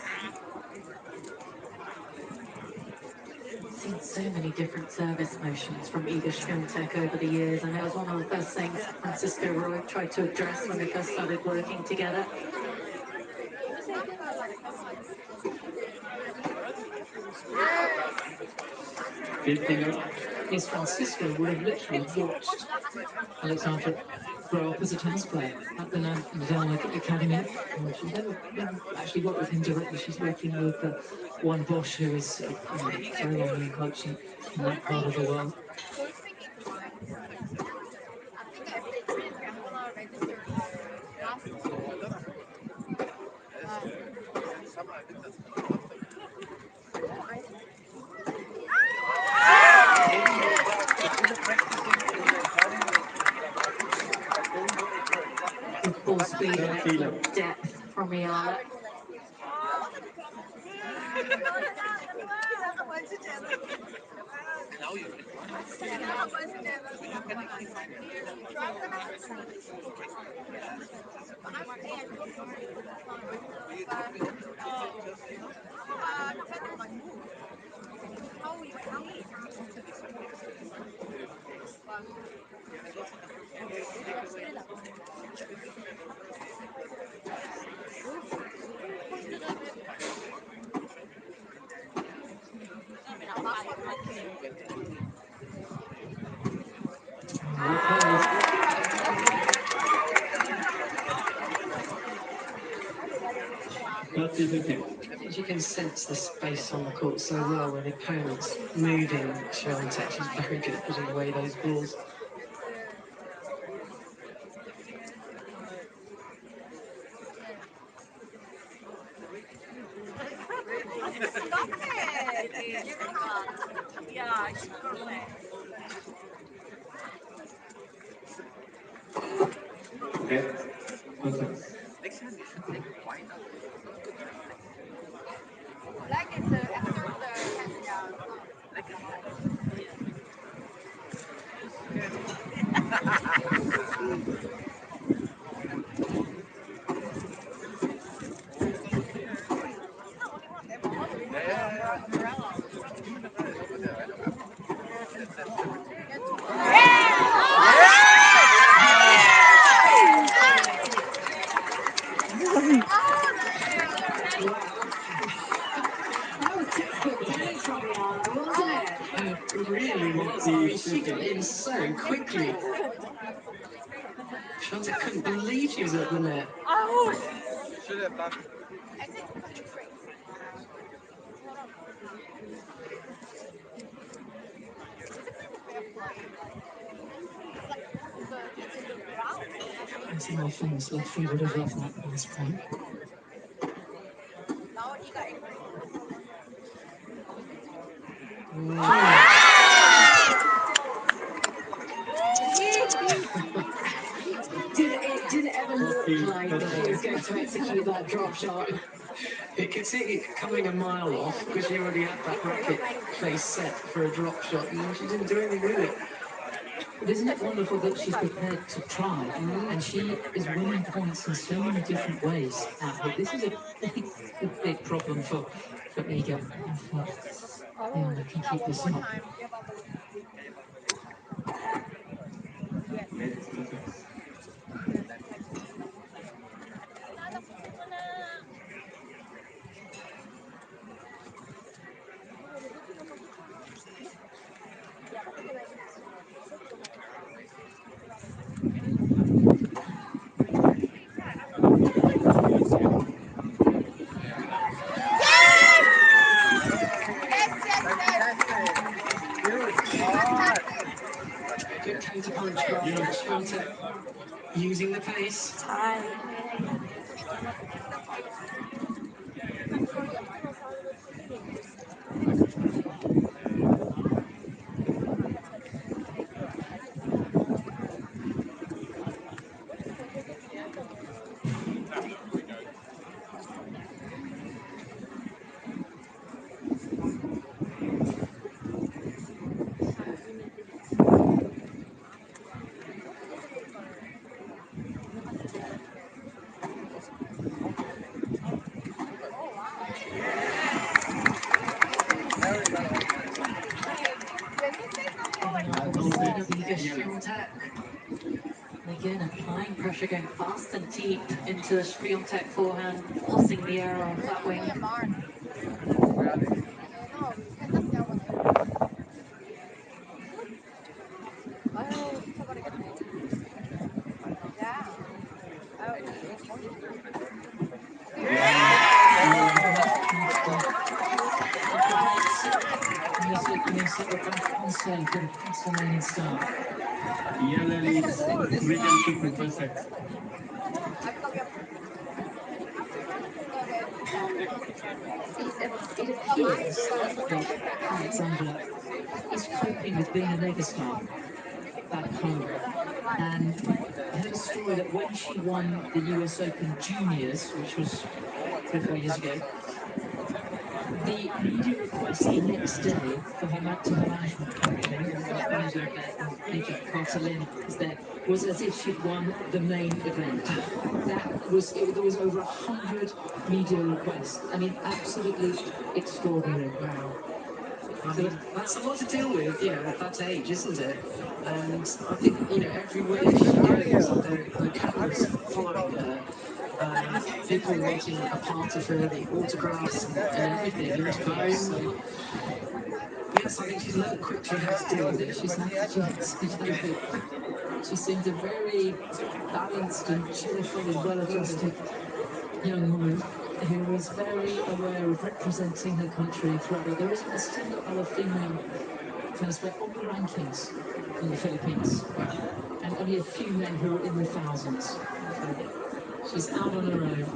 I've seen so many different service motions from Iga Świątek over the years, and it was one of the first things Francisco Roy tried to address when they first started working together. Yes, Francisco would have literally watched Alexandra grow up as a tennis player at the Nadal Academy. She's never actually worked with him directly. She's working with Juan Bosch, who is very well known coach in that part of the world. Full speed and depth from Iala. You can sense the space on the court so well when the opponent's moving. Świątek, she's very good at putting away those balls. It really was. I mean, she got in so quickly. Świątek couldn't believe she was at the net. Should have done. That's emotions. Let's see what it is at this point. It didn't ever look like she was going to execute that drop shot. You could see it coming a mile off because she already had that racket face set for a drop shot and she didn't do anything with it. But isn't it wonderful that she's prepared to try? And she is winning points in so many different ways. This is a big problem for Iga. Yeah, they can keep this up. Good counterpunch by Iga Świątek using the pace. Iga Świątek. Again, applying pressure, going fast and deep into the Świątek forehand, forcing the error off that wing. That's the main start. Yellow is rhythm kick perfect. It appears that Alexander is coping with being a megastar back home. And I heard a story that when she won the US Open Juniors, which was 3 or 4 years ago, the media request the next day for her management company, the manager Agent Carter is there, was as if she'd won the main event. There was over 100 media requests. I mean, absolutely extraordinary. Wow. I mean, that's a lot to deal with, at that age, isn't it? And I think, everywhere she goes, the cameras following her, people wanting a part of her, the autographs and everything, and phone. Yes, I think she's learned quickly how to deal with it. She seemed a very balanced and cheerful and well-adjusted young woman who was very aware of representing her country throughout. There isn't a single other female tennis player on the rankings in the Philippines, and only a few men who are in the thousands. She's out on her own.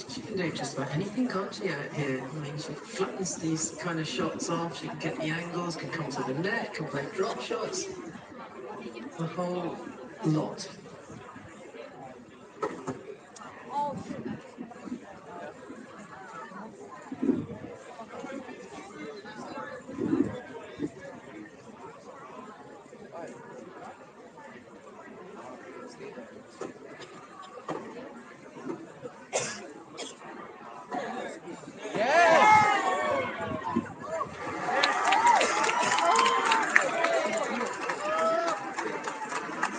She can do just about anything, can't she, out here? I mean, she flattens these kind of shots off, she can get the angles, can come to the net, can play drop shots. The whole lot.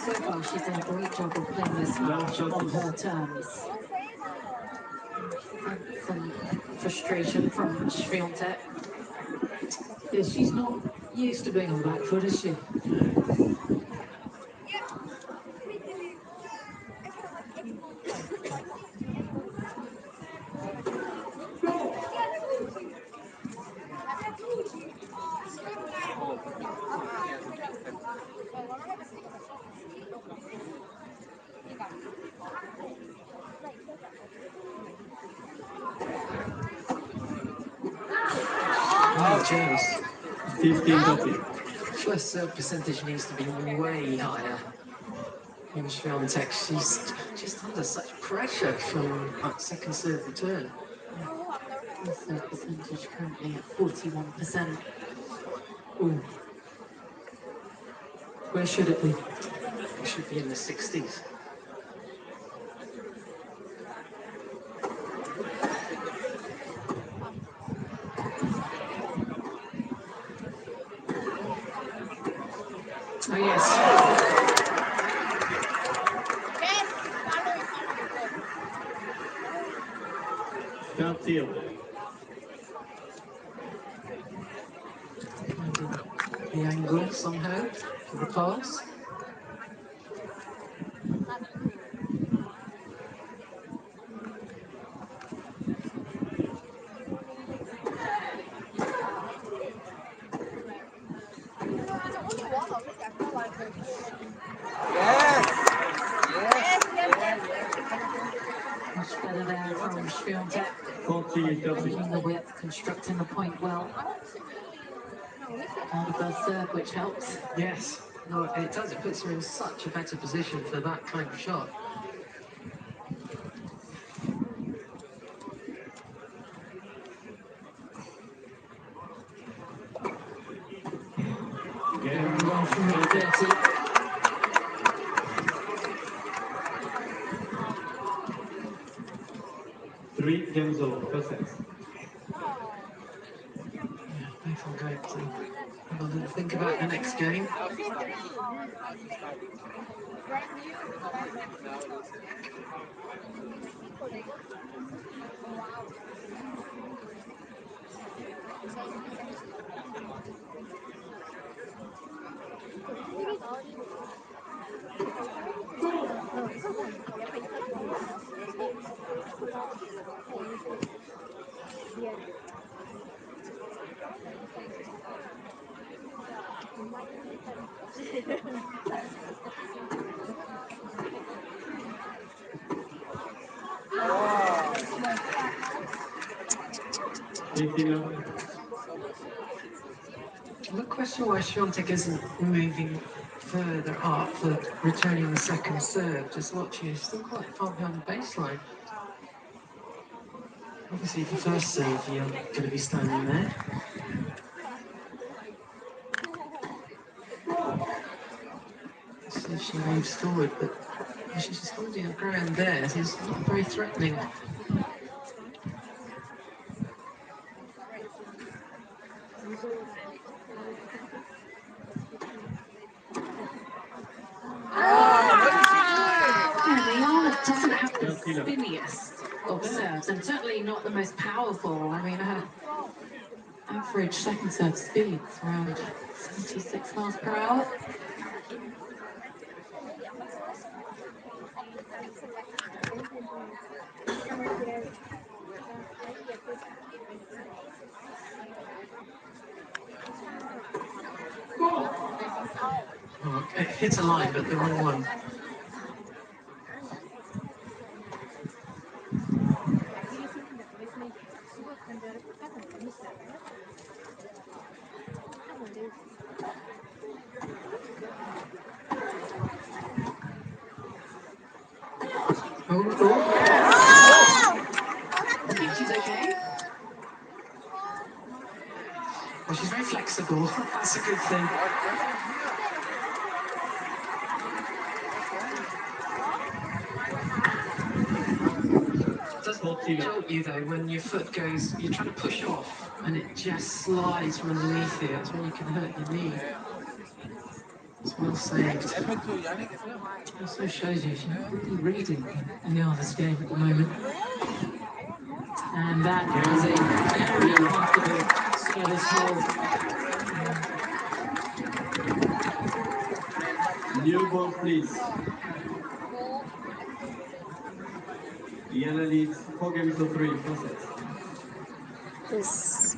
So far, she's done a great job of playing this match on her terms. Some frustration from Świątek. Yeah, she's not used to being on the back foot, is she? Oh, James. 15 copy. First serve percentage needs to be way higher. In Świątek, she's just under such pressure from that second serve return. The serve percentage currently at 41%. Ooh. Where should it be? It should be in the 60s. Oh, yes. Start heel. The angle somehow for the pass. Much better there from Świątek. Taking the width, constructing the point well. And the first serve, which helps. Yes, no, it does. It puts her in such a better position for that kind of shot. Well from the 30. Three games over, first set. I think I'm going to have a little think about the next game. The question why Świątek isn't moving further up for returning the second serve, just watching, it's still quite far behind the baseline. Obviously, the first serve, you're going to be standing there. See if she moves forward, but she's just holding her ground there. It's not very threatening. Leon doesn't have the spinniest of serves, and certainly not the most powerful. I mean, her average second serve speed is around 76 miles per hour. Oh, it hit a line, but the wrong one. careful. I think she's okay. Well, she's very flexible. That's a good thing. It does help you though when your foot goes, you're trying to push off and it just slides from underneath you. That's when you can hurt your knee. It's well saved. Also shows you she's not really reading in the other's game at the moment. And that was a very comfortable service hold. New ball, please. Diana leads 4 games to 3, 4 sets. Yes.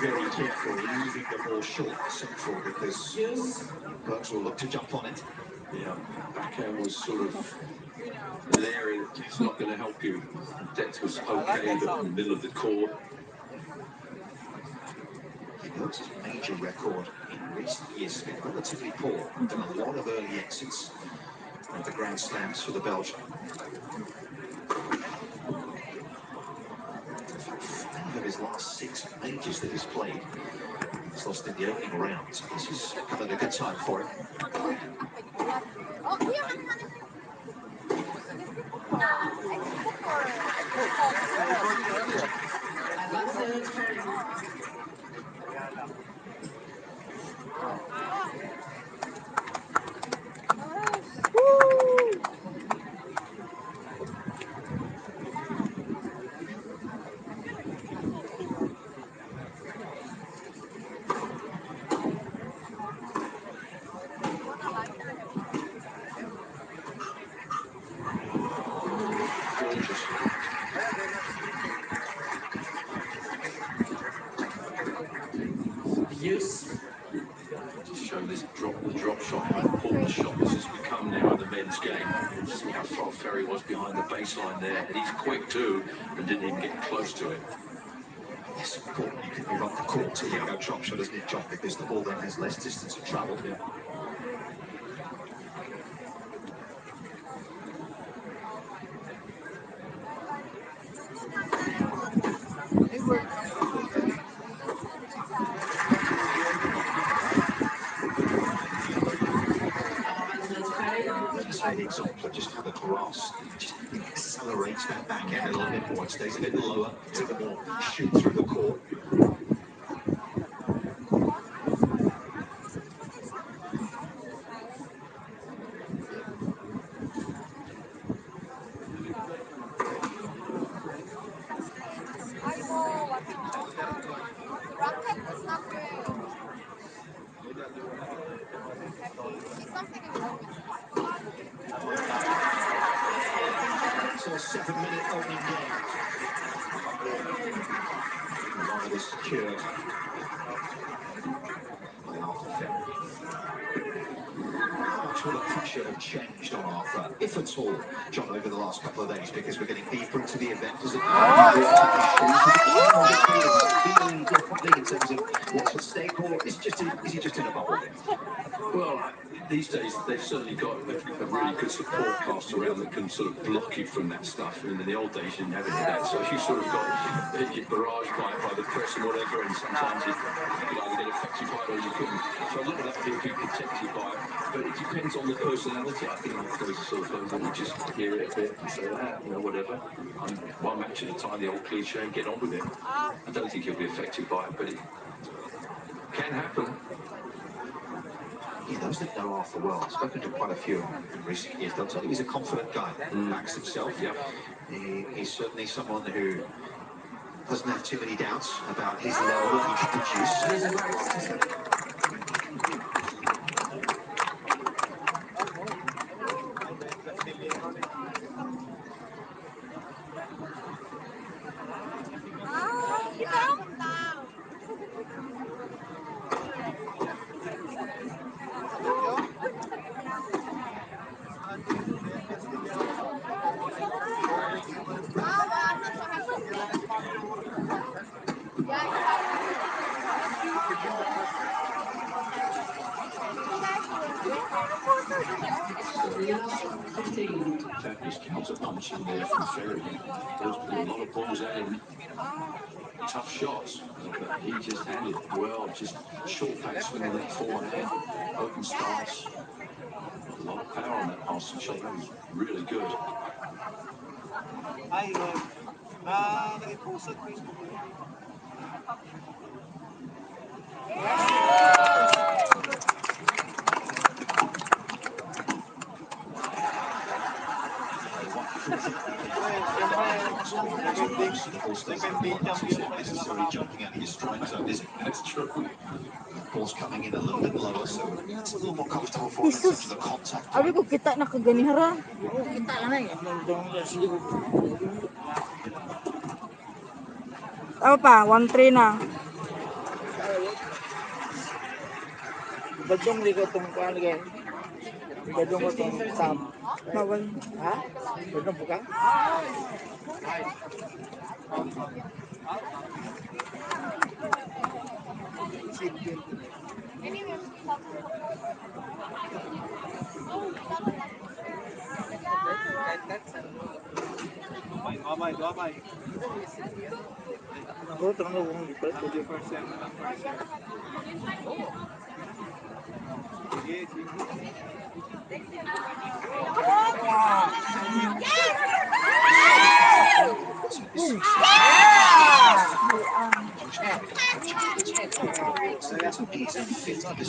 Very careful, leaving the ball short central because Burks will look to jump on it. Yeah, backhand was sort of there, and it's not going to help you. Depth was okay, but in the middle of the court. Burks' major record in recent years has been relatively poor. Done a lot of early exits at the Grand Slams for the Belgian. 5 of his last 6 majors that he's played, he's lost in the opening round. This is having a good time for him. Yes. Just show this drop shot, how important a shot this has become now in the men's game. See how far Ferry was behind the baseline there, and he's quick too, and didn't even get close to it. It's important you can run the court till you go drop shot, isn't it, John? Because the ball then has less distance to travel. Yeah. Just an example, just how the grass just accelerates that backhand a little bit more. It stays a bit lower, it's a bit more shoot through the court. So a 7-minute opening game. Rather secured by Arthur Ferry. How much will the pressure have changed on Arthur, if at all, John, over the last couple of days? Because we're getting deeper into the event. Does it feeling differently in terms of what's at stake, or is he just in a bubble? Well, these days they've certainly got a really good support cast around that can sort of block you from that stuff. And in the old days you didn't have any of that, so you sort of got your barrage by the press and whatever, and sometimes you either get affected by it or you couldn't. So a lot of that will be protected by it, but it depends on the personality. I think those are sort of things that you just hear it a bit and say, whatever. One match at a time, the old cliche, and get on with it. I don't think he'll be affected by it, but it can happen. those that know half the world. I've spoken to quite a few in recent years. They'll tell you he's a confident guy. Backs himself. Yep. He's certainly someone who doesn't have too many doubts about his level that he can produce. Japanese counter punching there from Ferry. Those put a lot of balls at him. Tough shots, but he just handled it well. Just short backswing of that forehand, open stance. A lot of power on that passing shot. That was really good. Jumping out of your strike zone, is it? That's true. Ball's coming in a little bit lower, so it's a little more comfortable for him in terms of the contact. Abi ko kita na kaganihara. Oo, kita lang na eh. Ano pa? 1-3 na. Badong liga itong kuhan ligay. Badong ko itong sab. Bawal. Ha? Badong po ka? Gamay. Ako, tanong ko kung ipalit ko dito.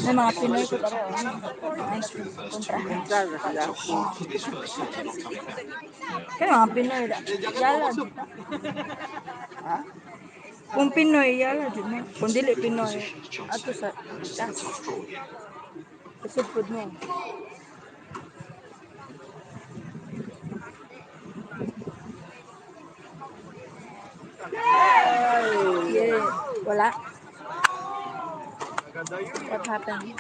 May mga Pinoy ko taro. Kaya mga Pinoy da. Yala. Ha? Kung Pinoy, yala dyan mo. Kung dili Pinoy, ato sa taas. Kasupod mo. Yeah. Wala. What happened?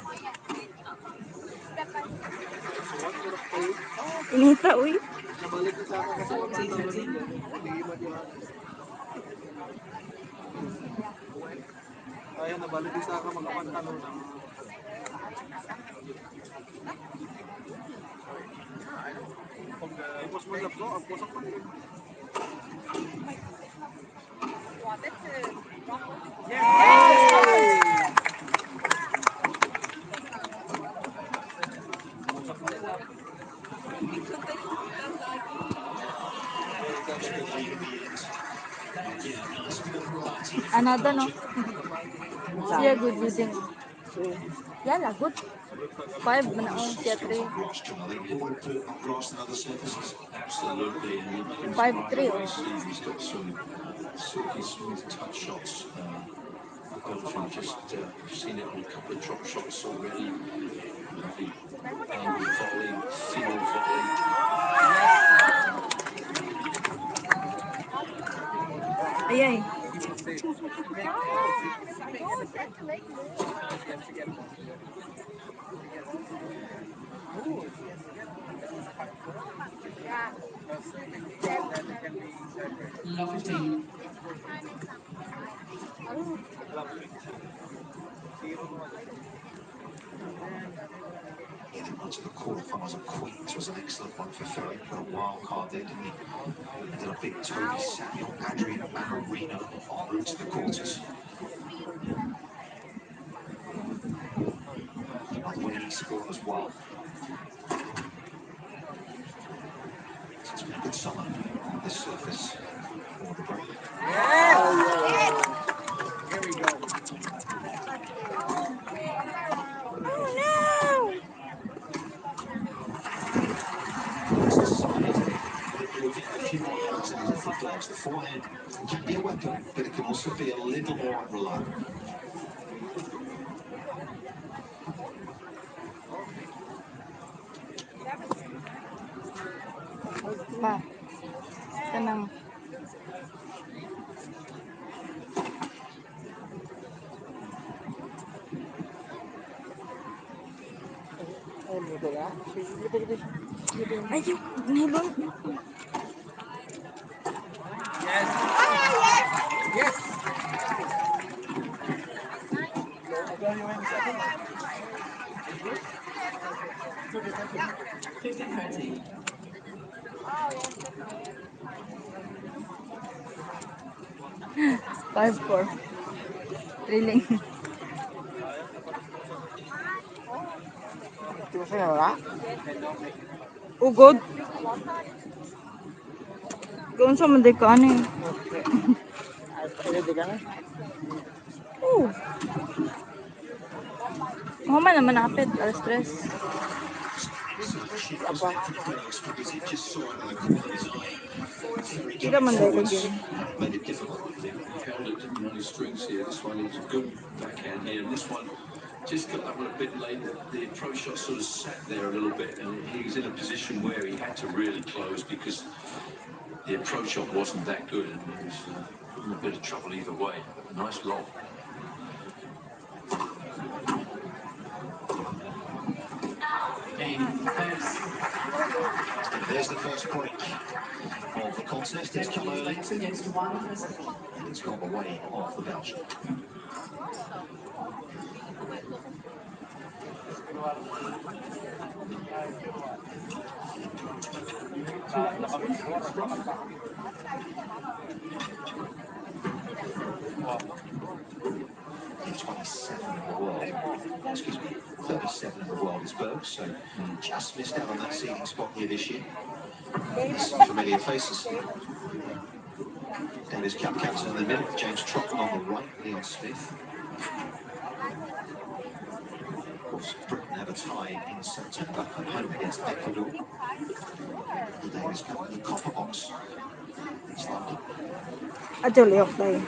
Inita, uy. Ayan, nabalik isa ka magkapantalo na. Tapos mo lang ko, ang pusak pa rin. Another no? Siya good reading. Yala, good. 5 man ako, siya 3. 5-3 oh. He's got some silky smooth touch shots. I've just seen it on a couple of drop shots already. Lovely angle volley, field volley. Ayay. Yeah, the run to the quarterfinals of Queens was an excellent one for Ferry. Put a wild card there, didn't he? And then a big Tony Samuel, Adrian Manarino en route to the quarters. Another winning score as well. It's been a good summer on this surface for the break. Here we go. Oh no! forehand can be a weapon, but it can also be a little more unreliable. Pa. Kanang. Ayo, nilon. Yes. Yes. I'll tell you in a second. 50-30. 5-4. Thrilling. Ugod. Doon sa manday ka ano eh. Oo. Man naman napit. Alas 3. Hindi man daw ko dyan. Made it difficult with him. He held it on his strings here. This one is a good backhand here. And this one just got that one a bit late. The approach shot sort of sat there a little bit. And he was in a position where he had to really close because the approach shot wasn't that good. And he was in a bit of trouble either way. Nice roll. There's the first break of the contest. It's come early. And it's gone the way of the Belgian. He's 27 in the world. Excuse me, 37 in the world is Berg, so just missed out on that seeding spot here this year. Some familiar faces. Davis Cup captain in the middle, James Trotton on the right, Leon Smith. Of course, Britain have a tie in September at home against Ecuador. The Davis Cup in the Copper Box. It's London. Aduh, liok tayo.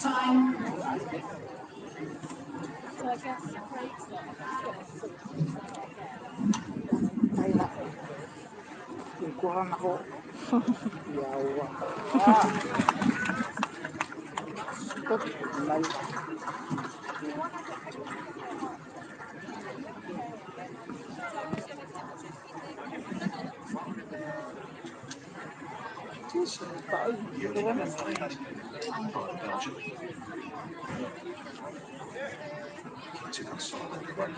Time. Kurang ako. Yawa. Took us solid break.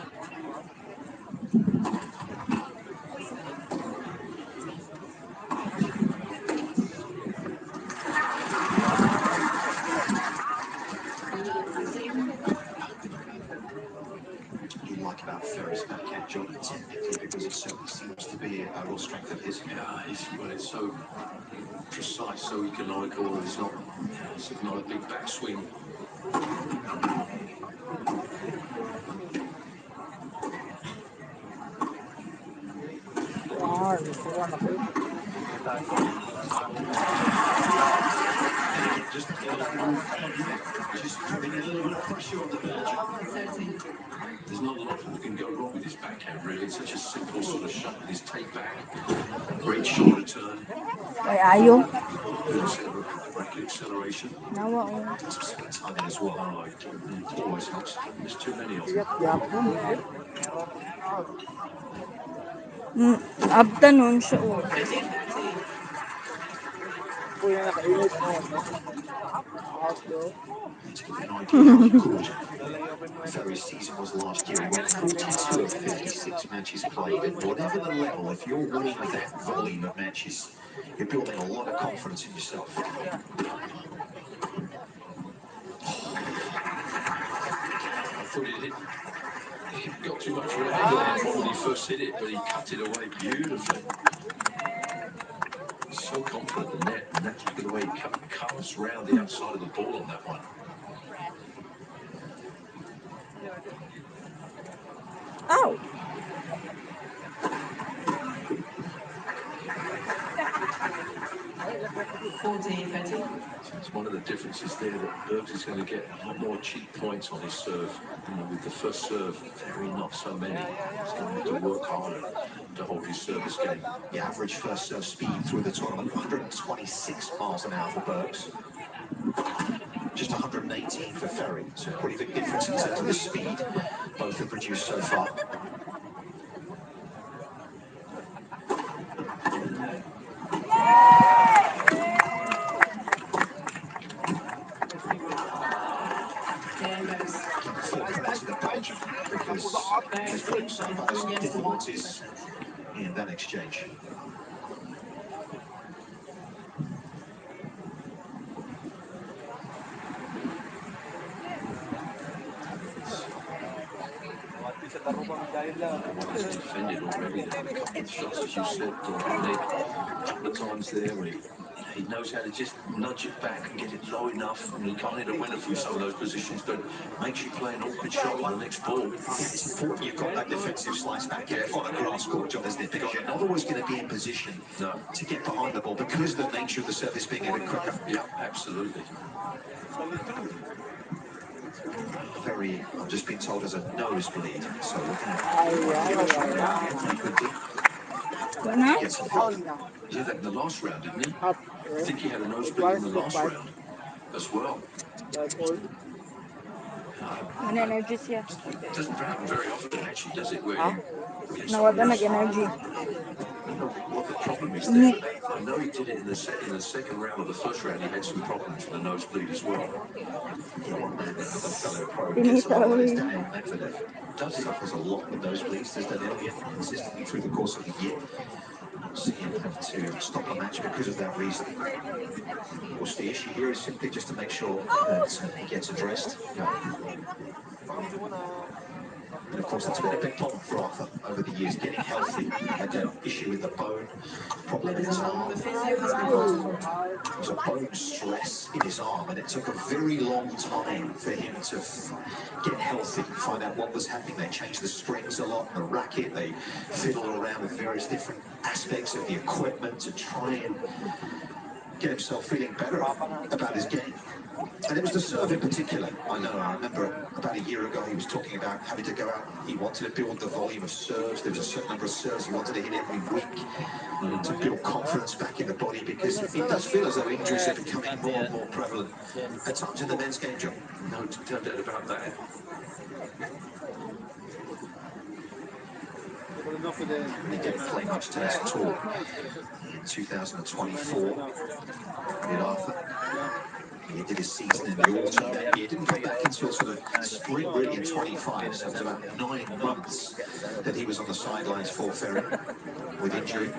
You like about Ferris' backhand job technically because it certainly seems to be a real strength of his. Yeah, it's so precise, so economical. It's not a big backswing. Just putting a little bit of pressure on the Belgian. There's not a lot that can go wrong with his backhand, really. It's such a simple sort of shot with his take back. Great shoulder turn. Ay, ayaw. Rapid acceleration. Nawa ko. Some timing as well. Oh, it always helps. There's too many of them. Abta nun siya. To give you an idea how good Ferry's season was last year, he went 42 of 56 matches played, and whatever the level, if you're winning with that volume of matches, you're building a lot of confidence in yourself. I thought he got too much red there when he first hit it, but he cut it away beautifully. so confident in the net, and that's the way he comes round the outside of the ball on that one. Ow! It's one of the differences there that Bergs is going to get a lot more cheap points on his serve. You know, with the first serve, very not so many. He's going to have to work harder to hold his service game. The average first serve speed through the tournament, 126 miles an hour for Bergs. Just 118 for Ferry. So a pretty big difference in terms of the speed both have produced so far. Because there's been some difficulties in that exchange. He's defended already. A couple of shots, as you said, Nick. A couple of times there where he knows how to just nudge it back and get it low enough. And you can't hit a winner from some of those positions, but makes you play an awkward shot on the next ball. It's important you've got that defensive slice back here on a grass court, John, isn't it? Because you're not always going to be in position to get behind the ball because of the nature of the service being a bit quicker. Yeah, absolutely. Ferry, I've just been told, has a nosebleed, so looking at get some help. He had that in the last round, didn't he? I think he had a nosebleed in the last round as well. Ano energy siya? It doesn't happen very often, actually, does it? Where Nawagan nag-energy. I don't know what the problem is there, but I know he did it in the second round of the first round. He had some problems with the nosebleed as well. fellow pro gets a lot of those down. Medvedev does suffers a lot with nosebleeds. There's that area consistently through the course of the year. See him have to stop a match because of that reason. Of course, the issue here is simply just to make sure that he gets addressed. And of course, that's been a big problem for Arthur over the years, getting healthy. He had an issue with the bone, problem in his arm. There was a bone stress in his arm, and it took a very long time for him to get healthy, find out what was happening. They changed the strings a lot, the racket, they fiddled around with various different aspects of the equipment to try and get himself feeling better about his game. And it was the serve in particular. I remember about a year ago he was talking about having to go out. He wanted to build the volume of serves. There was a certain number of serves he wanted to hit every week to build confidence back in the body, because it does feel as though injuries are becoming more and more prevalent at times in the men's game, John. No doubt about that. He didn't play much tennis at all in 2024 in Arthur. He did his season in the autumn that year. Didn't come back until sort of spring, really, in 25. So it was about 9 months that he was on the sidelines for Ferry with injury.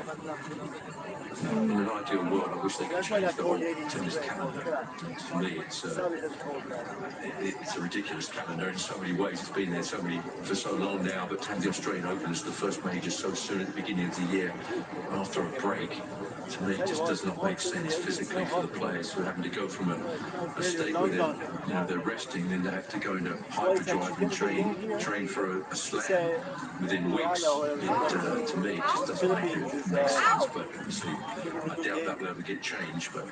In an ideal world, I wish they could change the whole tennis calendar. For me, it's a ridiculous calendar in so many ways. It's been there for so long now, but to have the Australian Open as the first major so soon at the beginning of the year after a break, to me, it just does not make sense physically for the players who are having to go from a state where they're resting, then they have to go into hyperdrive and train for a slam within weeks. To me, it just doesn't make sense. But obviously, I doubt that will ever get changed. But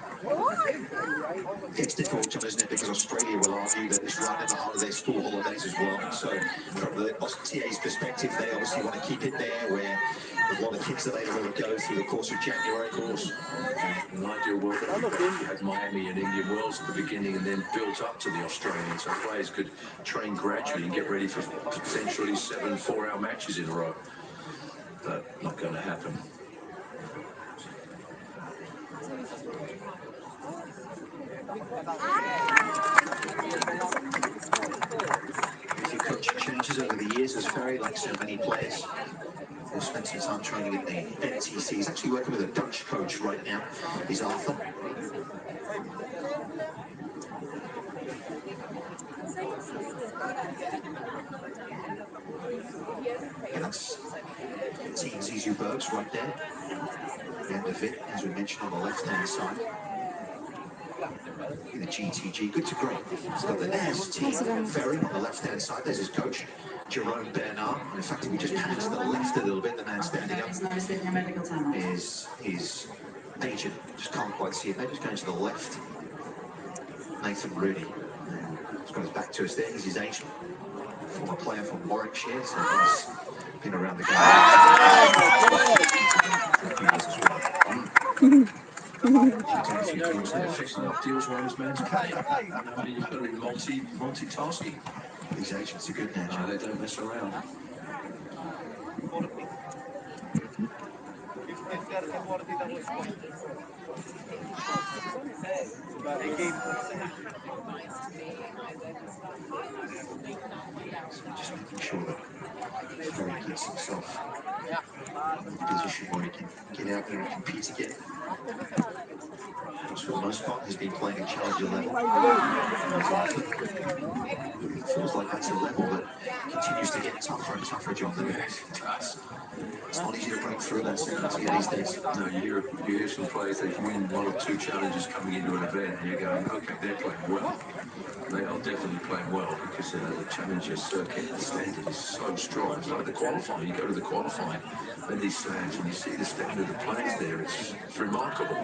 it's difficult, John, isn't it? Because Australia will argue that it's right in the heart of their school holidays as well. So from the TA's perspective, they obviously want to keep it there where there's a lot of kids available to go through the course of January. Of course, in an ideal world, you had Miami and Indian Wells at the beginning and then built up to the Australian, so players could train gradually and get ready for potentially 7 4-hour matches in a row. But not going to happen. If your coach changes over the years, as Ferry, like so many players, who spent some time training at the NTC. He's actually working with a Dutch coach right now. He's Arthur. And that's Team Zizouberg's right there. The end of it, as we mentioned, on the left-hand side. The GTG, good to great. He's got the NAS team Ferry on the left-hand side. There's his coach, Jerome Bernard. And in fact, if we just pan to the left a little bit, the man standing up is his agent. Just can't quite see it. They're just going to the left. Nathan Rooney. He's got his back to us there. He's his agent. Former player from Warwickshire, so he's been around the game. Fixing up deals around his man's pay. You've got to be multitasking. These agents are good now, No, they don't mess around. Just making sure that Ferry gets himself in a position where he can get out there and compete again. For the most part, he's been playing at challenger level. It feels like that's a level that continues to get tougher and tougher, John. It's not easy to break through that second these days. No, you hear some players, they win 1 or 2 challenges coming into an event, and you're going, okay, they're playing well. They are definitely playing well because the challenger circuit, the standard is so strong. It's like the qualifying. You go to the qualifying, and these slams, and you see the standard of players there, it's remarkable.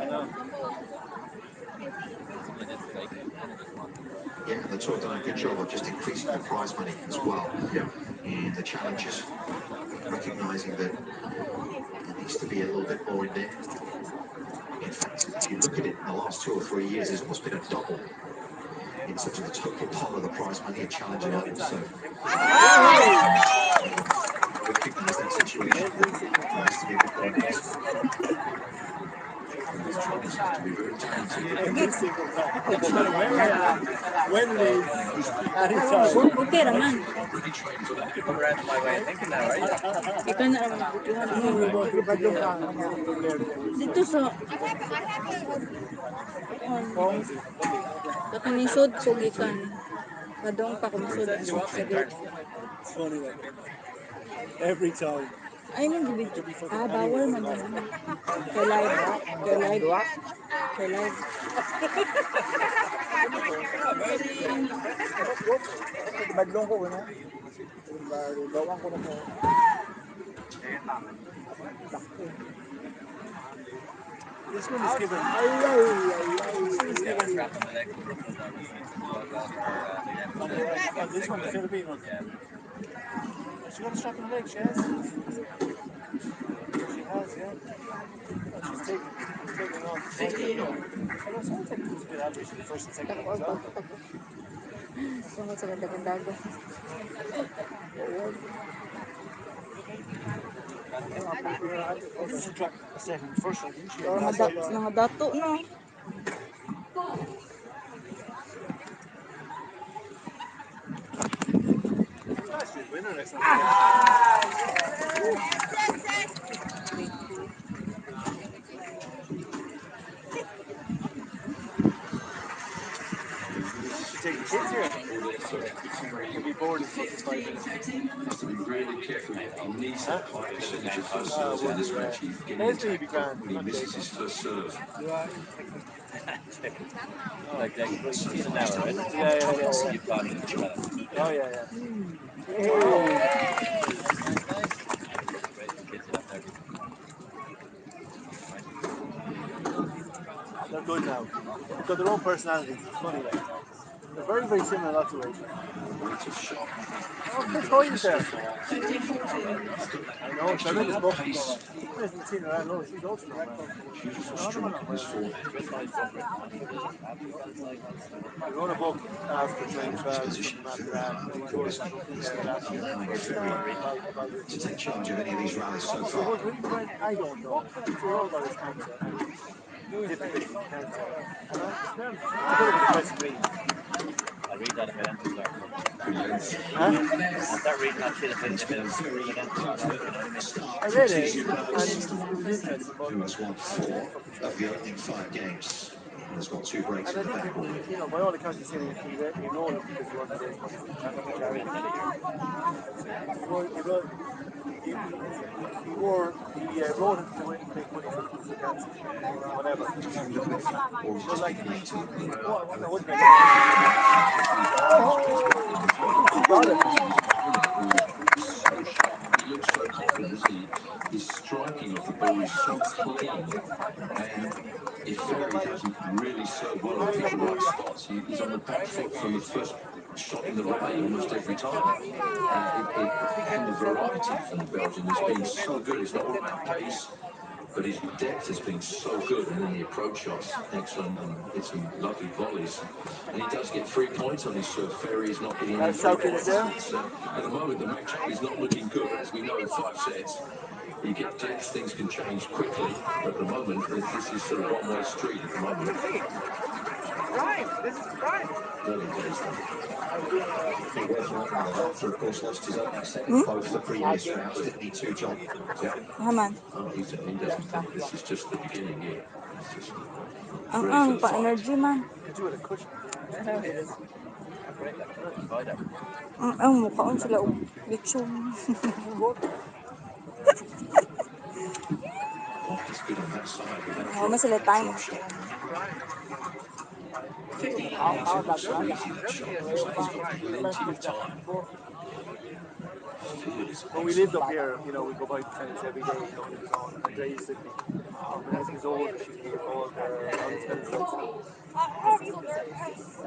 Yeah, the tour done a good job of just increasing the prize money as well. Yeah. And the challengers recognising that there needs to be a little bit more in there. In fact, if you look at it in the last 2 or 3 years, there's almost been a double in terms of the total pot of the prize money at challenger level. So recognise that situation. There has to be a bit more in it. These trainers have to be very talented. Okay naman. We're out of my way of thinking now, right? Ikaw na naman butuhan mo. Dito sa kanisod sugikan. Kadong pa kumsod sa gate. It's funny that. Every time. Ay man gibid. Bawal man din. Kay live. Badlong ko na. Bawang ko na po. This one is given. This one, the Filipino. She got a strap in the leg, she has. She has, yeah. She's taking off. I don't sound like it's a good average for the first and second one as well. Sunod sa ganda-gandagan. This is track second, first one, didn't she? Mga dato, no? Winner next time. Take the kids here. You'll be bored in 45 minutes. Has to be really careful. He needs that high percentage of first serves in this match. He's getting attacked when he misses his first serve. Like that, you've seen an hour, right? Yeah. You've got it. Oh, yeah. They're good now. They've got their own personalities. It's funny, like. They're very, very similar in lots of ways. Oh, let's go yourself. I know, I read this book. I haven't seen her, I know. She's also not I wrote a book after training 12, something after that. To take charge of any of these rallies so far. I don't know. It's all about his cancer. Different cancer. I read that if I don't start. Huh? I start reading that shit if I Who has won 4 of the opening 5 games. There's got 2 breaks in the backboard. You know, by all accounts, he's saying he rolled it because he wanted to he wrote it to make money for the cats, whatever. But like, He looks so confident. His striking of the ball is so clean, and if Ferry doesn't really serve well and pick the right spots, he's on the back foot from the first shot in the volley almost every time. And the variety from the Belgian has been so good. It's not all about pace, but his depth has been so good, and then the approach shots excellent, and it's some lovely volleys. And he does get 3 points on his serve. Ferry is not getting any 3 points. At the moment, the matchup is not looking good, as we know in 5 sets. You get depth, things can change quickly, but at the moment, this is sort of one-way street at the moment. This is prime. Early days, though. After, of course, lost his opening set in both the previous rounds, didn't he, too, John? Yeah. Haman. Oh, he doesn't think this is just the beginning here. It's just Pa-energy man. Mukhaon sila og lechon. Masih sila time. When we lived up here, you know, we go by the tennis every day, you know, it was on the days that my husband's old, she's being called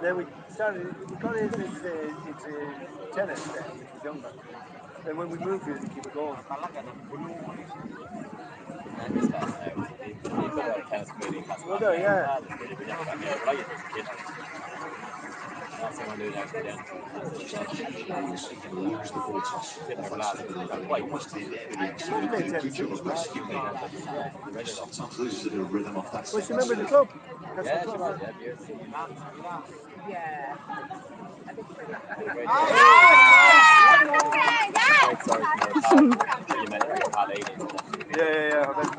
then we got into tennis then, when we was younger. Then when we moved here, we keep it going. Well, there, yeah. Loses a bit of rhythm off that. Well, you remember the club? Yeah. Yeah, I bet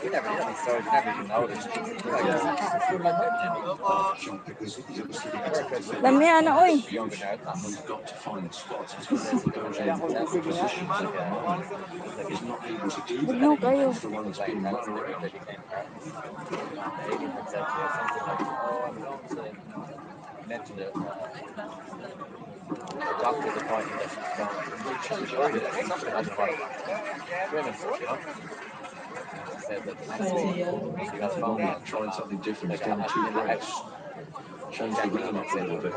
You never hear these stories, you never even know this. Dami ano oy. He's got to find the spots. He's got to put those in positions. He's not able to do that. No kayo. He's the one that's been run around. Mentioned it. The doctor's appointment that she's going. Women's, you know. Said that next week she got phone up trying something different. He's done 2 breaks. Change the rhythm up a little bit.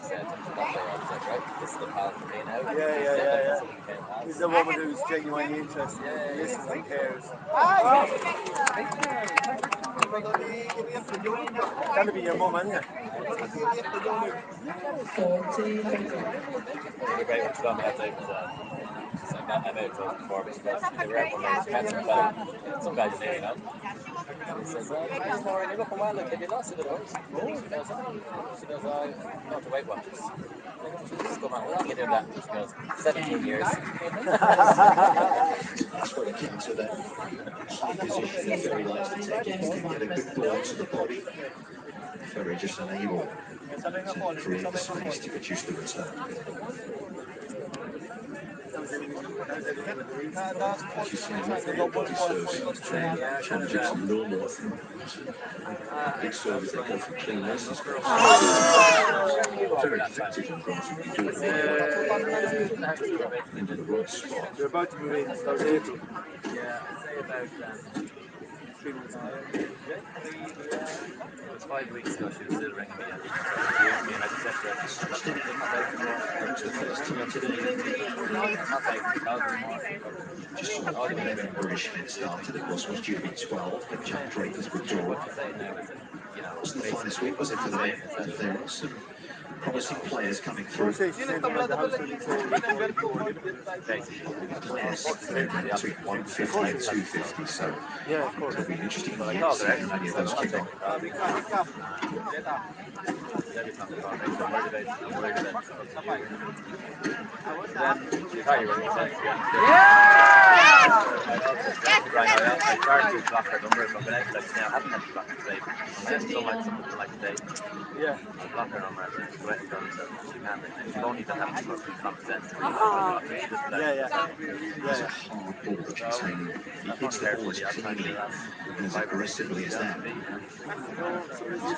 Said, right, this is the pal for me now. Yeah. He's the woman who's genuinely interested. Listens and cares. That'll be your mum, isn't it? I know it's before, but the rare one is cancer fellow. Some guys say, you know. He says, you look a while, like, have you lost it at all? She goes, not to Weight Watchers. Just go on, how long you doing that? She goes, 17 years. That's where it comes to that high position that Ferry likes to take it. He can get a good ball to the body. Ferry just unable to create the space to produce the return. She's saying that everybody serves challenging some normal big servers that go for clean laces. Very effective and good into the right spot. They're about to move in, so April. Yeah, I'd say about 3 months ago. It was 5 weeks ago, she was still ringing me and I said to her, just sort of British head started. It was due to be 12, but Jack Drake has withdrawn. Wasn't the finest week, was it, for them? There were some promising players coming through. Players between 150 and 250, so it'll be interesting to see how many of those kick on. Yeah! Right, I tried to block her number, but then like now I haven't had to block her today. Unless someone like today. Yeah. I block her number and just went and done so she can't like she's only just having to be common sense. She doesn't let It's a hard ball containing. He hits the ball as cleanly and as aggressively as that. It's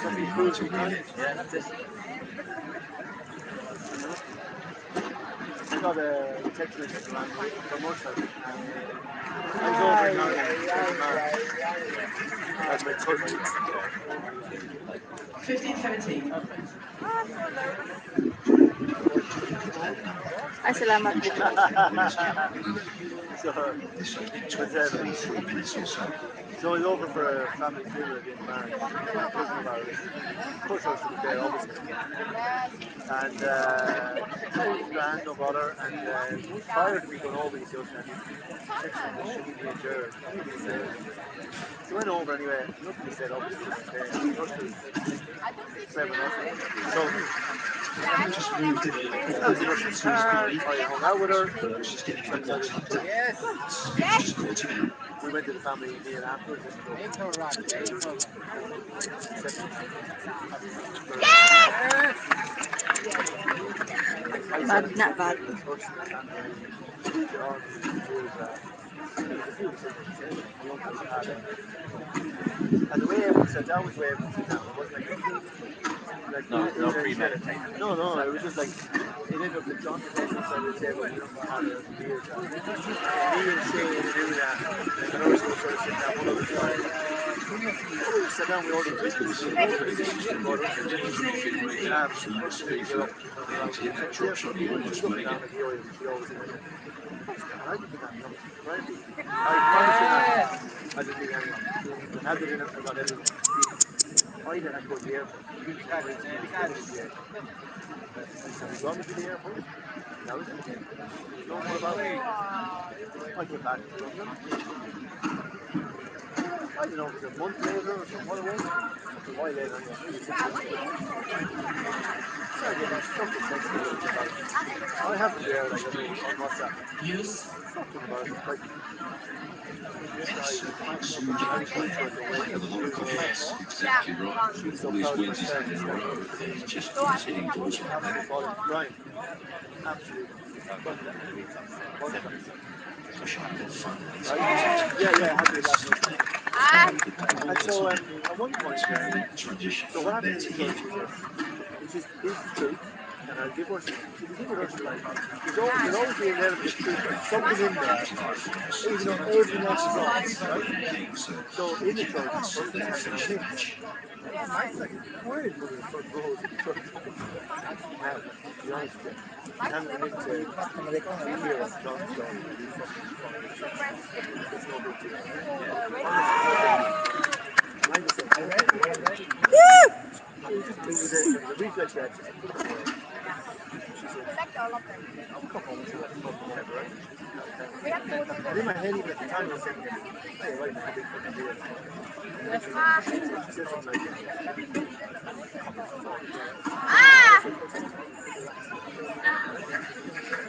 going to be hard to win it. Yeah, that's it. I got a text message from Motor. He's over now. That's my cousin. 15-17. Ay, salamat po. So he's over for a family funeral in March. Of course, I was there, obviously. And grand, no bother. And prior to me going over, he's just should we be injured? So I went over anyway. Nothing he said, obviously. So I was in Russian car. I hung out with her. We went to the family meal afterwards. Bad na, bad. And the way everyone said that was the way everyone said that. It wasn't like no premeditated. No, it was just like it ended up that John was inside the table and had a beer. Me and Shane doing that. And I was sort of sitting down one other side. We sat down, we ordered biscuits. I then had to go to the airport. I went to the airport. That was it. No more about it. I came back to London. I don't know if it was a month later or something. What it was. A while later. I have to be there like on WhatsApp. Yes. Talking about it. Like, exactly right. All these wins he's had in a row, he's just hitting balls from the back. Right. Absolutely. Yeah, happy about it. And so at one point, so what happened is which is true, and I'll give us, like, there's always the inevitable truth, something in there, even though everything else is wrong, right? So in the church, something has been changed. Where is moving front rows in the church? Now, to be honest with you, I haven't been into here at John's Show. It's no big deal. The reflex reaction. Select all of them. In my head, even at the time, I was saying, hey, wait, that's a big fucking deal. She said something like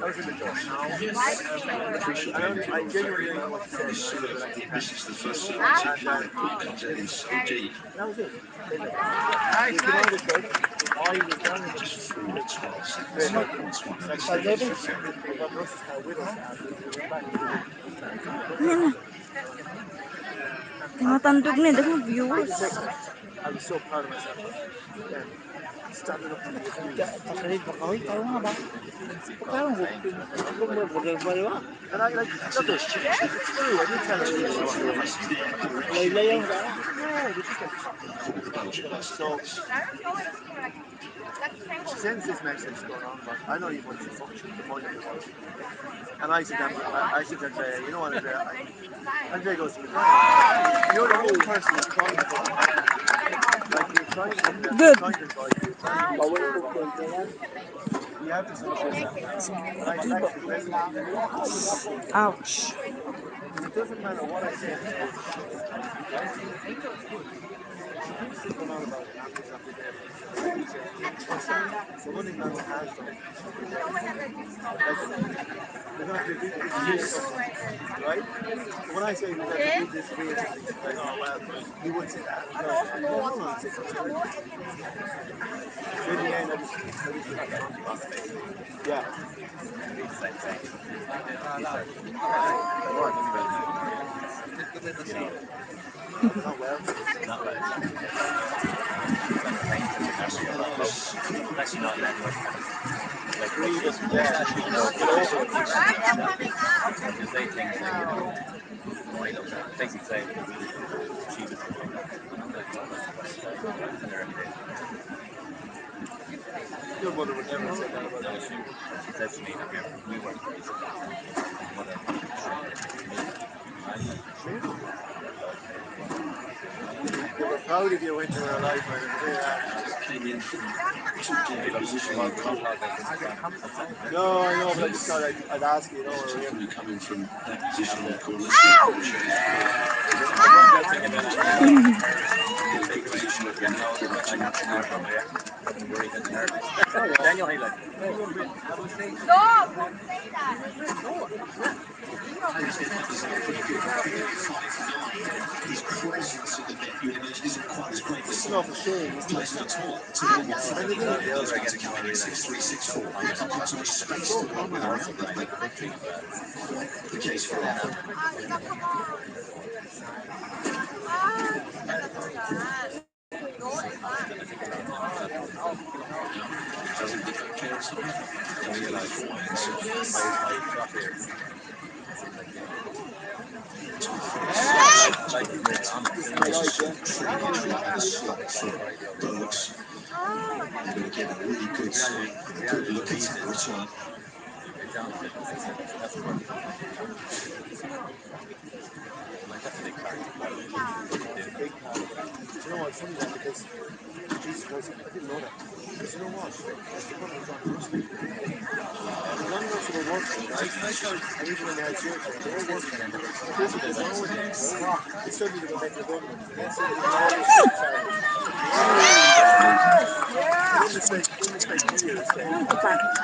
I was in the church. I genuinely don't know what to say. This is the first time comes in so deep. That was it. Nice. I was down in just 4 to 12 seconds. Tinatandog na, dagang viewers. I was so proud of myself. Yeah. Standing up to the accused. And I like, look, it's true. I did tell her. So, she sends this message going on, but I don't even want to function the point of the world. And I said, Andrea, you know what, Andrea? Andrea goes to me, you're the only person who's trying to like, you're trying to advise you. You have to Ouch. It doesn't matter what I say. Right? When I say we're going to do this way, he would say that. Yeah. Not well. Actually not that much. Like really just because they think that, you know, I know that basically saying she was Your mother would never say that about no, she said to me that we weren't crazy. Mother they were proud of you when you were alive, no, I know, but I just thought I'd ask you, Coming from that position on the court, Daniel Haley. Stop! Don't say that. his presence at the Met Universe isn't quite as great as no, for sure. plays for tall. Typically, get from to come in at 6'3", 6'4", and you've got so much space to run with around that. The case for doesn't become careless of it. Doesn't realize Burks. They're going to get a really good look at the return. You know what's funny that because Jesus Christ, I didn't know that. Because you know what? That's the problem with John Russell. None of us were working. I even when they had children, they were working. It's certainly going to make redundant. That's it.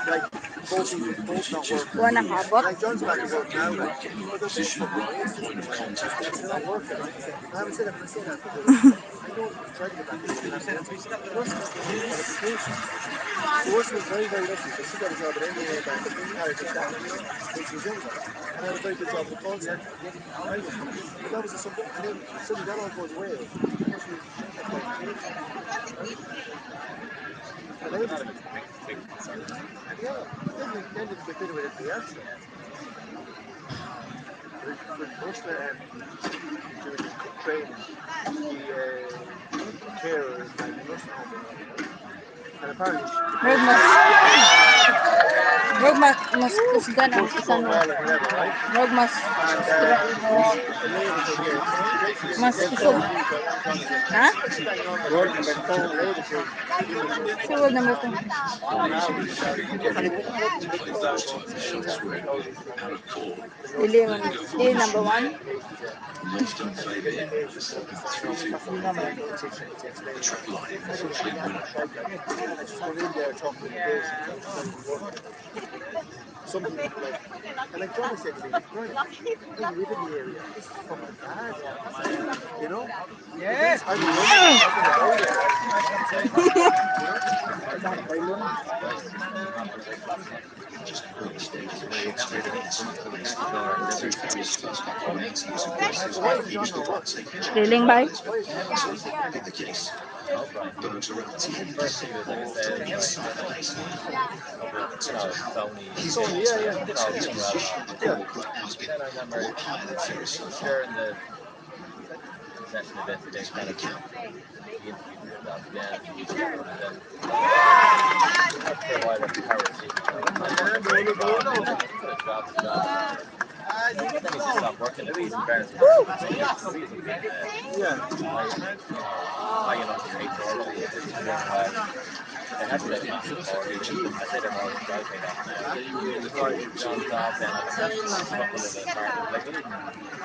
Like both not working. Like John's back to work now. Like, but they're both not working. I haven't said that, but I say that because I know that he's trying to get back to work. Russell was very, very lucky because she got a job at NBA back in when she was younger. And had a very good job at the call centre. But that was a something, and then suddenly that all goes away. Yeah, but then we ended up with it at the end. With Ursula doing the training, the carers and the nursing home. And apparently mas kusgan ang isa no. Mas mas kusog. Ha? Si wag na mo to. Dili number 1. Most unfavored for 7-3-2. Triple line, flip winner. Something like, and like Johnny said to me, right, I live in the area, this is fucking bad, you know? Yes! I Feeling by? In the case, Burns are around 10% He's higher than Ferris so far. During the session of it, kind of he interviewed himself again, and then after a while at the Paris, then he just stopped working. The reason Barnes I you know, They had to make massive forward. I say they're more right way off now. John's off, then a couple of the part. Like, they didn't.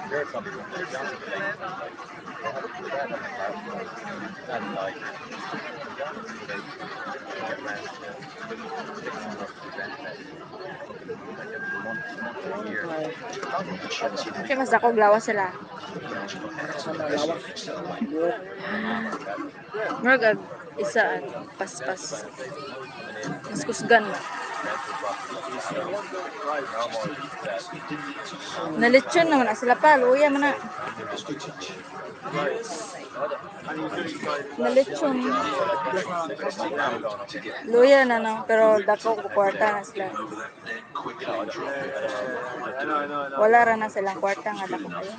There are some people that John's playing. Like, they had a part. And like, John was too late to get around to fixing up the event. Like every month or a year. Kasi mas ako glawa sila. Murag isa paspas. Mas kusgan na. Nalitsyon naman sila pa, luya man na. Nalitsyon. Luya na no, pero dako ko kwarta na sila. Wala ra na silang kwarta nga dako kayo.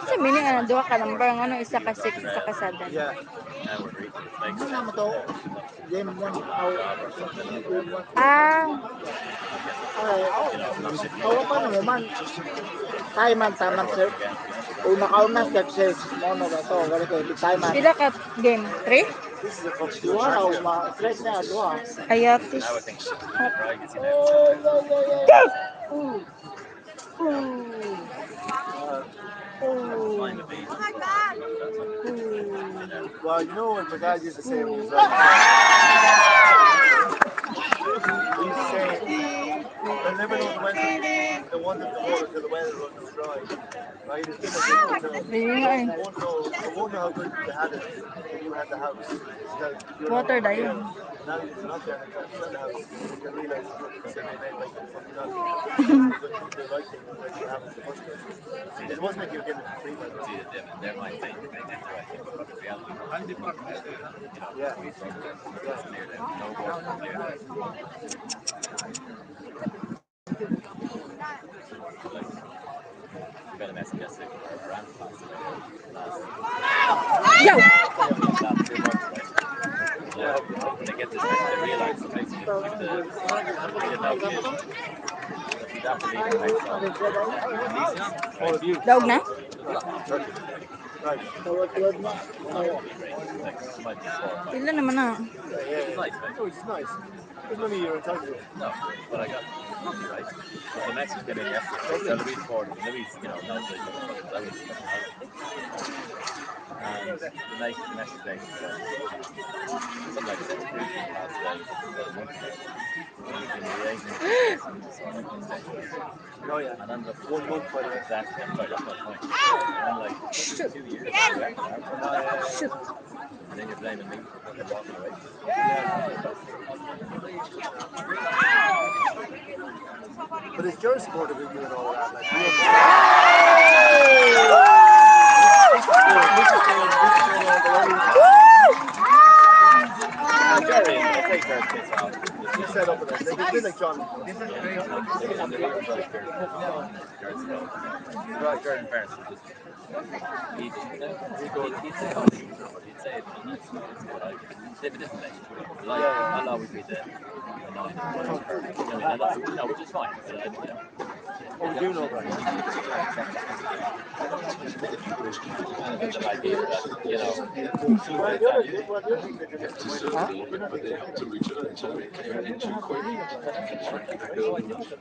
Kasi meaning duha ka number ano isa ka 6 isa ka 7. Awa pa naman. Tayo man taman sir. Una success mo na ba to? Wala kay tayo man. Pila ka game? 3? This is a dua raw ma stress na dua. Ayatis. Well, you know what my dad used to say when he was like, he used to say, they'll never know when they wanted the water till the weather runs dry. Right? It's been a bit they won't know how good they had it when you had the house. Water dayon. Now you're not there and trying to sell the house, you can realize it's they made like something else. The right thing was like what happened in the first place. It wasn't like you were getting it for free, like They're my thing. They did the right thing, but the reality they get this, they realize basically with Daog na? Pila naman na. It's nice. It's money you're entitled to. No, but I got right. The next one came in yesterday. So Louise Ford, Louise, you know, knows that and the next day, something like that. Oh yeah. And then the 1 month by the way. Exactly. That's my point. And like 2 years. Shoot. And then you're blaming me for fucking walking away. But it's your supporter who doing all of that. Like, you set up with it. Like, it's a bit like John. Right, Jordan Barnes was just he'd say it in a nice way, but I they've a different relationship. Like, I'll always be the annoying person. Which is fine. But Oh, we do know that. The idea that, you know, but they have to return to make into quick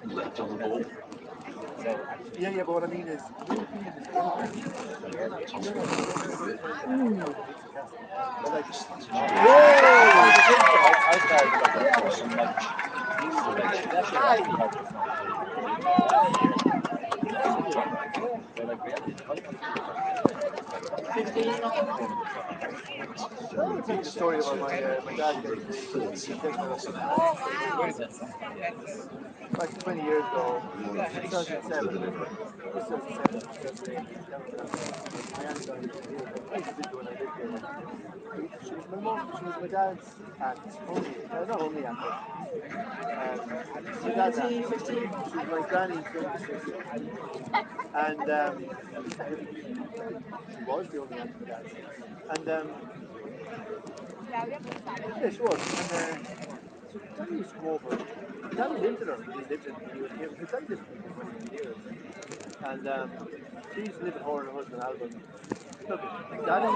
left on the ball. Yeah, but what I mean is, I'll tell you the story about my dad. Where is that? Like 20 years ago, 2007. My aunt died. I used to visit when I lived here. She was my mom. She was my dad's aunt. Not only aunt, but my dad's aunt. She was my granny's younger sister. And she was the only aunt my dad's. And yeah, she was. And so Daddy used to come over. Daddy lived with her. He lived in here. His dad lived with her for years. And she used to live with her and her husband Albert. Look, Daddy,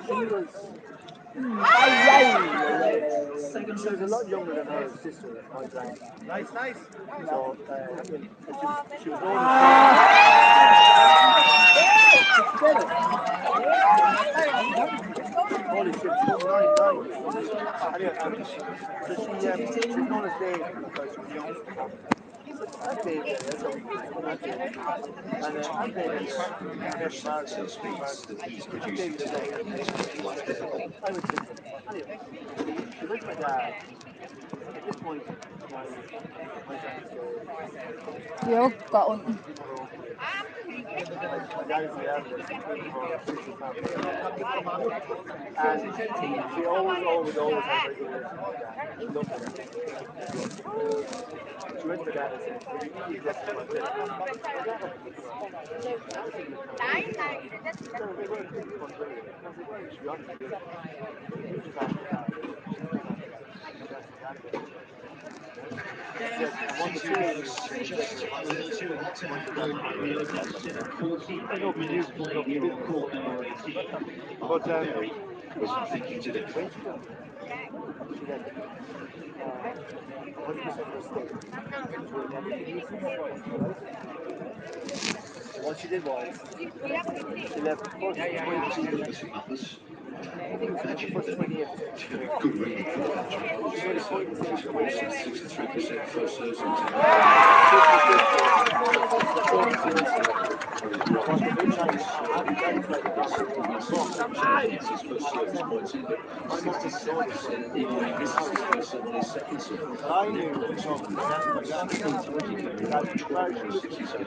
she was. She was a lot younger than her sister, my granny. Nice. So she was older. Holy shit, she was 9. Anyway, so she was known as Dave because she was young. That's Dave, that's how we call Dave. And I'm Dave, I would think. Anyway, she went to my dad. At this point, my dad Yo, kaon. my dad is the eldest of her sister's family. And she always had regular relations with my dad. She loved my dad. She went to my dad and said, "Will you eat this?" And my dad what she did was, she left the first 20 Good reading for the country. 63% first serves on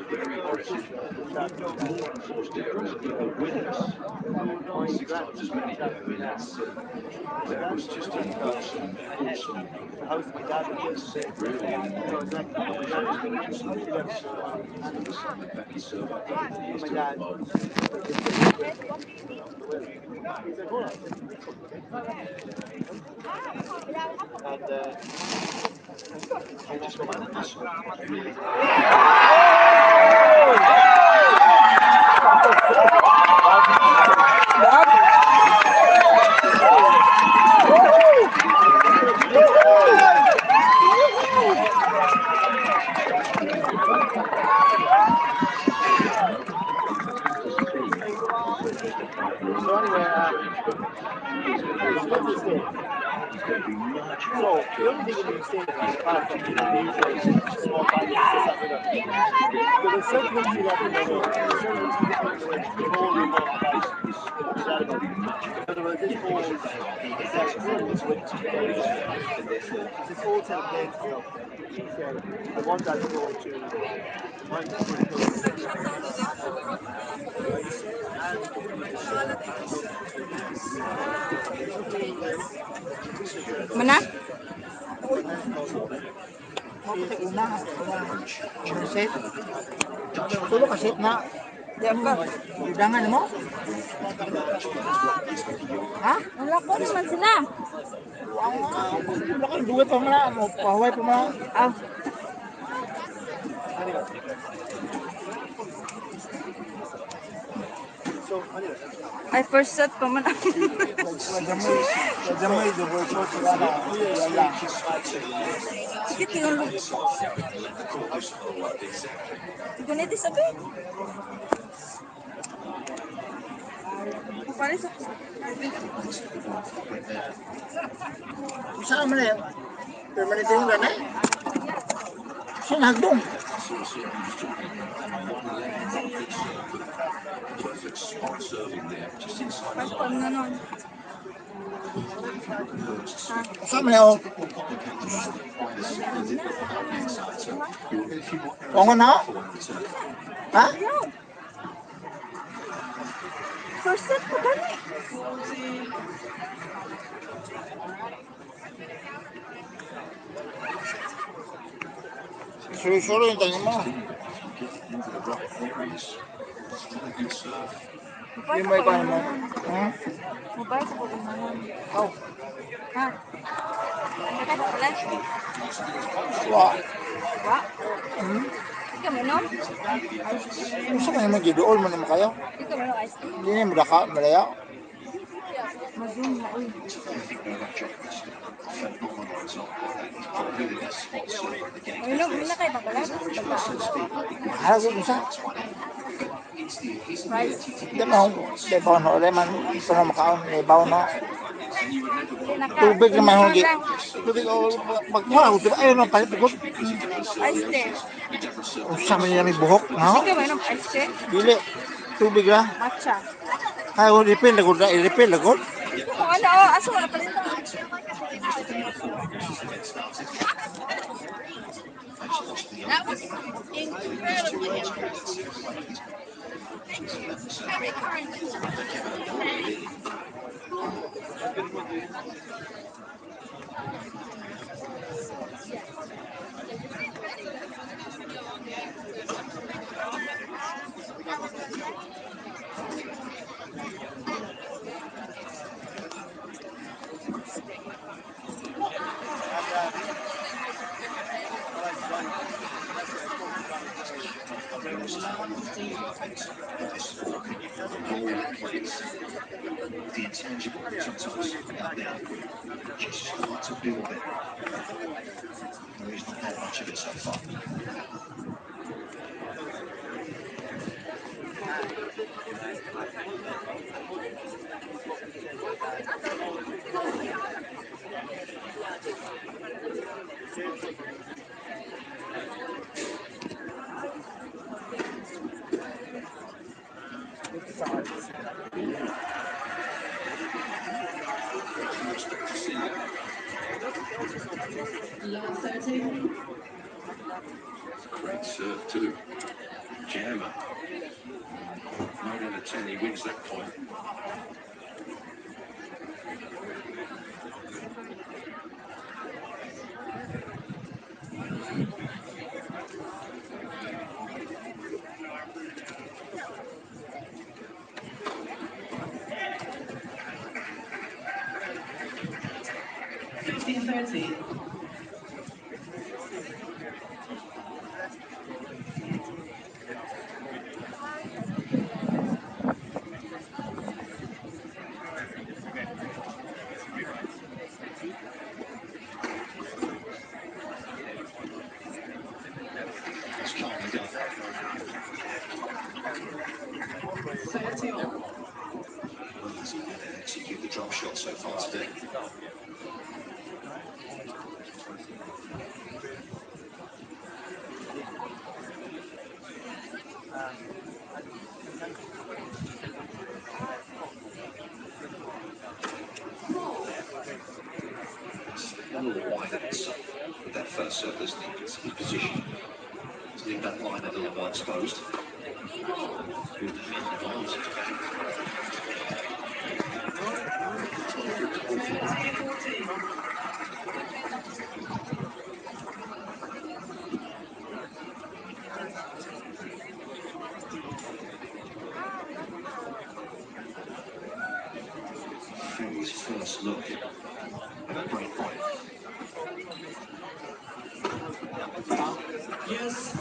very aggressive. Forced errors, but winners. 6 times as many. I mean, that was just an awesome set, really. And back and serve up over the years to the moment. So, the only thing you say apart from the usual small practices with her, there were certain things you left in the way. Certain things you left in the way. The whole remote device. In other words, this whole set of rules with this whole set of games stuff. She said, I want that to go to my Mana? Set. Tulo ka set na. Hidangan mo? Ha? Wala ko naman sila. Wala kang duwe pa mo na. Pahuway pa mo na. Ay, first set pa man. Wajamay, double shot sila na. Wala. Sige, tinulog. Ganito sabi. Paris ako. Saan man eh? Permanente yung ganay? Saan nagdong? sort of serve he was talking about. One leg, one good serve, but perfect spot serving there, just inside the line. Sama na ako. Wangon na? Ha? First set ko gani. Sure yung tayo mo. Yung may paano mo? Mobile sa pagkumanan. Oh. Ha? Ano ka pala? Wa. Wa? Ikaw minom? Gusto mo yung mag-idool mo naman kayo? Ikaw minom ice cream? Hindi na mo ka, malaya. Mazum na, uy. Minom, mina kayo pagkalat? Mahal ko isa. Price? Hindi mo, lebaw na ulit man. Ito na makaon, lebaw na. Tubig naman hindi. Tubig o magmula ko, diba? Ayun na, pagod. Ice tea. Usama niya may buhok, no? Ikaw minom ice tea? Dili. Tubig na. Matcha. Ay, refill na ko. Refill na ko. Kung ano, aso mo na palit na. That was incredibly impressive. The intangible sometimes out there, just hard to build it. There is not much of it so far. Great serve too. Jammer. 9 out of 10, he wins that point. Execute the drop shot so far today. A little wider with that first serve, isn't he? His position to leave that line a little more exposed. Good defensive arms. His first look at a great point. Yes.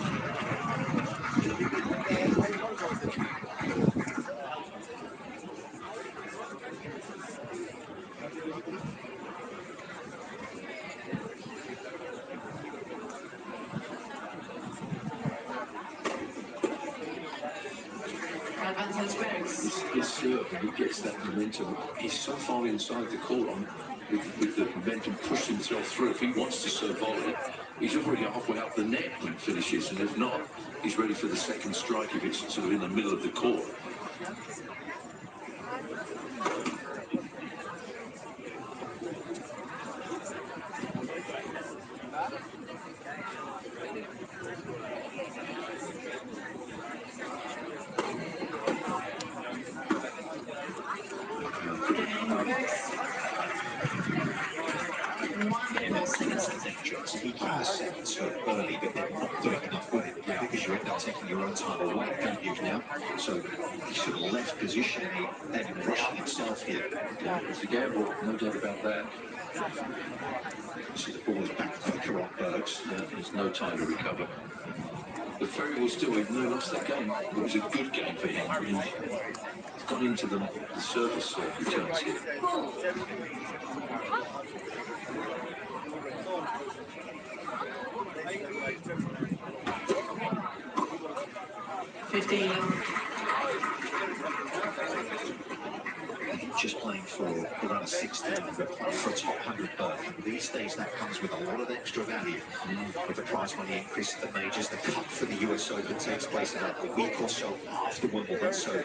His serve, when he gets that momentum, he's so far inside the court on with the momentum pushing himself through. If he wants to serve volley, he's already halfway up the net when he finishes, and if not, he's ready for the second strike if it's sort of in the middle of the court. Taking the second so early, but then not doing enough with it, because you end up taking your own time away, don't you now? So he sort of left position, then rushing himself here. Yeah, it's a gamble, no doubt about that. See the ball is back to the correct Bergs. There's no time to recover. But Ferry will still, even though he lost that game, it was a good game for him. He's gone into the service returns here. 15. Just playing for around 60 for a top 100 berth. These days that comes with a lot of extra value. With the prize money increase at the majors, the cup for the US Open takes place about a week or so after Wimbledon. So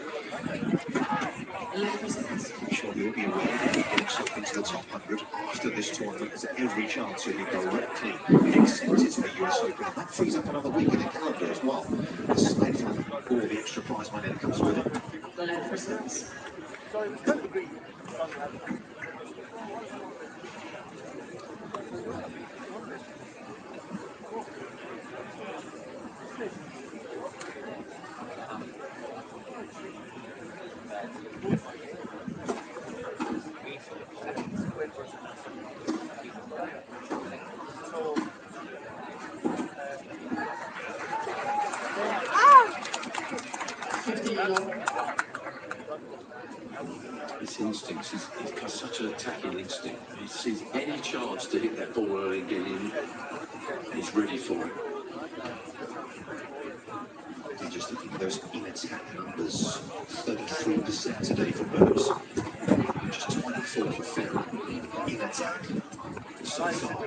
I'm sure you'll be aware that if you get yourself into the top 100 after this tournament, there's every chance you'll be directly accepted to the US Open. And that frees up another week in the calendar as well, aside from all the extra prize money that comes with it. The left for service. Sorry, we couldn't agree. His instincts, he's got such an attacking instinct. He sees any chance to hit that ball early and get in, he's ready for it. And just looking at those in-attack numbers, 33% today for Bergs, just 24 for Ferry in attack so far.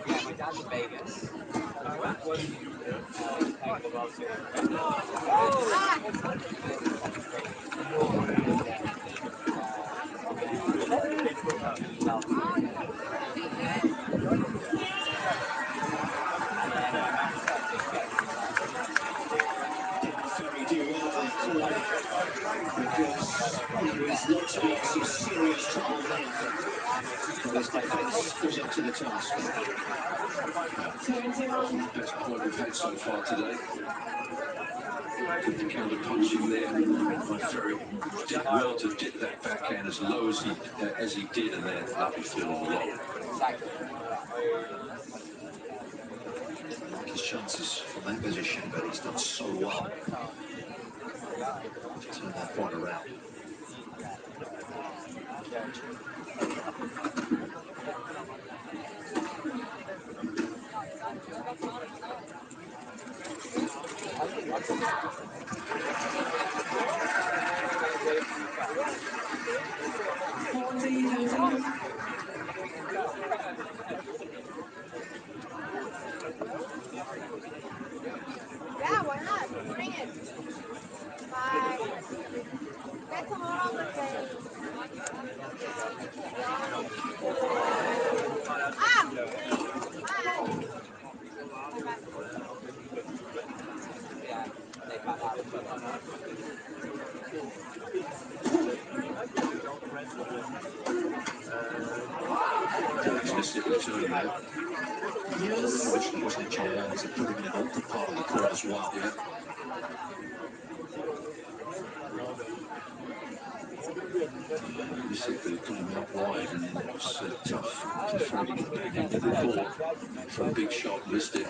Yeah, my dad's in Vegas. Because he's looked to be in some serious trouble there. Well, his defence was up to the task. Best point we've had so far today. Good counter punching there by Ferry. Did well to dip that backhand as low as he did, and then lovely feel on the low. Like his chances from that position, but he's done so well to turn that point around. Yeah, why not? Bring it. Bye. That's all the day. Originally wasn't a jam, he's a pretty in an open part of the court as well. Yeah. You said they'd gone out wide and then it was tough really to get into the court for a big shot, missed it.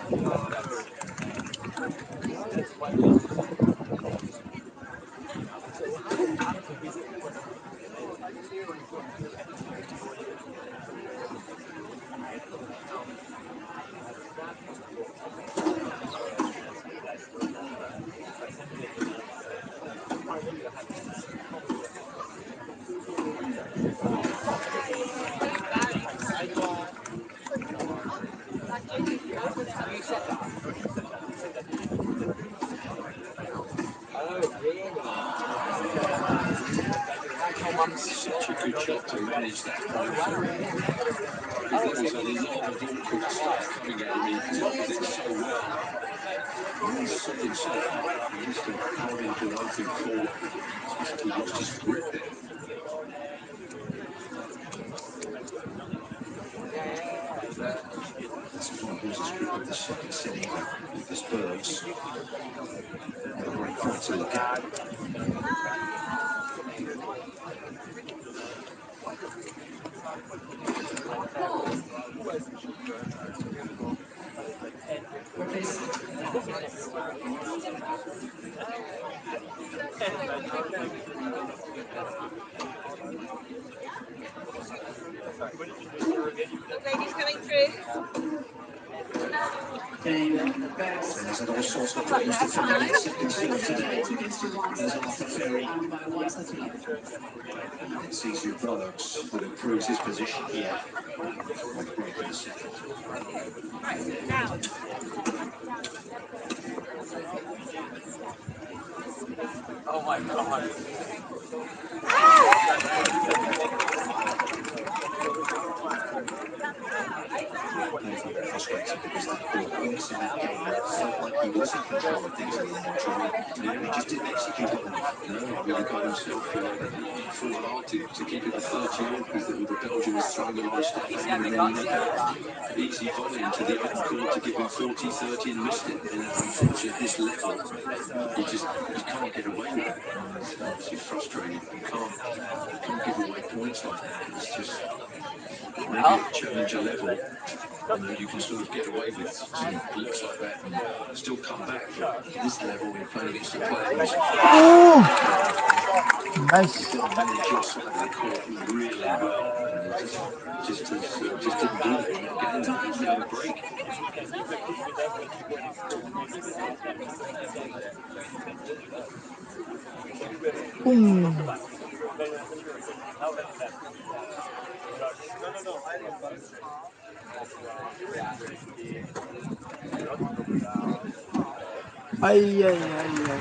Such a good job to manage that point for him. There was a lot of awkward stuff coming at him. He dealt with it so well. And he set himself up against a powerful open court. He lost his grip there. That's why he loses grip of the second setting with the Spurs. Not a great fight to look at. Ladies coming through. There's all sorts of problems to find in the second set today. There's Arthur Ferry. It's easier Brooks that improves his position here. With a break in the second. Oh my God. Frustrated because the points in that game felt like he was in control of things in the neutral. He just didn't execute on them. Really got himself he fought hard to keep it to 30-all because the Belgian was throwing a lot of stuff at him and then easy volley into the open court to give him 40-30 and missed it. And unfortunately at this level, you can't get away with that. It's obviously frustrating. You can't give away points like that. It's just maybe at challenger level. You can sort of get away with some blips like that and still come back. But at this level, when you're playing against the players, Nice. you've got to manage your side of the court really well. Just didn't do that in that game. He didn't have a break. Ay, ay, ay, ay.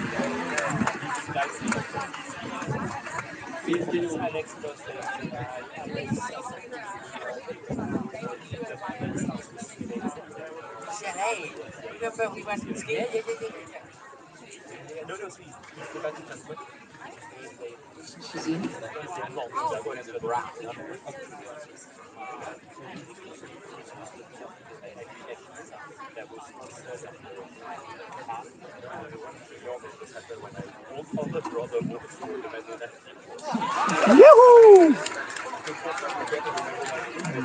Hey, remember we went skiing? She's in. Yahoo!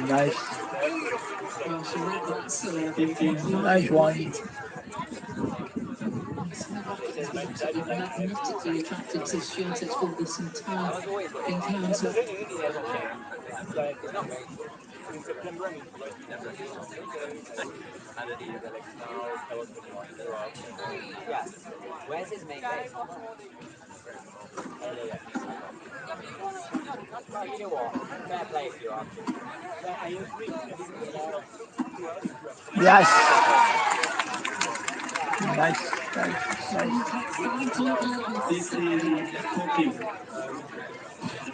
Nice. Well, she read that's Nice one. magnetically attracted to Świątek for this entire encounter. Yes. Where's his main base? Well, you know what? Fair play if you are. Yes. Nice.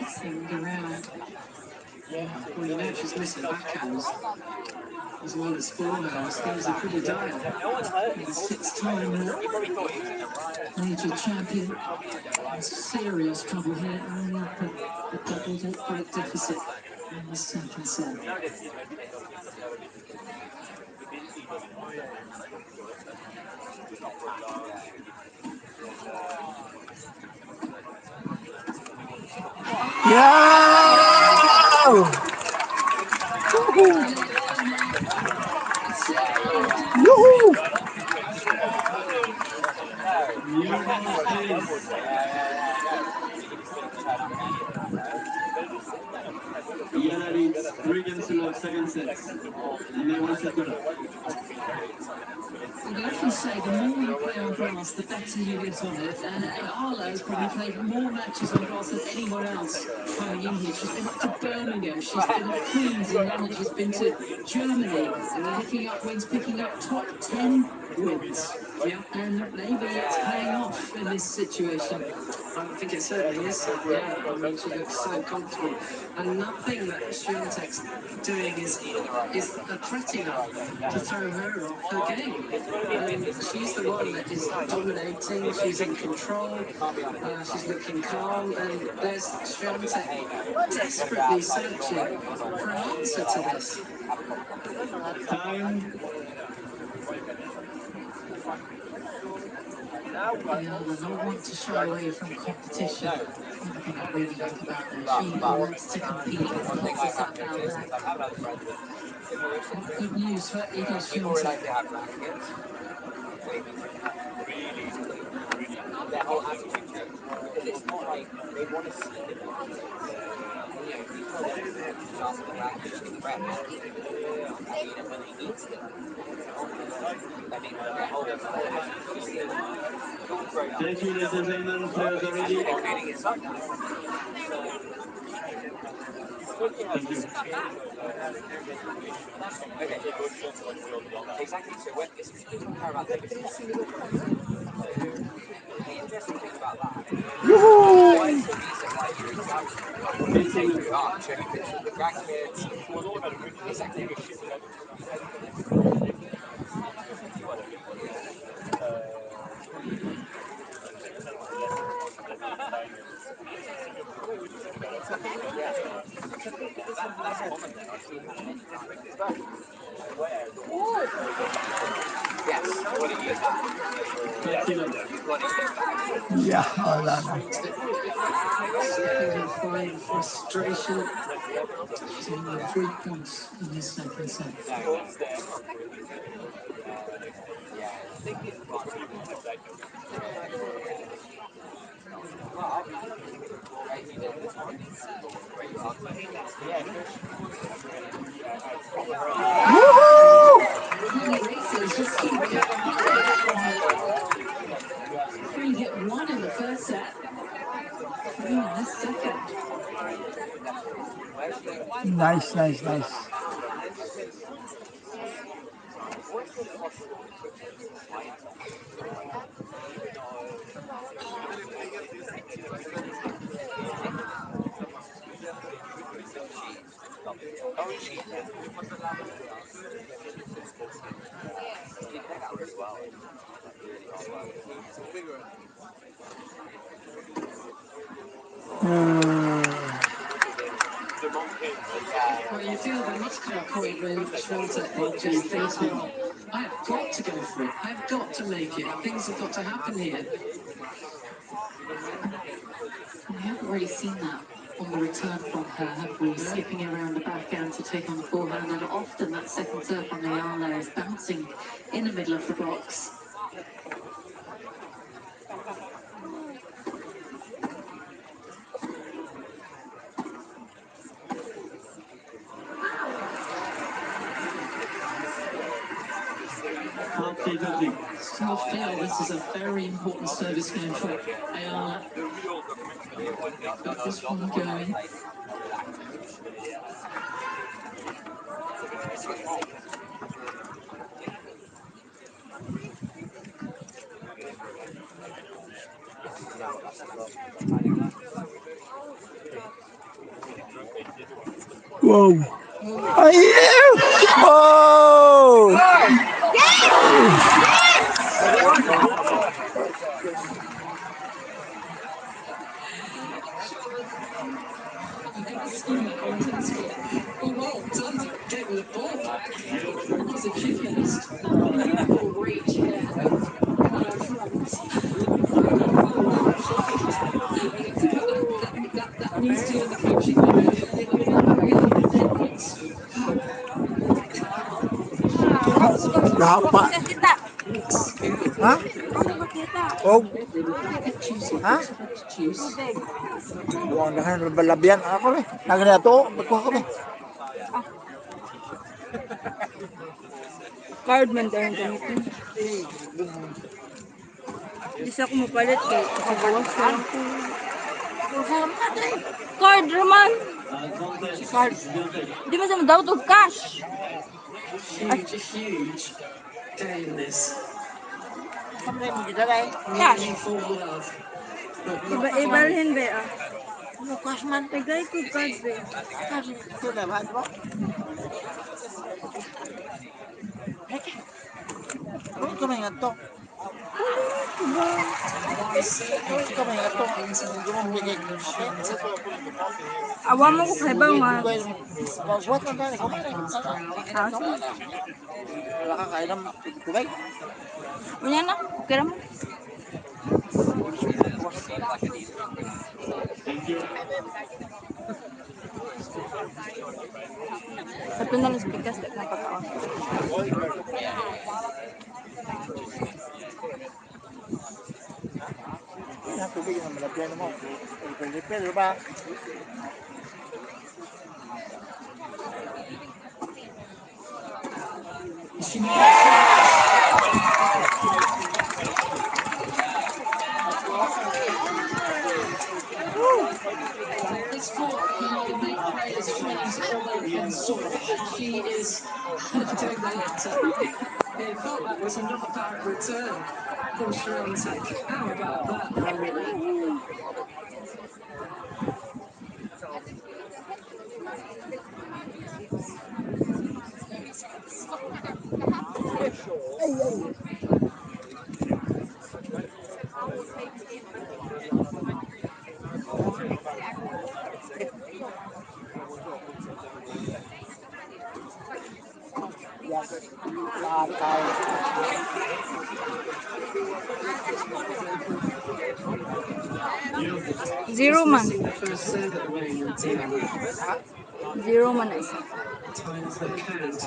Swing around. Well, you know she's missing backhands as well as forehands. Those are pretty dire. Six-time major champion. Serious trouble here, only up a double-break deficit in the second set. Yana leads 3-2 of second set. And then 1 set to go. I often say the more you play on grass, the better you get on it. And Arla has probably played more matches on grass than anyone else coming in here. She's been up to Birmingham, she's been at Queens in London, she's been to Germany, picking up wins, picking up top 10 wins. Yeah, and maybe it's paying off in this situation. I think it certainly is. Yeah, I mean, she looks so comfortable. And nothing that Świątek's doing is threatening her to throw her off her game. She's the one that is dominating, she's in control, she's looking calm, and there's Świątek desperately searching for an answer to this. Time. Yeah, they don't want to shy away from competition. One thing I really like about her, she loves to compete. Lots of that now there. Good news for Iga Świątek. Their whole attitude change. Because it's not like they want to see it. You know, you tell them to ask for that, just in rep. You know, when they need to. I mean, their whole attitude. Thank you, ladies and gentlemen. Players are ready. Thank you. Exactly. So when it's people don't care about legacy. The interesting thing about that why it's the reason why you are showing pictures of the grandkids. Exactly. That's common then. I've seen that many times. Yes, what do you use that? Yeah, fine frustration. She's only 3 points in this second set. Three hit one in the first set. Three in the second. Nice. Well, you feel there must come a point when Świątek just thinks, well, I've got to go for it. I've got to make it. Things have got to happen here. We haven't really seen that on the return from her, have we? Skipping around the backhand to take on the forehand, and often that second serve on the Iga is bouncing in the middle of the box. Still feel this is a very important service game for Iga. Got this one going. Whoa. Oh, yeah. Oh. Well done getting the ball back. He's a gymnast. Beautiful reach here that needs to be in the Gapa. Kita. Ha? Kita. Og. Ha? Tubig. Buang dengan berlabian ako eh. Nagana to, bagkuha kami. Card man dahil gamitin. Di sa ako mapalit kay kasagawas ko lang ko. Card raman. Card. Di ba sa daw to cash? Huge day in this. Cash. Meaningful love. Ibalhin ba ah? Ano cash man? Tagay ko card ba? Cash. Ito na ba? Diba? Ano ka may ngato? Ka may ngato? Hindi mo bigay. Awa mo ko kay bang ma. Buat na dali. Wala ka kaya ng tubig? Unya na, kira mo. Satu na lang speakers tak na pagkaon. Ang tubig na malabyan mo. Pwede ba? This court can make players freeze all they can sort. She is doing the latter. It felt that was a knockout return from Świątek. How about that, really? Zero man. First serve at the moment, Zero man isa. times that count.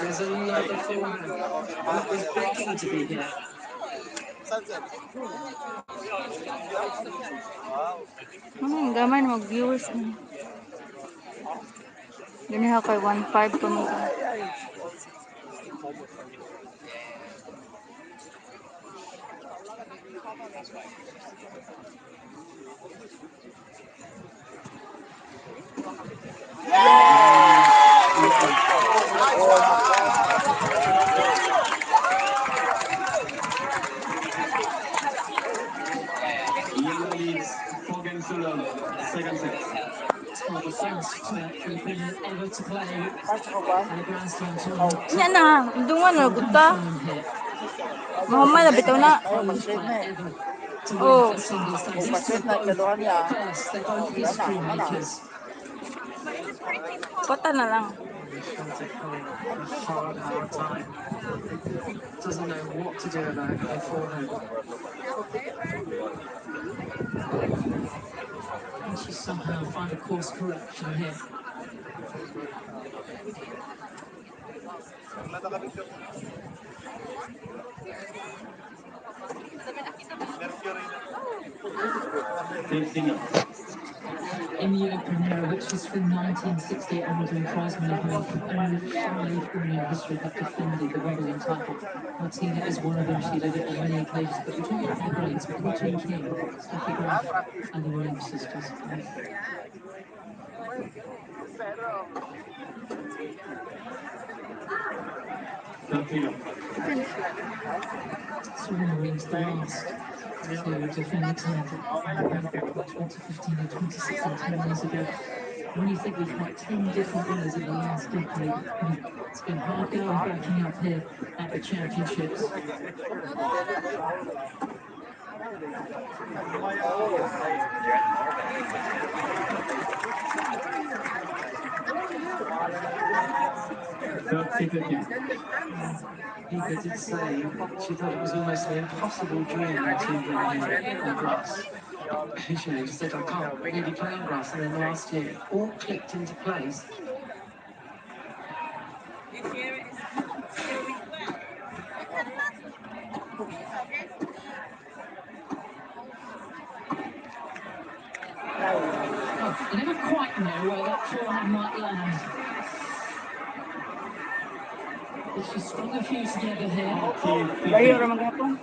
There's another forehand that was begging to be here. Gamay na mag-viewers na. Ganahan kay 1.5 pa mo. Second set. Well, the first Filipino ever to play at a Grand Slam tournament. Nya na, dungan na guta. Mahamay na bitaw na. Oh. Kota na lang. Hard time. Doesn't know what to do about her forehand. And she somehow find a course correction here. In the Open era, which was from 1968 onwards when prize money held, only 5 women in history have defended the Wimbledon title. Martina is one of them. She did it on many occasions, but we're talking about the greats, Martina King, Steffi Graf, and the Williams sisters. Serena wins the last two defending titles back 2015 and 2016, 10 years ago. When you think we've had 10 different winners in the last decade, it's been hard going backing up here at the championships. Iga did say she thought it was almost an impossible dream to win on grass. She said, I can't really play on grass. And then last year, it all clicked into place. Oh, I never quite know where that forehand might land. But she strung a few together here. Layo ra maghapon.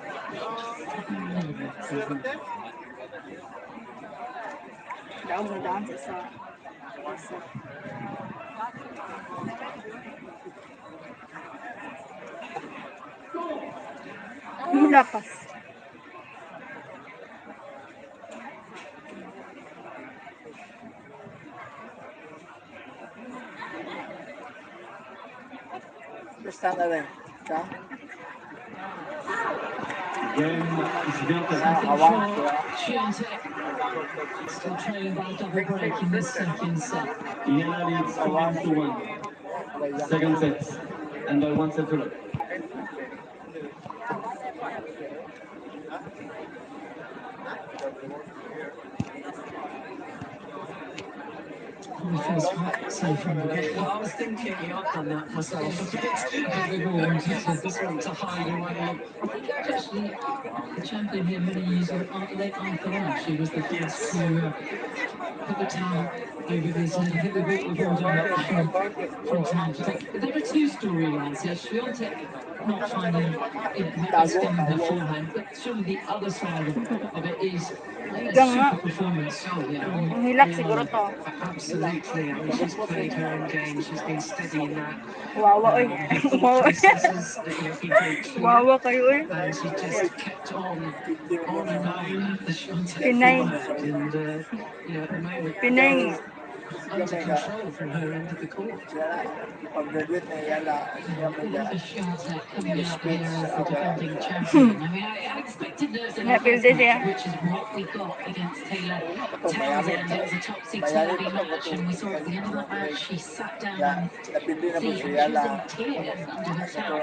Daog na daan sa lapas. Basta na rin. Świątek still trailing by a double break in this second set. Iga leads 5-1. Second set. And by 1 set to love. Probably feels quite safe from the get. I was thinking, I've done that myself. We've all wanted to just want to hide away. I think actually the champion here many years ago, late Ethel, she was the first to put the towel over his head. I think we've all done that from time to time. But there are two storylines here. Świątek not finding it spinning her forehand, but surely the other side of it is a super performance. Oh, yeah. Hilak siguro to. Absolutely. I mean, she's played her own game. She's been steadying that. Wawa oy. Wawa kayo oy. And she just kept on and on. The Świątek Pinoy. and you know, at the moment, Pinoy. under control from her end of the court. Iga Świątek coming out here as the defending champion. I mean, I expected nerves in the first match, which is what we got against Taylor Townsend. It was a topsy-turvy match, and we saw at the end of that match she sat down on the seat and she was in tears under her towel.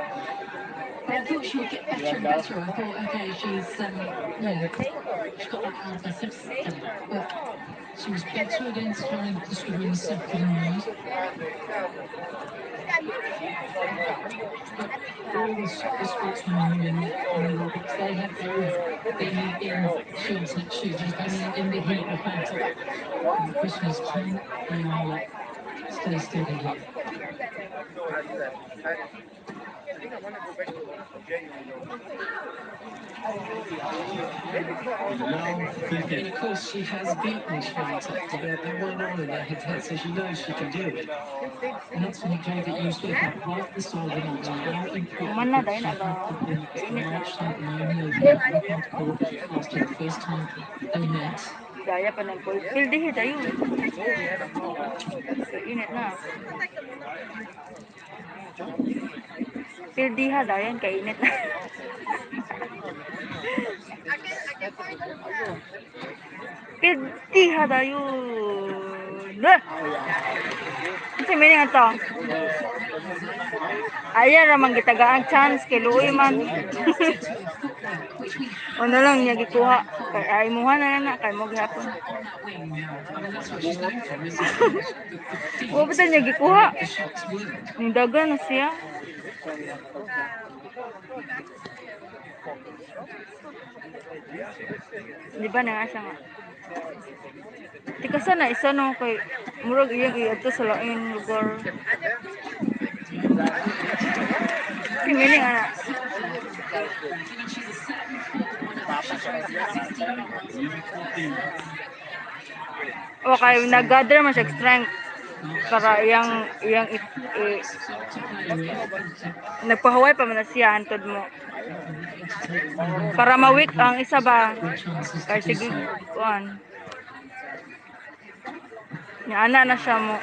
But I thought she would get better and better. I thought, okay, she's got that out of her system. But she was better against her in the second round. All the sportsmen in the Olympics, they have been in Świątek shoes. She's been in the heat of battle. And the question is, can Iga stay steady here? And of course, she has beaten Świątek. They went on in their head, so she knows she can do it. And that's when you do that you speak up right at the start of the match. How important she had to be to match that Naomi over after the first time they met. Gaya pa ng cold. Pildihi tayo. Init na. Pildiha dayan, kainit na. Pildiha tayo. Kasi may nga to. Ayan ramang gitagaan chance kay Luoy man. Ano lang niya gikuha. Kay ay muha na lang na kay mo gihapon. O basta niya gikuha. Ning dagan na siya. Di ba na nga siya nga? Tika sana isa no kay murag iyang iadto sa laing lugar. Pimili nga na. O kay nag-gather man siya strength. para iyang nagpahuway pa man na siya hantod mo. Para ma-weak ang isa ba? Kay sige kuan. Nya ana na siya mo.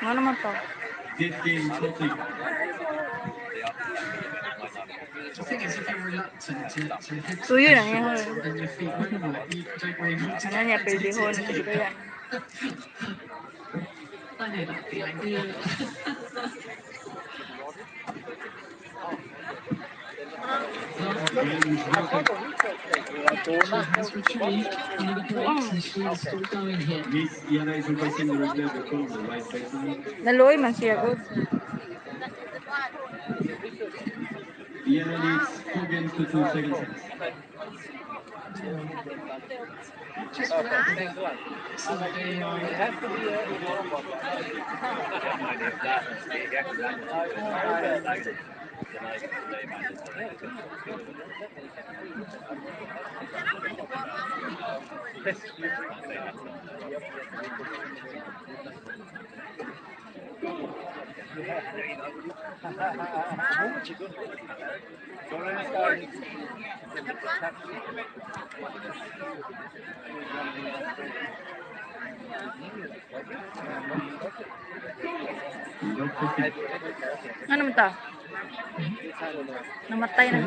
Nga naman to. Tuyo na niya. Ano niya, pildihon. Kasi kaya. I know that feeling. Naluoy man siya good. Vienna leads 2 games to 2 second sets. Ano naman to? Namatay na.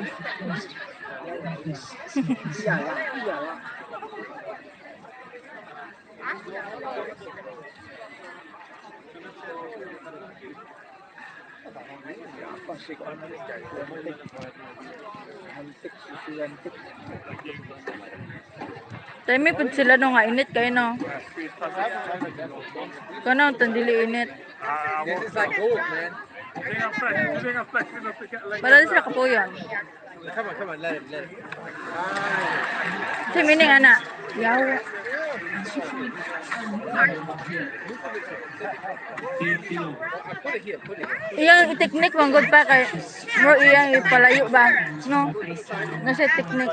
Tayo may pud sila no nga init kayo no. Kana ang tandili init. This is like gold, man. Para sila kapuyon. Come on, let it. Si mining ana. Yawa. Iyang technique man good pa kay mo iyang ipalayo ba no na sa technique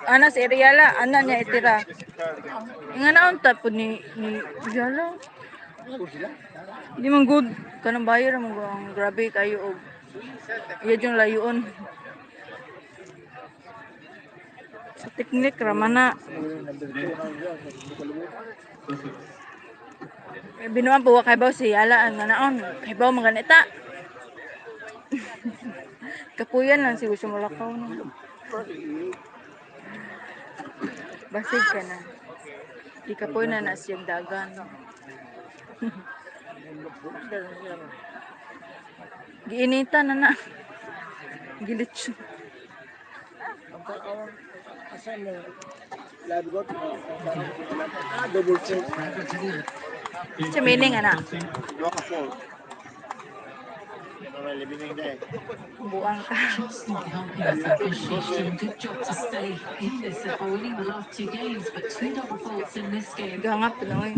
ana si Ariela ana niya itira nga naon ta pud ni Ariela di man good kanang bayar mo ang grabe kayo og iya yung layuon sa technique ra mana binuan po kay baw si Ala nga naon kay baw maganita kapuyan lang si gusto malakaw no basig ka na di kapuy na siyang dagan giinita na gilitsyo sa meaning ana buang ka Good job to stay in this winning the last 2 games, but 2 double faults in this game. gangap Pinoy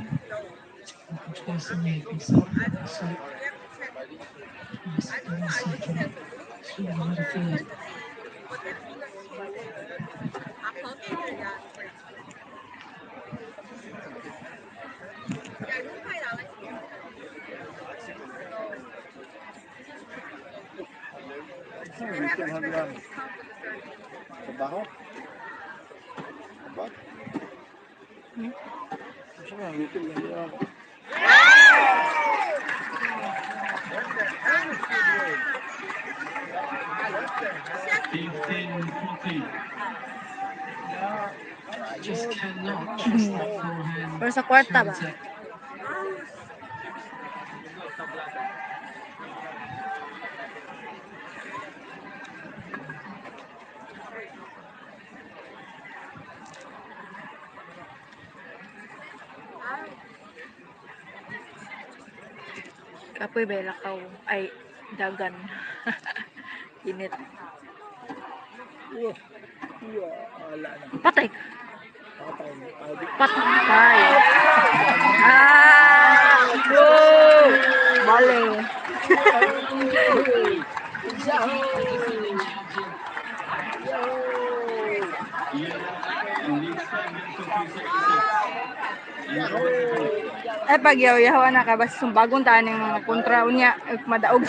Trabaho? Apa? Siya ang luto lang yan. Just cannot trust that forehand. pero sa kwarta ba kapoy ba lakaw ay dagan init patay patay whoa bale Ay pag yaw-yawa na ka basta sumbagong taan ng mga kontra unya madaog.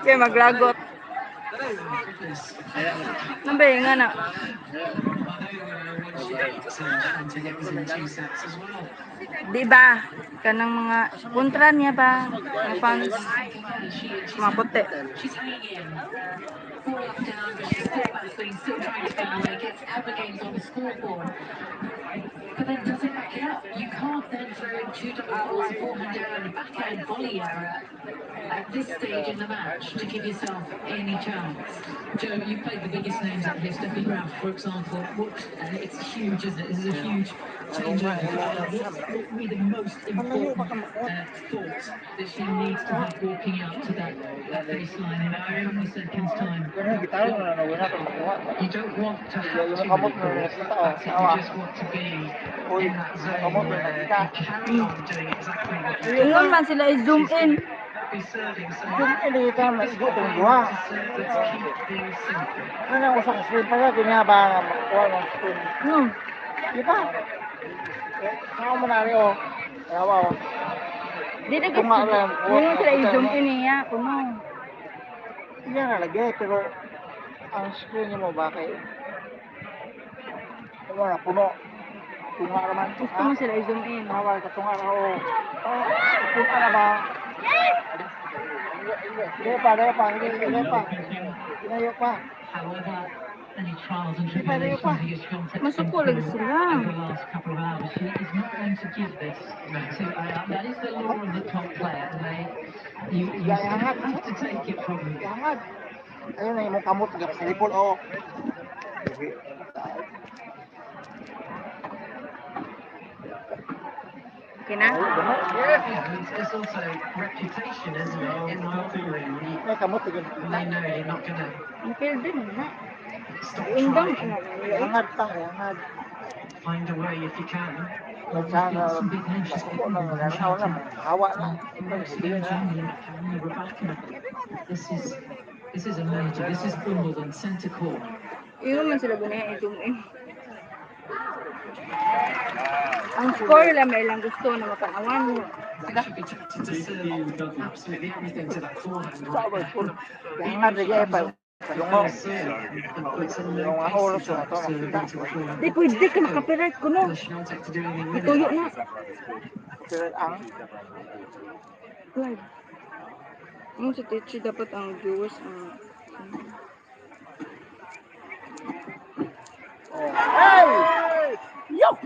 Kaya maglagot. Nambay nga na. Di ba? Kanang mga kontra niya ba? Mga fans. Mga puti. She's hanging in. Ball up down, but she's still battling, still trying to find a way, gets out the games on the scoreboard. But then does it back it up? You can't then throw in two double balls, forehand error and a backhand volley error at this stage in the match to give yourself any chance. Joe, you played the biggest names out here, Steffi Graf, for example. It's huge, isn't it? This is a huge changeover. What would be the most important thought that she needs to have walking out to that baseline in a couple of seconds' time? You don't want to have to record that, you just want to be in that zone where you carry on doing exactly what you're doing. Ingon man sila i-zoom in. Be serving so Zoom in dito, masgo itong duha. Ano ang usang screen pa ka, kinabang ang makuha ng screen. Di ba? Saan mo na rin o? Ayawa o. Di na kasi, ingon sila i-zoom in niya, kuno. Hindi na nalagay, pero ang screen niyo mo bakit? Ano na, puno. Tunga naman. Gusto mo sila i-zoom in. Awal ka tunga na o. Tunga na ba? Dito pa. Inayo pa. Any trials and tribulations Iga Świątek Masuko lagi sila. over the last couple of hours. She is not going to give this to that is the law of the top player. You have to take it from them. Ayun na yung kamot ng silipol o. Okay na? It's also reputation, isn't it? In the locker room, they know you're not gonna. Okay din na. Indang na. Hangad pa, hangad. Find a way if you can. Sana masuko na nalanaw na, hawa na. This is a major. This is Wimbledon centre court. Ingon man sila gunahan i-zoom in. Ang score lang may ilang gusto na matanawan. Absolutely everything to that forehand. Hangad lagi pa. Salungo. Yung oras na ito. Di pwede ka makapirat ko no. Ituyo na. Kapirat ang? Live. Ang sa teacher dapat ang viewers ang... Hey! Yo!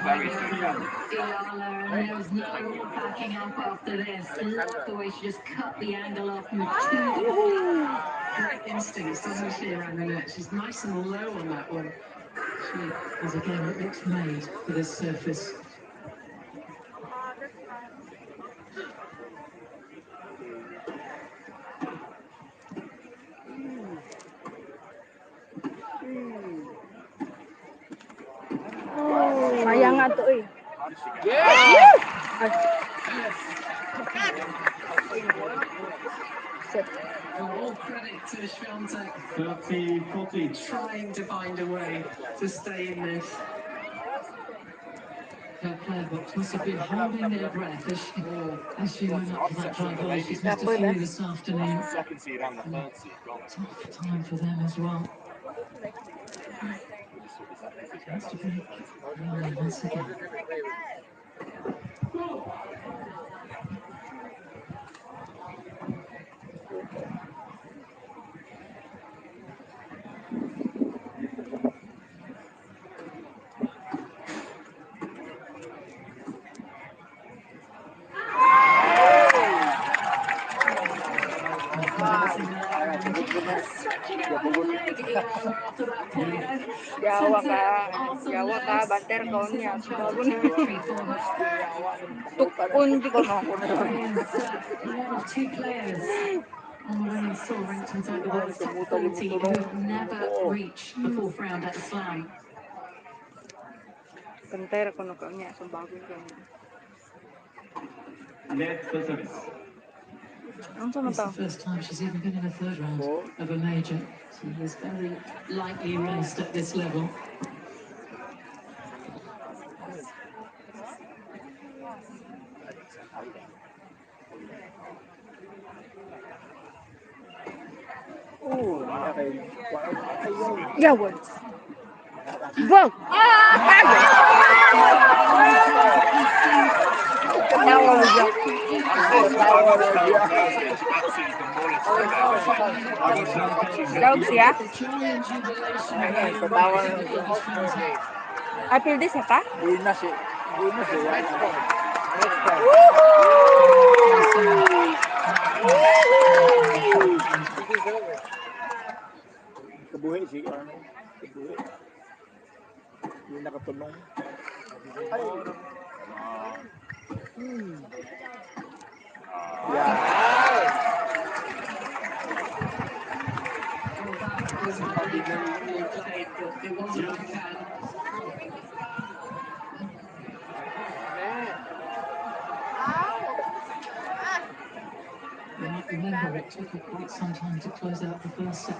Very Iala, and there was no backing up after this. Love the way she just cut the angle off with two. Great instincts, doesn't she, around the net? She's nice and low on that one. She is again, it looks made for this surface. Sayang nga to eh. All credit to Świątek. 30-40. Trying to find a way to stay in this. Her player box must have been holding their breath as she went up for that drive volley. She's missed a few this afternoon. Second seed and the third seed. Tough time for them as well. Has to be once again. Jawa ka, banter ka niya. Tukun di ko na ako na. Two players on the women's tour ranked inside the world's top 40 who have never reached the fourth round at the Slam. Kantera ko na niya sa bago ko. It's the first time she's even been in a third round of a major. She is very lightly raced at this level. Yawan. Bang! Daog siya? Apil di siya pa? Di na siya. Kabuhi siya. Kabuhi. Hindi nakatulong. You might remember it took her quite some time to close out the first set.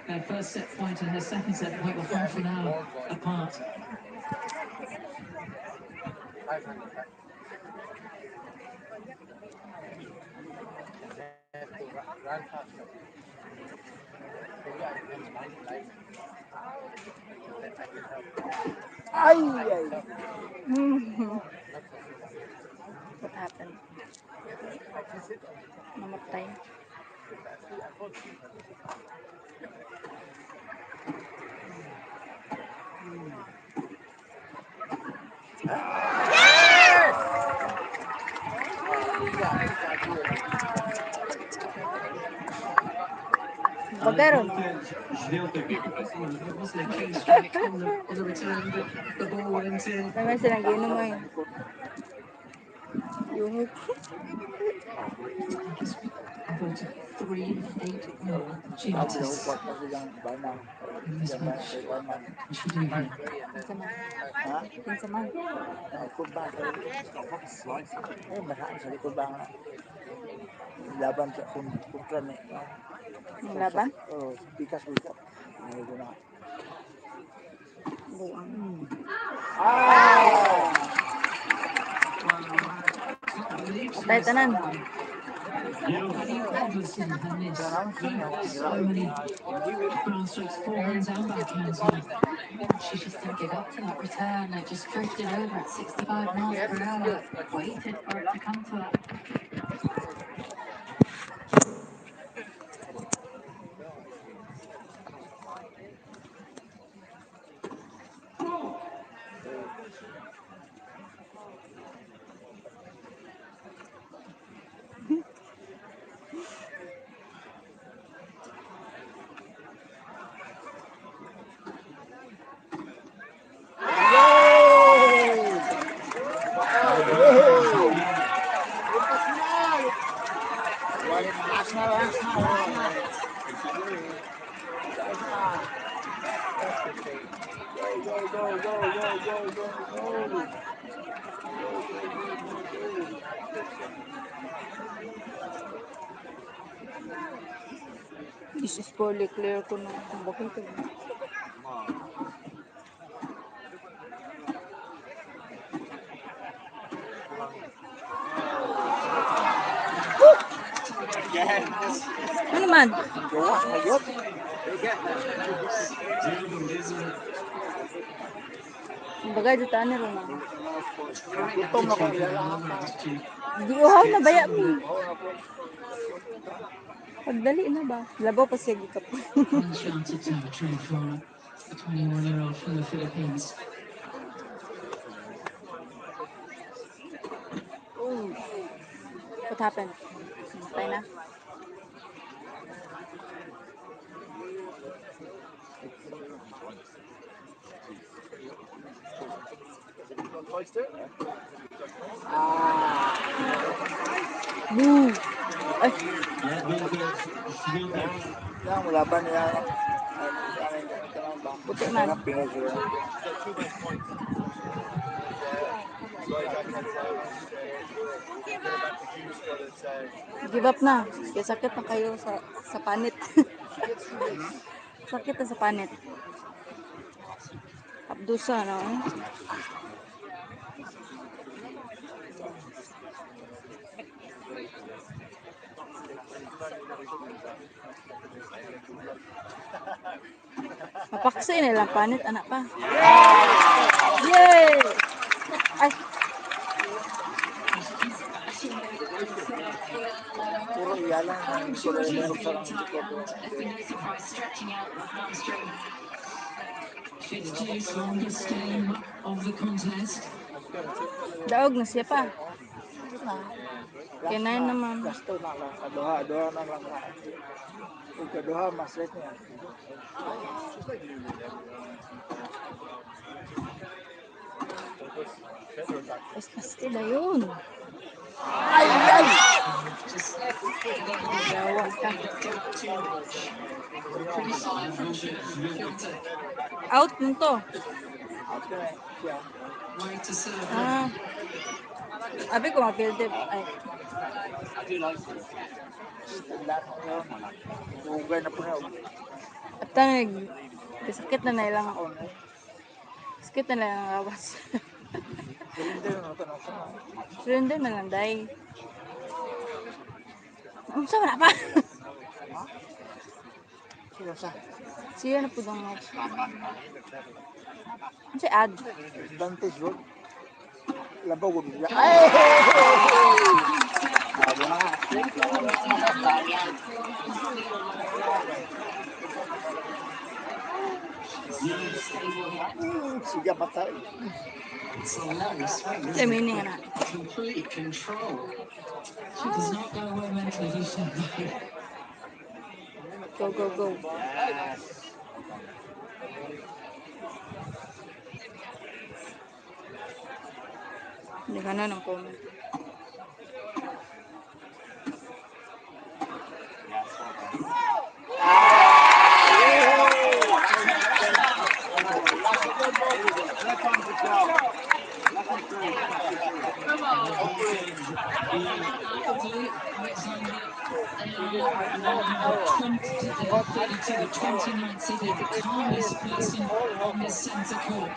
Her first set point and her second set point were half an hour apart. What happened? Namatay. Bagaro. It wasn't a key strike on the return, but the ball went in. Naman silang ginom mo eh. Yung Voted 3-8 more. She noticed. In this match, what should do here? Pinsaman. Makaan sa likod ba nga. Laban sa kumpran eh. Laban? Oo, pikas ko. Ito na. Patay tanan. Obviously, her miss. So many ground strokes, forehands and backhands. She just didn't give up to that return. It just drifted over at 65 miles per hour. Waited for it to come to that. This is poorly clear ko na bakit ito. Ano man? Bagay dito ano rin na. Di uhaw na baya mo. Pagdali na ba? Labaw pa siya gikap. Uncharted territory for a 21-year-old from the Philippines. What happened? Patay na. Boo! Ay! Yan, wala ba niya? Puti man. Give up na. Kaya sakit na kayo sa panit. Sakit na sa panit. Abdusa, no? Mapaksay na lang panit, anak pa. Yay! Ay! Puro iyalang ang Unfortunately, tired and beneath the price stretching out the hamstring. Fifth juice, longest game of the contest. Daog na siya pa. Kinain naman. Gasto na lang. Kaduha na lang. Kung kaduha, masret niya. Pastila yun. Ay! Yawa ka. Out mo to. Abi ko mapilde. Ay. Ugay na po na. At tanag, sakit na nailang ako. Sakit na nailang awas. Surrender man lang, day. Ang sama na pa. Siya na po dong match. Ano siya ad? Advantage yun. Labaw ko bigla. Ay! Sige patay. Sa meaning na. Complete control. She does not go away mentally, he said. Go, go, go. Hindi ka na ng comment. To the 29th seeded, the calmest person on this centre court.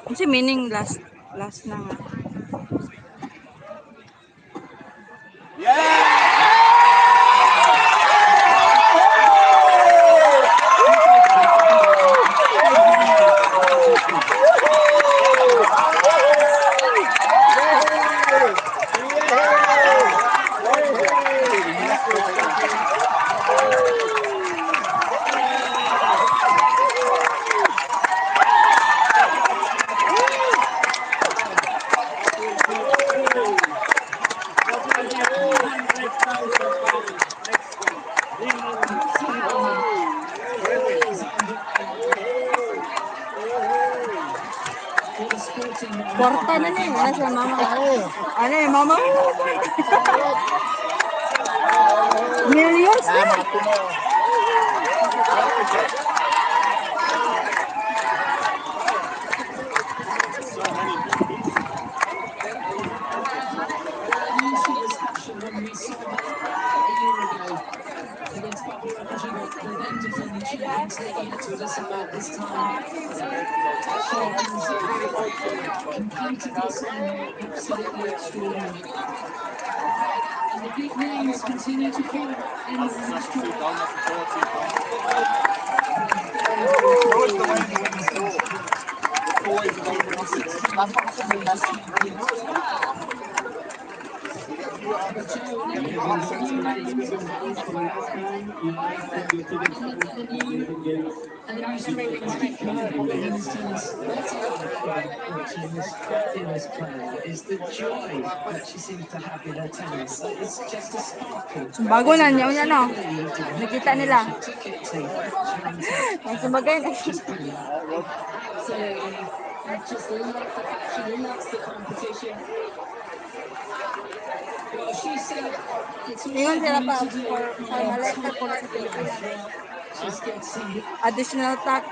Ano siya meaning last na nga? Kwarta na niya. Nasa mama. Ano yung mama? Millions na? About this time, completed this absolutely extraordinary. And the big names continue to fall in the last is the joy that she seems to have in her tennis. It's just a sparkle. Bago na niya, no? Nakita nila. Ang sabagay na. Absolutely. I just love the fact she loves the competition. Well, she said it's what Ingon she's sila going pa to do for and ma-letter to ko her sa kids Pilipinas. as well. She's got some Additional tax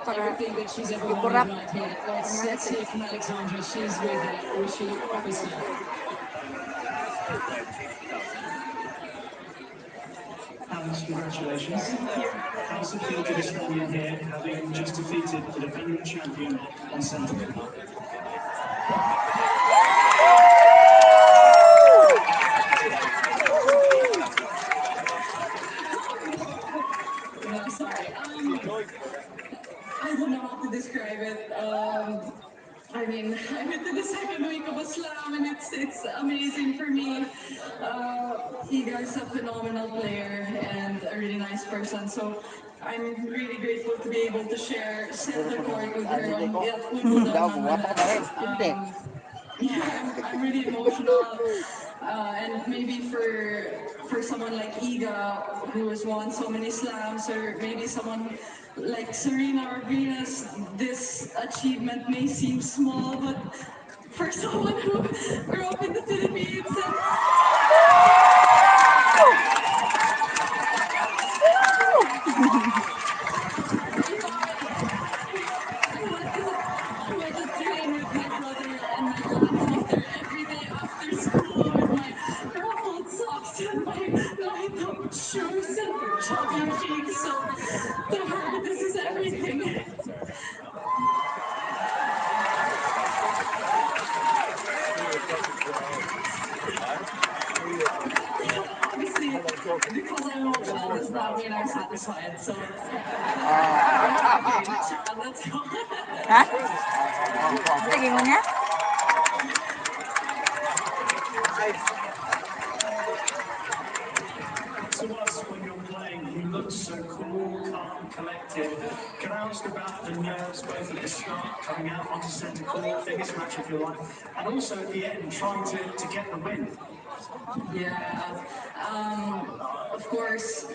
para everything that she's ever wanted i-corrupt. right here. Let's hear from Alexandra. She's with Rishi, obviously. Alex, congratulations. How does it feel to be standing here, having just defeated the defending champion on Saturday? No, sorry. I don't know how to describe it. I mean, I'm into the second week of a slam, and it's amazing for me. Iga is a phenomenal player and a really nice person, so I'm really grateful to be able to share center court with her on Wimbledon. Yeah, I'm really emotional, and maybe for someone like Iga, who has won so many slams, or maybe someone like Serena or Venus, this achievement may seem small, but for someone who grew up in the Philippines and I went to train with my brother and my grandmother every day after school with my ruffled socks and my light-up shoes and chubby cheeks. So to her, this is everything. Obviously, because I'm emotional does not mean I'm satisfied. So, okay, let's go. Ha? Lagi mo niya? To us, when you're playing, you look so cool, calm, collected. Can I ask about the nerves, both at the start, coming out onto centre court, biggest match of your life, and also at the end, trying to get the win? Yeah, of course.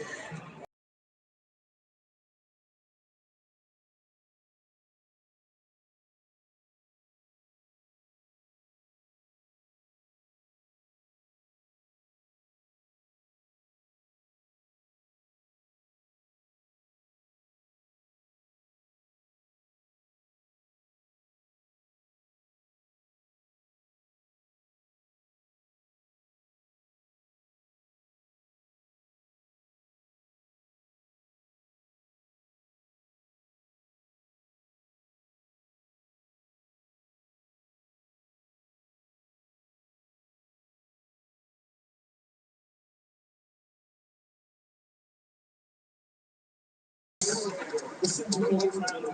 The centre court crowd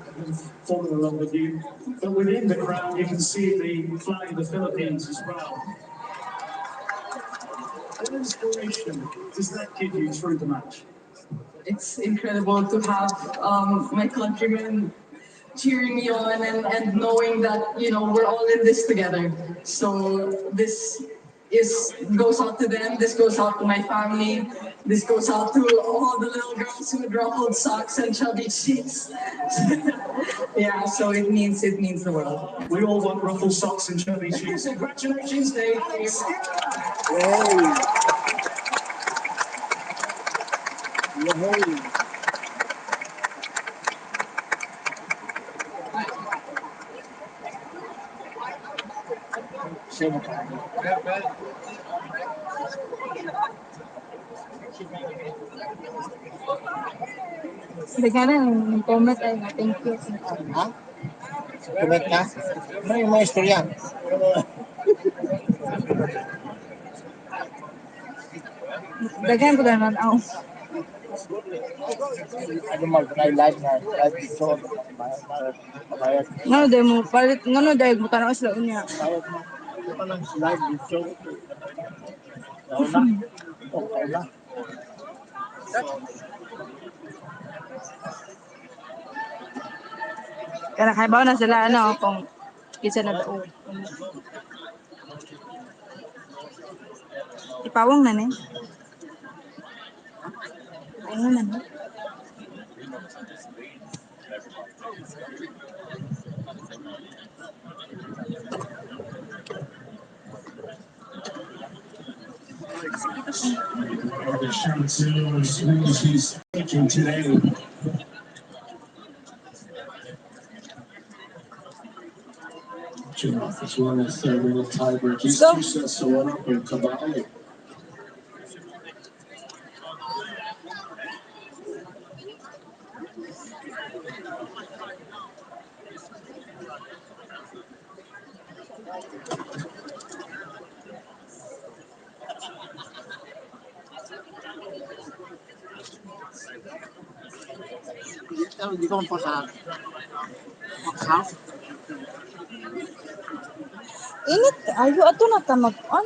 following along with you, but within the crowd you can see the flag of the Philippines as well. What inspiration does that give you through the match? It's incredible to have my countrymen cheering me on and knowing that we're all in this together. So this goes out to them. This goes out to my family. This goes out to all the little girls with ruffled socks and chubby cheeks. Yeah, so it means the world. We all want ruffled socks and chubby cheeks. Congratulations, Thank Alex Bigyan ng comment ay thank you. Ha? Comment ka? May istorya. Daghan po na ako. Ano man, live na, live show. Bayad. Ngano day mo palit ngano day mo tanaw sila unya. Bayad mo. Ito pa lang live show. Nauna. Nauna. Kaya nakaibaw na sila kung isa na daw. Ipawong na ni. Ayun na ni. The shots as he's thinking today. It's one of the little tiebreak. He's 2 sets to 1 up in Cavalli. Hindi ko pa sa house. Init ayo ato na ta mag-on.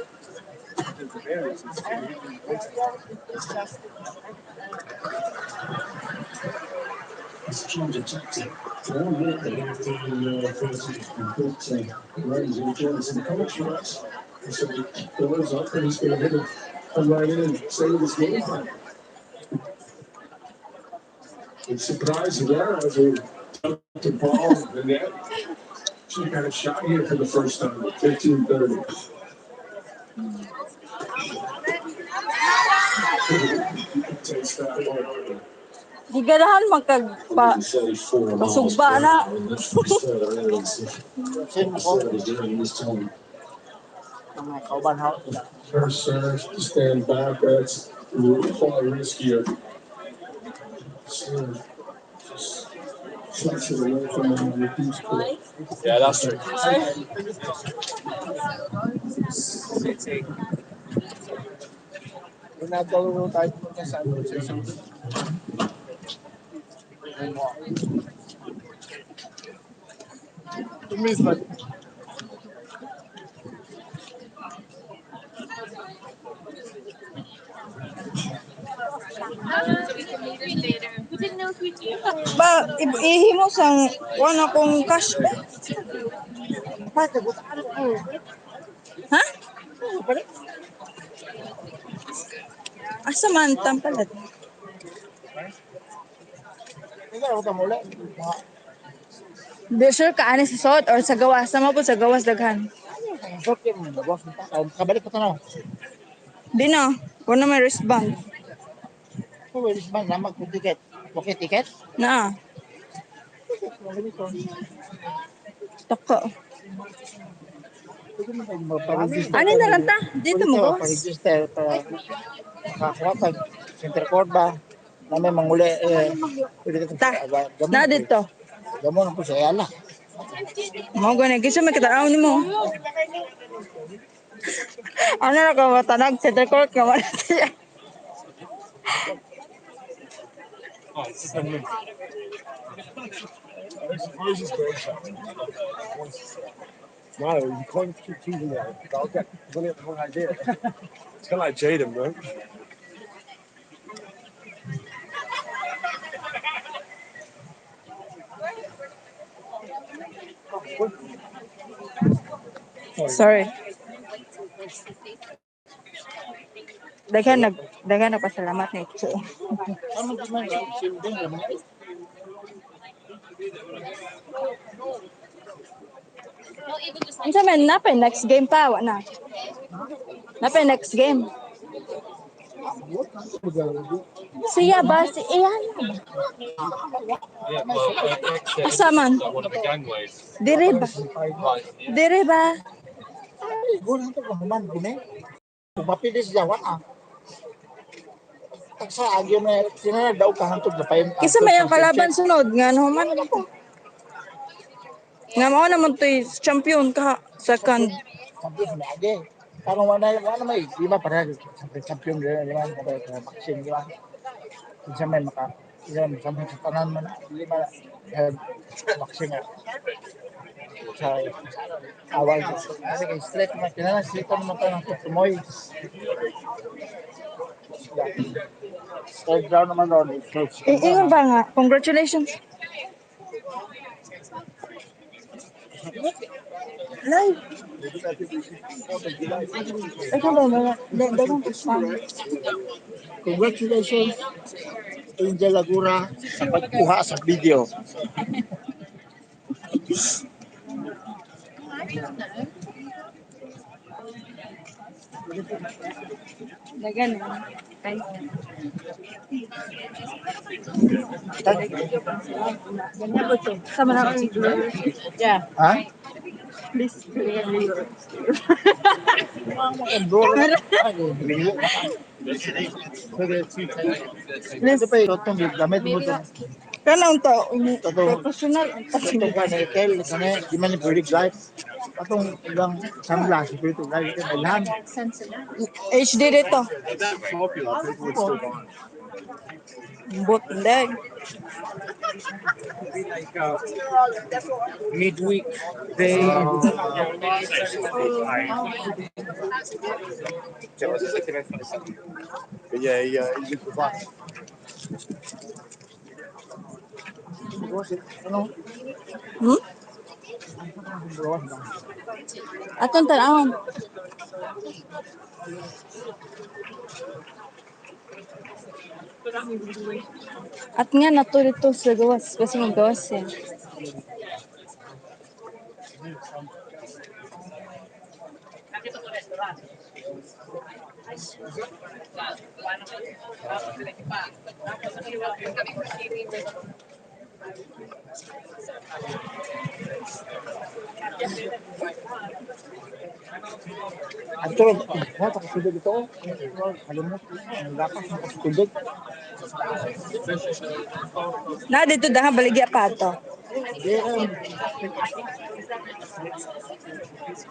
It's surprising, yeah, as we dumped the ball in the net. She got a shot here for the first time at 15:30. Takes that one. Gigalahan magkag pasugba na. First serve to stand back, that's far riskier. So, just flex it away from them and reduce quick. Yeah, that's true. Ginagawa tayo punta sa ano sa isang tumipat. Ba ihimo sang wala kong cash ba? Ha? Asa man tampalat? Di sure ka ani sa sod or sa gawas sama po sa gawas daghan. Kabalik ko tanaw. Di na, wala may wristband. Wristband na mag-ticket. Okay, ticket? Na. Tako. Ano na lang ta? Dito mo gawas. Pa-register para makakuha pag center court ba? Namin manguli Ta. Na dito. Gamon ko sa Ayala. Mo gani giso may kataraw nimo. Ano na ka matanag center court ka man siya. No, you can't keep choosing that. I'll get the wrong idea. It's kind of like Jaden, bro. Sorry. Daghan nagpasalamat ni Che. Unsa man napay next game pa wa na. Napay next game. Siya ba si Ian? Asa man? Dire ba? Dire ba? Guna to man gune. Mapilis jawan ah. Sa agyo na sina daw kahantog na payon. Kisa may ang kalaban sunod nga no man ko. Nga mao naman toy champion ka second. Champion na age. Parang wala may lima para champion rin naman para boxing di ba? Isa may maka isa may sa tanan man lima boxing sa awal kasi straight na kinala sito naman tanang tumoy. Third round naman ron. Ingon ba nga? Congratulations. Live. Ikaw ba mga dagang pasang? Congratulations Angel Lagura sa pagkuha sa video. Dagan. Sama na ang Yeah. Ha? please clear your Please. Ito pa yung totong gamit mo ito. kanang tao Totong professional ang totong ka na Ethel. Sana di man yung verdict life. Atong ilang sunglass. Ito life. Ito may HD dito. Bot leg. Midweek. They. Hmm? Atong tanawon. At nga nato dito sa gawas kasi magawas eh. Ato, what ako tubig ito? Kalimot. Lakas mo kasi tubig. Na dito daha baligya pa to.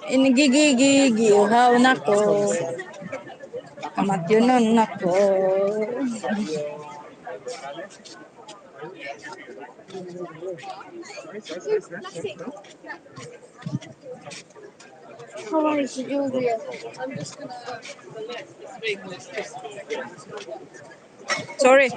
Inigigigigi uhaw nako. Kamatyonon nako. How long is Julia? I'm just gonna Sorry.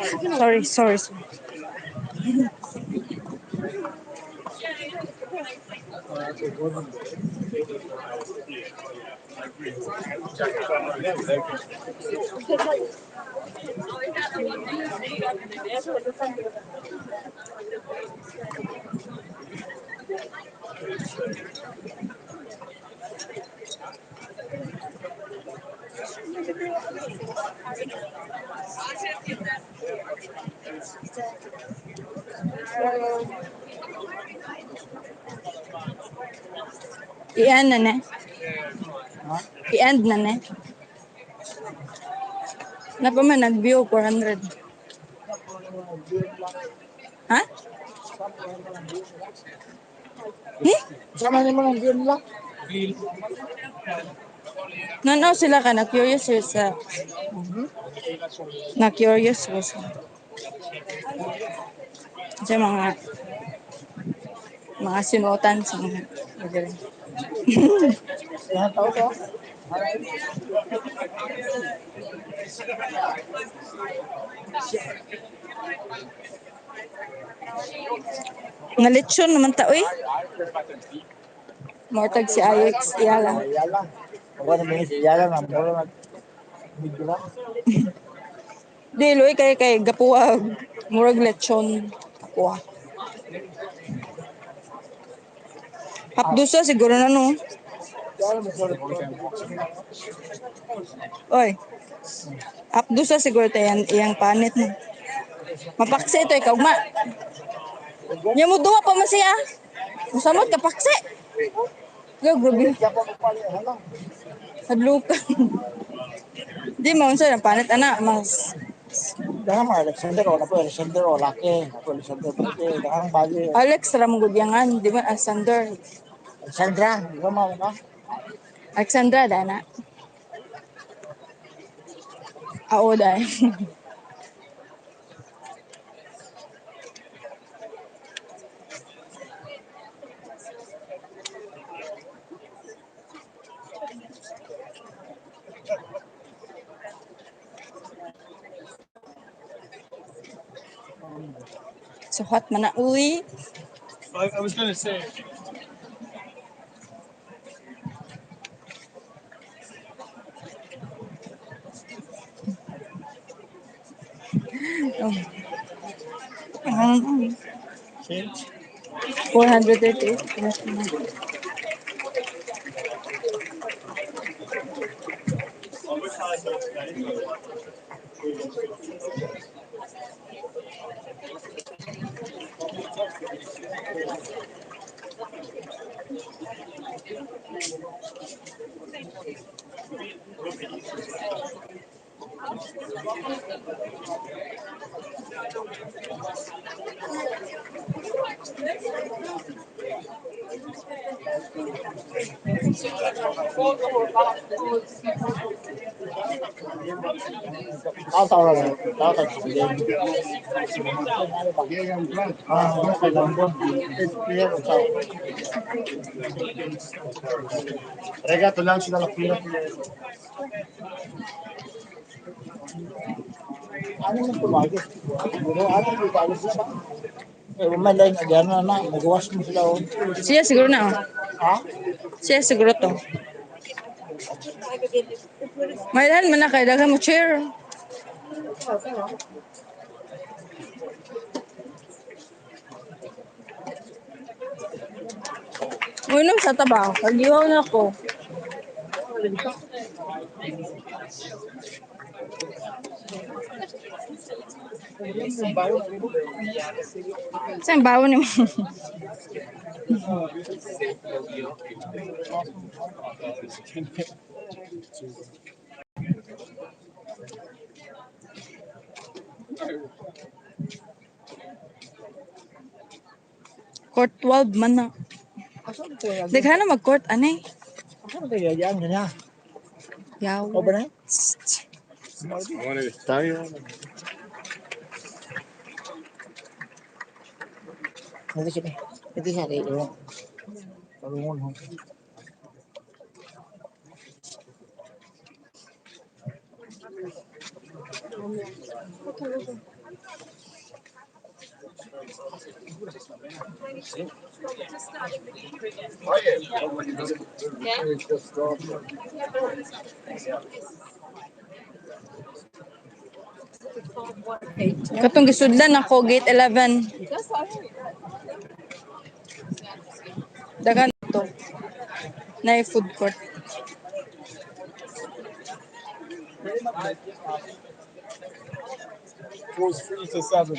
I-end na ne. I-end na ne. Na pa man nag-view 400. Ha? Sama naman ang view nila. No, sila ka na-curious sa na-curious was sa mga sinuotan sa mga magaling. Yan tao to. Nga lechon naman ta, uy. Mortag si Alex Eala. Ako naman si Yala na mura nag-bigla. Di, luy kay gapuag. Murag lechon. Kapuha. Hapdusa siguro na no. Oy. Hapdusa siguro tayo iyang panit mo. Mapakse ito ikaw ma. Nya mo duwa pa masiya. Musamot ka pakse. Yo, grabe. Hadlukan. Di mo unsa ang panit ana mas Dahang mga Alexander o napo Alexander o laki. Napo Alexander Bate. Dahang bagi. Alex Ramgudyangan, di ba Alexander? Alexandra, di ba mga ka? Alexandra dana. Oo dai. Suhat man na uy. I was going to say. Oh. 438. Tahu lah, tahu kan dia. Dia kan lambung. Dia tahu. Mereka tenang sudah lakukan. Ano yung tumagos? Ano yung tumagos na ba? Umay lang agyan na magawas mo sila. Siya siguro na. Ha? Siya siguro to. Mayroon man na kay dagan mo chair. Uinom sa taba. Kagiwaw na ko. Saan bawo ni mo? Court 12 man na. Daghan na mag-court anay. Ano ba yan niya? Yaw. O ba na? En el estadio. Hindi siya. Hindi siya kayo. Palungon ho. Katong gisudlan ako gate 11. Dagan to. Na food court. Was 3 to 7.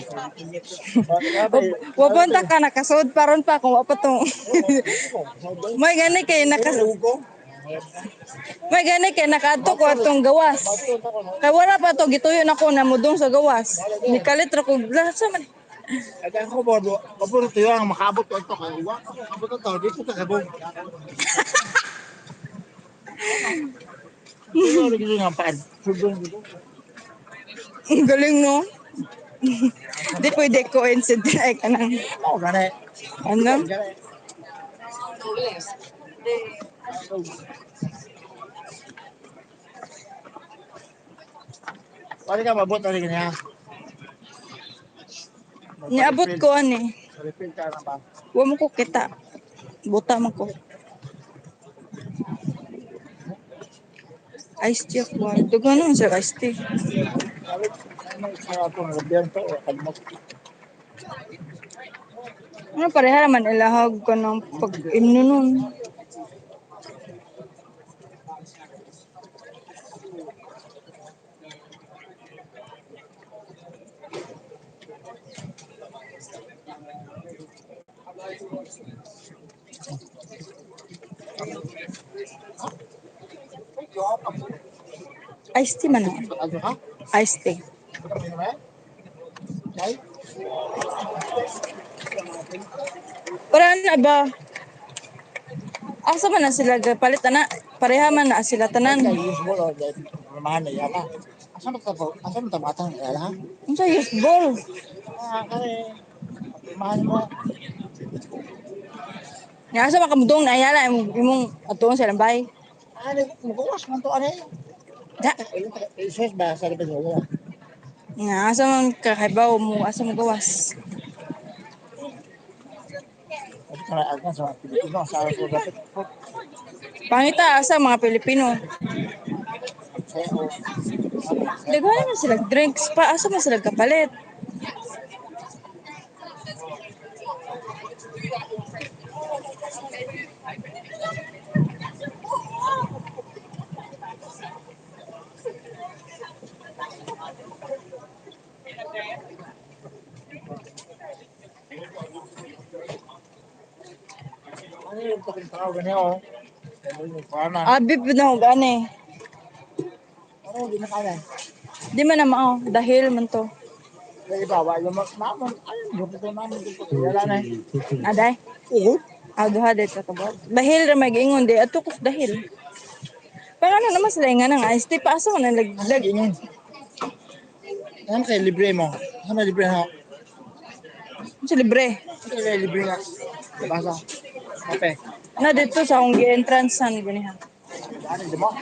Wapunta ka nakasud paron pa kung apa to. May gani kay May gani kay nakaadto ko atong gawas. Kay wala pa to gituyo na ko na mudong sa gawas. Nikalit ra ko sa man. Ada ko bodo. Kapuro to yung makabot to ito. Wa ko kabot to dito ka sabog. Pero lagi nga pa. Galing no. Di pwede coincidence ay kanang. Oh, gani. Ano? Wala ka mabot na rin niya. Niabot ko ani. Refill ka na ba? Wa mo ko kita. Buta man ko. Ice tea ko. Dugan nun sa ice tea. Sarap ng rabiento o kalmot. Ano pareha naman ilahag ko ng pag-imno nun. Ice tea man. Ice tea. Para na ba? Asa man na sila palit na? Pareha man na sila tanan. Mahal na yata. Asa mo tamatang yala? Ano sa useball? Kare. Mahal mo. Nga asa makamudong na ayala imong atuon sa lambay. Ano, magawas man to ano. Da. Isos ba sa likod mo? Nga asa man kakaibaw mo asa mo gawas. Para agad sa Filipino sa araw dapat. Pangita asa mga Pilipino. Daghan naman sila drinks pa asa man sila kapalit. Ano yung taking tao ganyan oh. Abi na ho gani. Ano di na kaya? Di man na mao dahil man to. Kaya iba, wala yung mamon. Ayun, buti ko namin dito. Wala na eh. Aday. Oo. Duha dito to ba. Dahil ra mag-ingon di ato kus dahil. Pero ano naman sila nga nang ice tea pa asa man nagdag. Ano kaya libre mo? Ano libre ha? Sa libre. Ano kaya libre nga? Basa. Kape. Na dito sa akong entrance san ganiha. Ano di mo?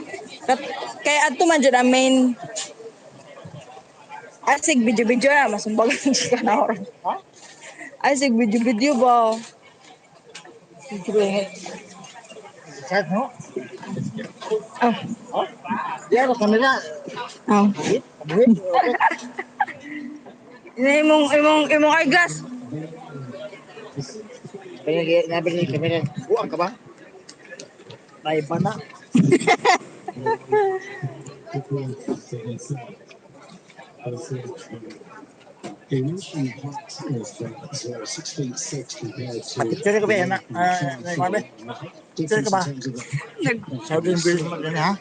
Kay adto man jud ang main asig video na masumbag ka na oras. Ha? Asig video ba? Libre. Chat no? Oh. Oh? Di ako kamera. Oh. Buhit. Imong eyeglass. Kaya nabili ni kamera. Buang ka ba? May ba na? Picture ka ba yan? Picture ka ba? Sabi yung bilis mo din ha?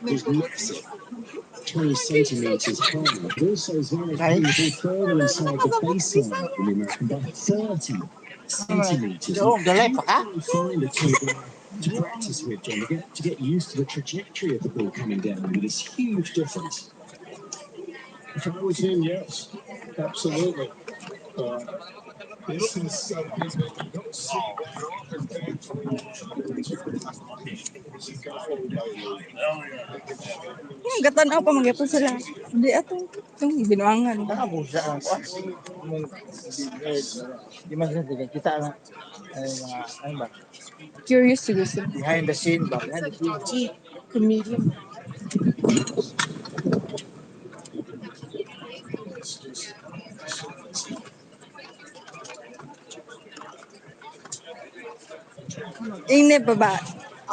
20 centimeters high, but also as well as being further inside the baseline of the American bat, 30 centimeters. Oh, galay pa ka? Find a table to practice with, John, to get used to the trajectory of the ball coming down with this huge difference. If I was him, yes, absolutely. This is something that you don't see that often. Gatan pa magyapon sila. Di ato yung binuangan. Ako sa di man sa kita na ano ba? Curious siguro sila. Behind the scene ba? Behind the scene. Comedian. Ine pa ba?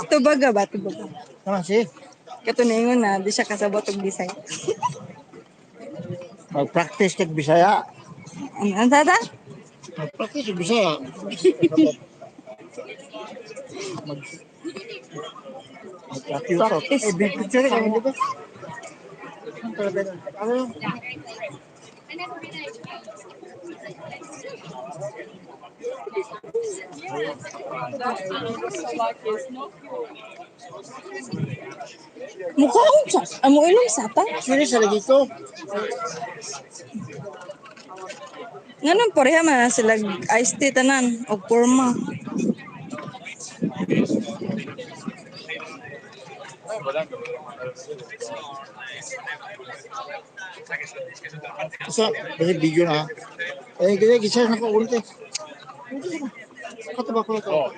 Tubaga ba? Tubaga. Ano si? Katuningon na, di siya kasabot og design. Mag-practice kag Bisaya. Ang tata? Mag-practice kag Bisaya. Practice. Big picture ka dito. Ano? Mukha akong sa, amo ilong sata? Sino sa lagi ko? Ganun pareha man sila iced tea tanan o kurma. Sa balik video na. Kaya gisa na ko ulit eh. Kataba ko ito.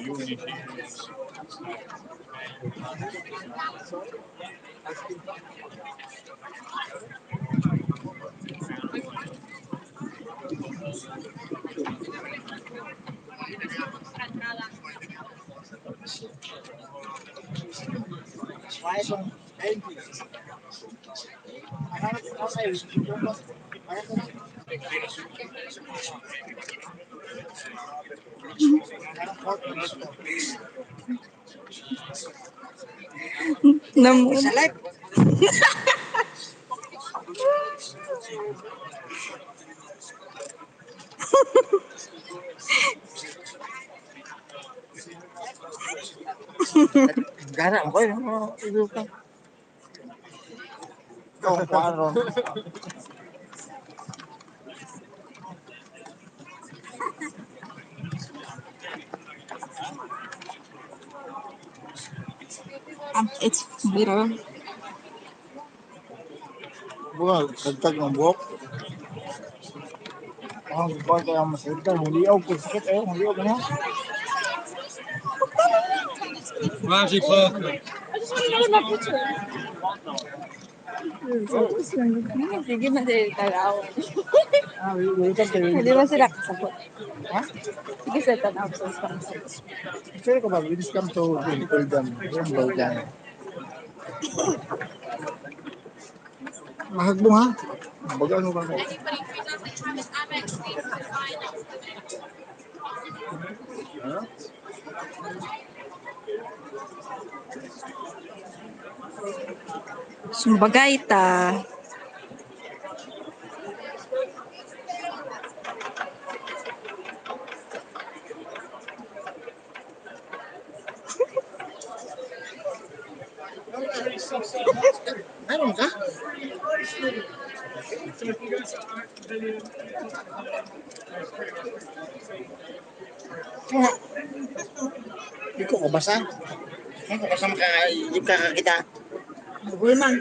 Salip. Gara ko yun. Ito ka. Ito paro. It's bitter. Buwag, kagtag ng buhok. Buwag kaya masakit ka. Huliyaw ko sakit eh. Huliyaw ka na. Magic perfect. I just want to know my picture. Sige man sila tanawan. Hindi man sila kasabot. Ha? Sige sila tanaw sa sponsor. Sure ka ba? We just come to Wimbledon. Mahagbong ha? Baga ano ba ko? Sumbagay ta. Meron ka? Hindi ko kabasa. Hindi ko kabasa hindi ka kita. Huli man.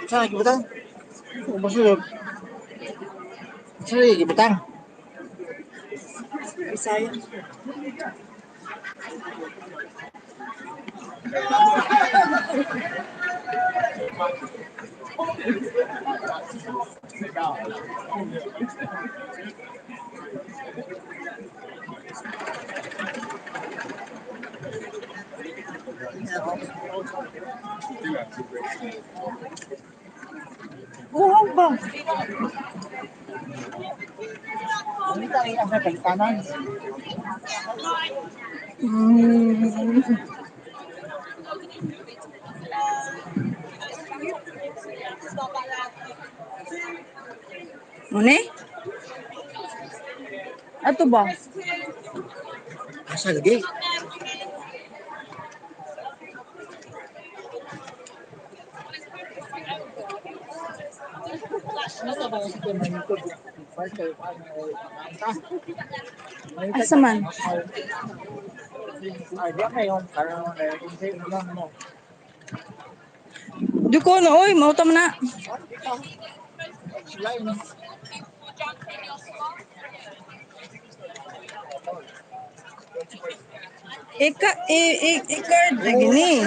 Saan gibutang? Hindi ko kabasa yun. Saan gibutang? Bisaya. Buhok ba? Hindi tayo ang kanan. Mune? Ato ba? Asa lagi? Asa man? Di ko na, oy, mautam na. I-card lagi ni.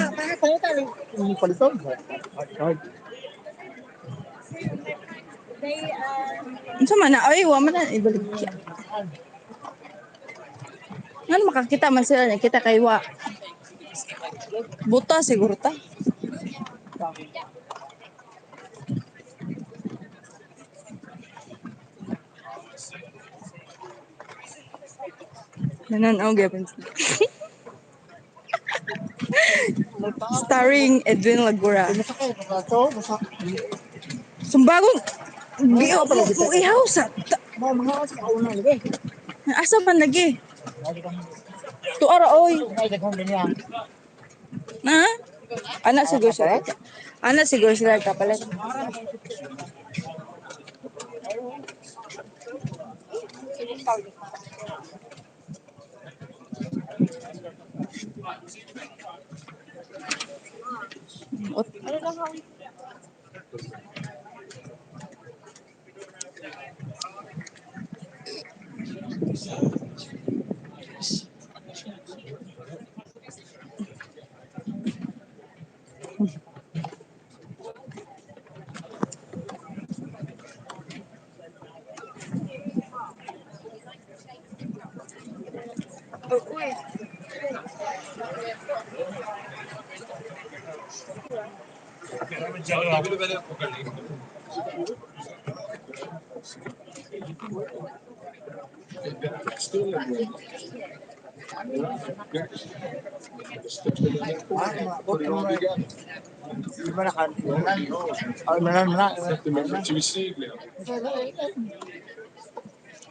Unsa man na, ay, wa man na ibalik. Ngano makakita man sila niya, kita kay wa. Buta siguro ta. Nananaw gyapon sila. Starring Edwin Lagura. Sumbagong giyo mo ihaw sa. Asa man lagi? Tuara oy. Ha? Anak siguro sila. Anak siguro sila kapalit.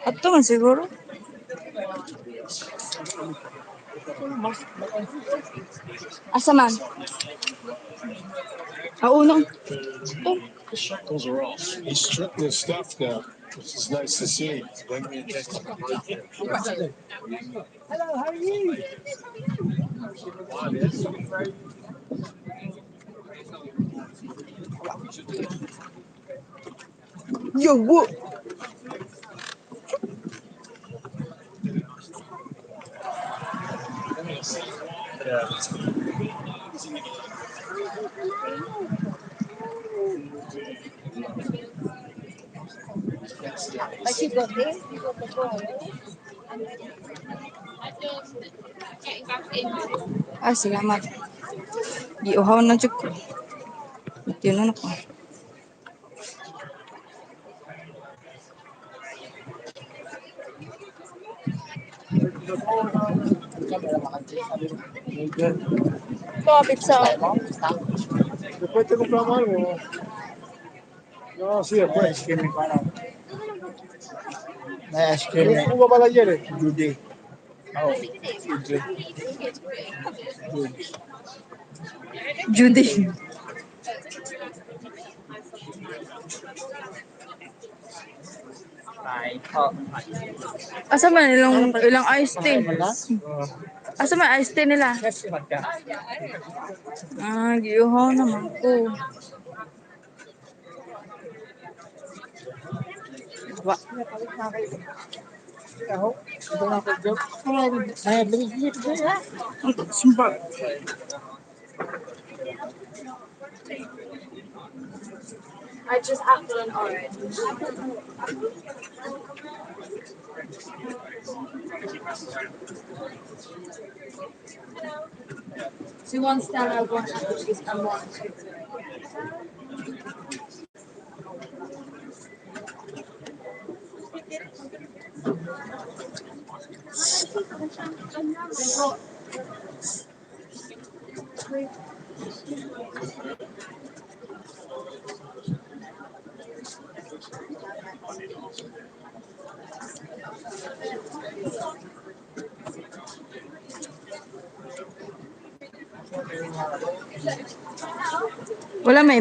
Ato man siguro. Asa man? Unang. The shackles are off. He's stripping his stuff now, which is nice to see. Hello, how are you? Yo, what? Ah, salamat. Giuhaw na jud ko. Tiyan na ko. Ito, pizza. Después te compramos algo. No, sí, después. Ice cream ko ano. May ice cream eh. Kung ba ayer eh? Judy. Oh, Judy. Judy. Asa man ilang iced tea? Asa man iced tea nila? Giyuhaw naman ko. Wa. Sumpah. I just apple and orange. So one Stella, one apple juice, and one. Wala may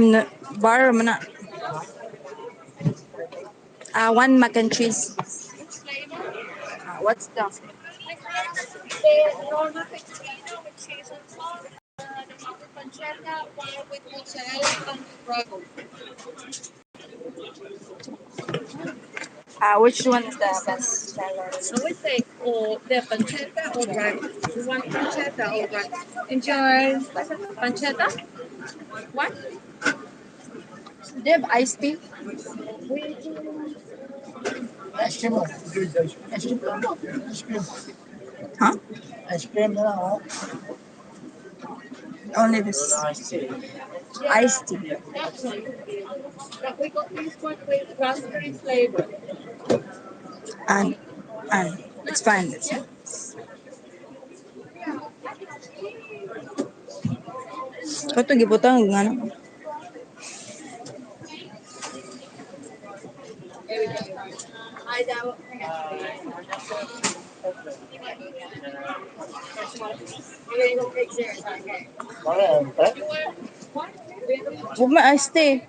bar man na. One mac and cheese. What's the? The normal Filipino with cheese and sauce, the maple pancetta, one with mozzarella and ragu. Which one is the best seller? So we take the pancetta or ragu. You want pancetta or ragu? Enjoy pancetta. What? Do you have iced tea? Ice cream. Ice cream. Ice cream. Huh? Ice cream na lang, oh. Only this. Iced tea. But we got this one with raspberry flavor. And it's fine. It's fine. Ito gibutang nga na. There we go. I doubt. You're gonna go fix yours, okay? Huwag may iced tea.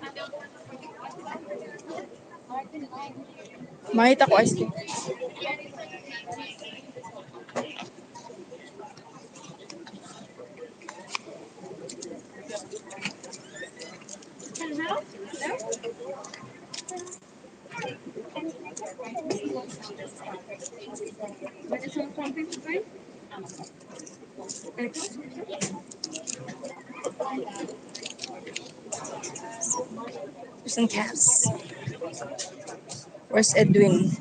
Mahita ko iced tea. Some cats. Where's Edwin?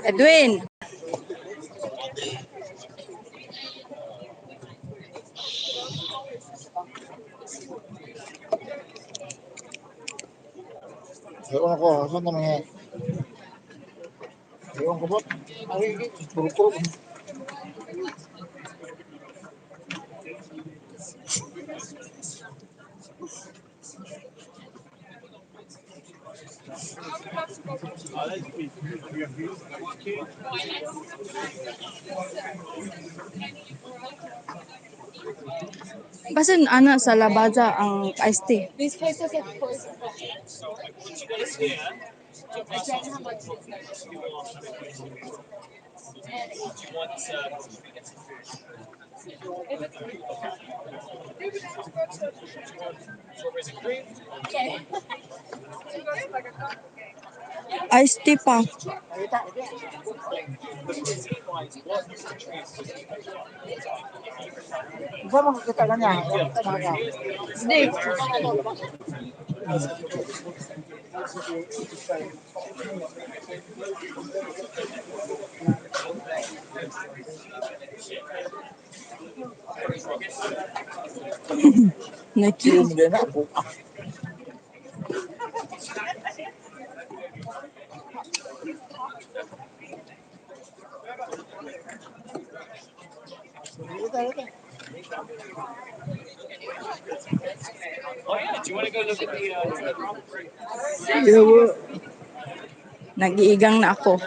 Edwin! Ewan ko, saan naman yan? Ewan ko ba? Ay, puro-puro. Basin ana sa Labaza ang iced tea. These cases of course. Iced tea pa. Saan mo kakita ka niya? Kakita na niya. Hindi. Naki. Oh yeah, do you want to go look at the Nag-iigang na ako.